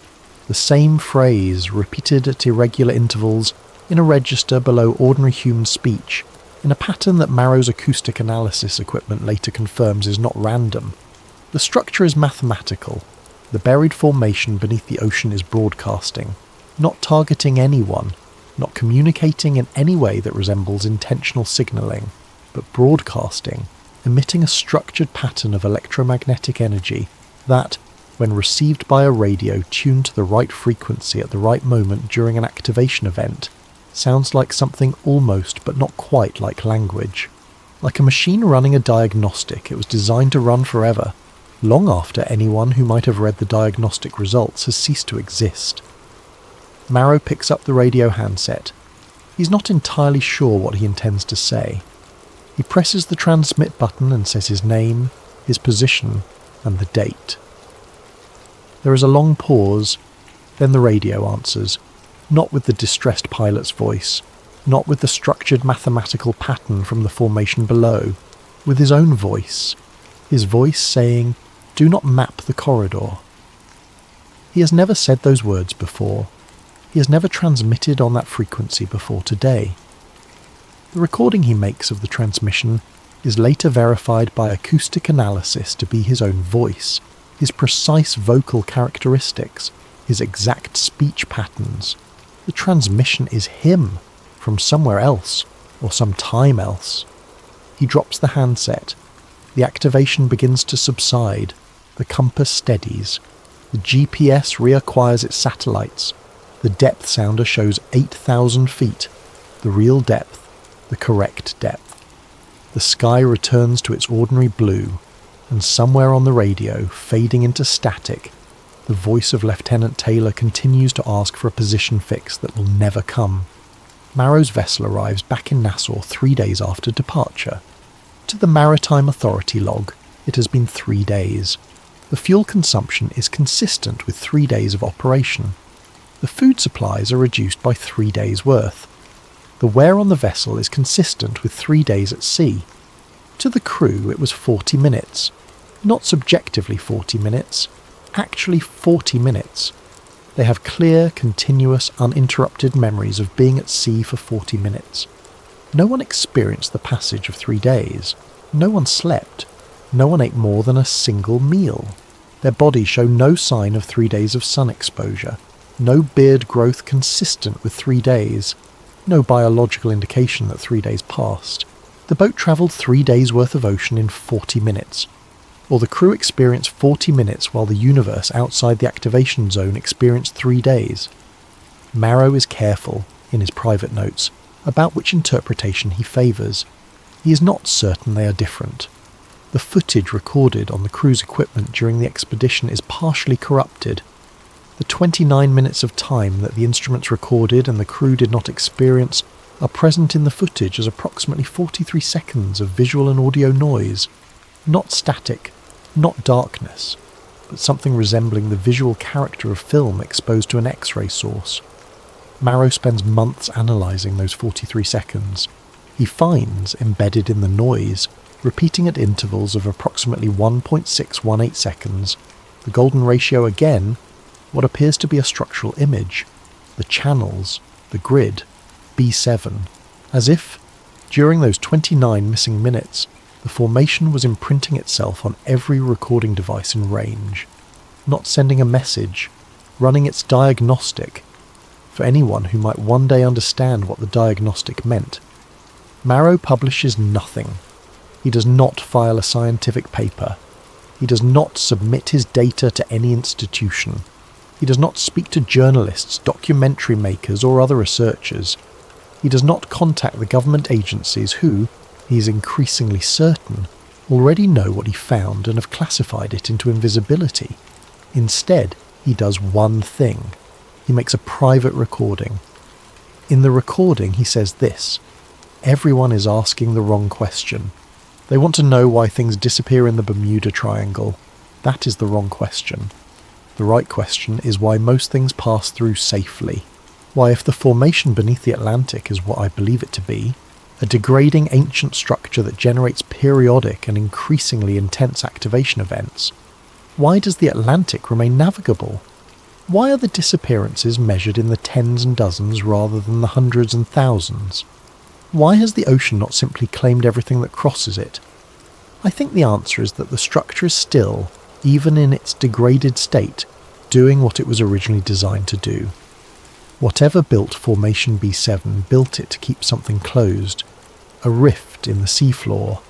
The same phrase, repeated at irregular intervals, in a register below ordinary human speech, in a pattern that Marrow's acoustic analysis equipment later confirms is not random. The structure is mathematical. The buried formation beneath the ocean is broadcasting, not targeting anyone, not communicating in any way that resembles intentional signalling, but broadcasting, emitting a structured pattern of electromagnetic energy that, when received by a radio tuned to the right frequency at the right moment during an activation event, sounds like something almost but not quite like language. Like a machine running a diagnostic it was designed to run forever, long after anyone who might have read the diagnostic results has ceased to exist. Marrow picks up the radio handset. He's not entirely sure what he intends to say. He presses the transmit button and says his name, his position, and the date. There is a long pause, then the radio answers, not with the distressed pilot's voice, not with the structured mathematical pattern from the formation below, with his own voice, his voice saying, "Do not map the corridor." He has never said those words before. He has never transmitted on that frequency before today. The recording he makes of the transmission is later verified by acoustic analysis to be his own voice, his precise vocal characteristics, his exact speech patterns. The transmission is him, from somewhere else, or some time else. He drops the handset. The activation begins to subside. The compass steadies. The GPS reacquires its satellites. The depth sounder shows 8,000 feet, the real depth, the correct depth. The sky returns to its ordinary blue, and somewhere on the radio, fading into static, the voice of Lieutenant Taylor continues to ask for a position fix that will never come. Marrow's vessel arrives back in Nassau 3 days after departure. To the Maritime Authority log, it has been 3 days. The fuel consumption is consistent with 3 days of operation. The food supplies are reduced by 3 days' worth. The wear on the vessel is consistent with 3 days at sea. To the crew it was 40 minutes. Not subjectively 40 minutes, actually 40 minutes. They have clear, continuous, uninterrupted memories of being at sea for 40 minutes. No one experienced the passage of 3 days. No one slept. No one ate more than a single meal. Their bodies show no sign of 3 days of sun exposure. No beard growth consistent with 3 days. No biological indication that 3 days passed. The boat travelled 3 days' worth of ocean in 40 minutes. Or the crew experienced 40 minutes while the universe outside the activation zone experienced 3 days. Marrow is careful, in his private notes, about which interpretation he favours. He is not certain they are different. The footage recorded on the crew's equipment during the expedition is partially corrupted. The 29 minutes of time that the instruments recorded and the crew did not experience are present in the footage as approximately 43 seconds of visual and audio noise. Not static, not darkness, but something resembling the visual character of film exposed to an X-ray source. Marrow spends months analysing those 43 seconds. He finds, embedded in the noise, repeating at intervals of approximately 1.618 seconds, the golden ratio again, what appears to be a structural image, the channels, the grid, B7, as if, during those 29 missing minutes, the formation was imprinting itself on every recording device in range, not sending a message, running its diagnostic, for anyone who might one day understand what the diagnostic meant. Marrow publishes nothing. He does not file a scientific paper. He does not submit his data to any institution. He does not speak to journalists, documentary makers, or other researchers. He does not contact the government agencies who, he is increasingly certain, already know what he found and have classified it into invisibility. Instead, he does one thing. He makes a private recording. In the recording, he says this: "Everyone is asking the wrong question. They want to know why things disappear in the Bermuda Triangle. That is the wrong question. The right question is why most things pass through safely. Why, if the formation beneath the Atlantic is what I believe it to be, a degrading ancient structure that generates periodic and increasingly intense activation events, why does the Atlantic remain navigable? Why are the disappearances measured in the tens and dozens rather than the hundreds and thousands? Why has the ocean not simply claimed everything that crosses it? I think the answer is that the structure is still, even in its degraded state, doing what it was originally designed to do. Whatever built Formation B7 built it to keep something closed, a rift in the seafloor,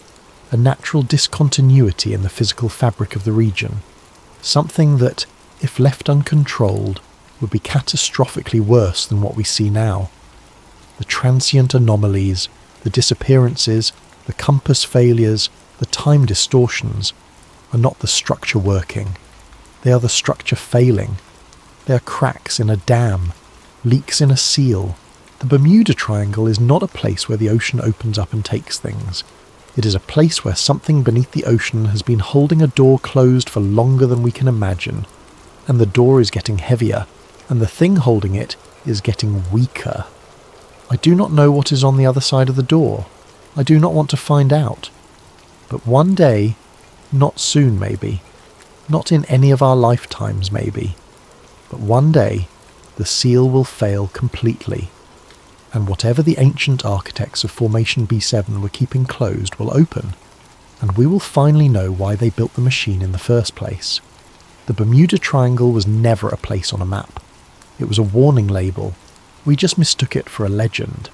a natural discontinuity in the physical fabric of the region, something that, if left uncontrolled, would be catastrophically worse than what we see now. The transient anomalies, the disappearances, the compass failures, the time distortions, are not the structure working. They are the structure failing. They are cracks in a dam, leaks in a seal. The Bermuda Triangle is not a place where the ocean opens up and takes things. It is a place where something beneath the ocean has been holding a door closed for longer than we can imagine, and the door is getting heavier, and the thing holding it is getting weaker. I do not know what is on the other side of the door. I do not want to find out. But one day, not soon maybe, not in any of our lifetimes maybe, but one day the seal will fail completely, and whatever the ancient architects of Formation B7 were keeping closed will open, and we will finally know why they built the machine in the first place. The Bermuda Triangle was never a place on a map. It was a warning label. We just mistook it for a legend.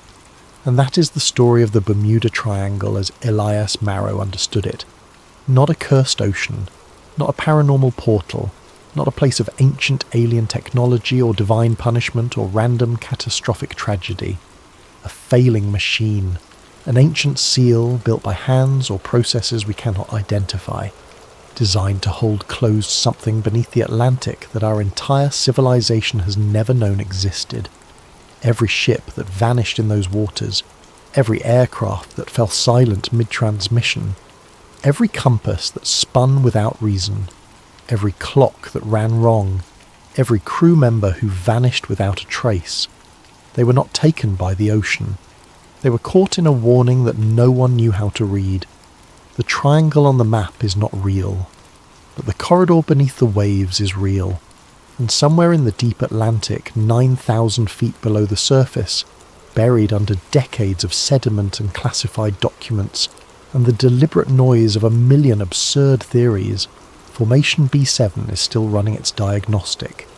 And that is the story of the Bermuda Triangle as Elias Marrow understood it. Not a cursed ocean, not a paranormal portal, not a place of ancient alien technology or divine punishment or random catastrophic tragedy. A failing machine, an ancient seal built by hands or processes we cannot identify, designed to hold closed something beneath the Atlantic that our entire civilization has never known existed. Every ship that vanished in those waters, every aircraft that fell silent mid-transmission, every compass that spun without reason, every clock that ran wrong, every crew member who vanished without a trace. They were not taken by the ocean. They were caught in a warning that no one knew how to read. The triangle on the map is not real, but the corridor beneath the waves is real. And somewhere in the deep Atlantic, 9,000 feet below the surface, buried under decades of sediment and classified documents, and the deliberate noise of a million absurd theories, Formation B7 is still running its diagnostic,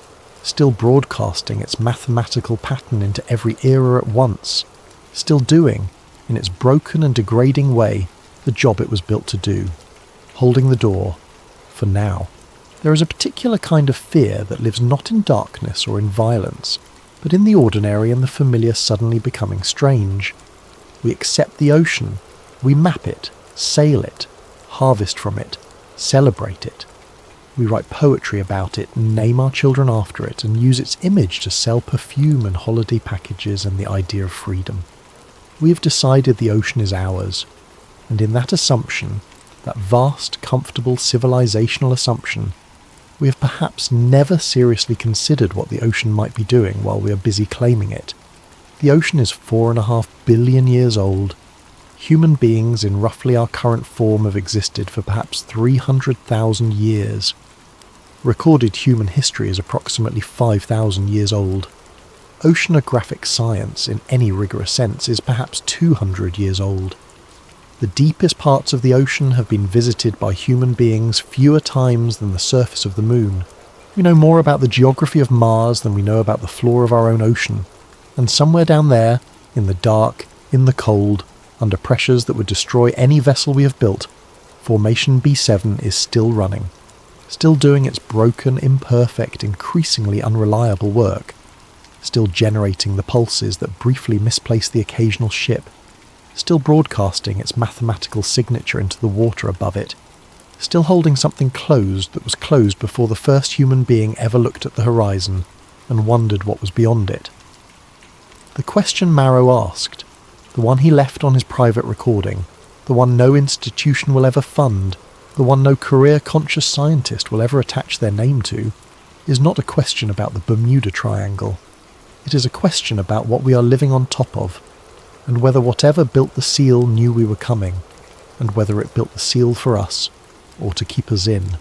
still broadcasting its mathematical pattern into every era at once, still doing, in its broken and degrading way, the job it was built to do, holding the door, for now. There is a particular kind of fear that lives not in darkness or in violence, but in the ordinary and the familiar suddenly becoming strange. We accept the ocean, we map it, sail it, harvest from it, celebrate it. We write poetry about it, name our children after it, and use its image to sell perfume and holiday packages and the idea of freedom. We have decided the ocean is ours, and in that assumption, that vast, comfortable, civilizational assumption, we have perhaps never seriously considered what the ocean might be doing while we are busy claiming it. The ocean is 4.5 billion years old. Human beings in roughly our current form have existed for perhaps 300,000 years. Recorded human history is approximately 5,000 years old. Oceanographic science, in any rigorous sense, is perhaps 200 years old. The deepest parts of the ocean have been visited by human beings fewer times than the surface of the moon. We know more about the geography of Mars than we know about the floor of our own ocean. And somewhere down there, in the dark, in the cold, under pressures that would destroy any vessel we have built, Formation B7 is still running, still doing its broken, imperfect, increasingly unreliable work, still generating the pulses that briefly misplace the occasional ship, still broadcasting its mathematical signature into the water above it, still holding something closed that was closed before the first human being ever looked at the horizon and wondered what was beyond it. The question Marrow asked, the one he left on his private recording, the one no institution will ever fund, the one no career-conscious scientist will ever attach their name to, is not a question about the Bermuda Triangle. It is a question about what we are living on top of, and whether whatever built the seal knew we were coming, and whether it built the seal for us, or to keep us in.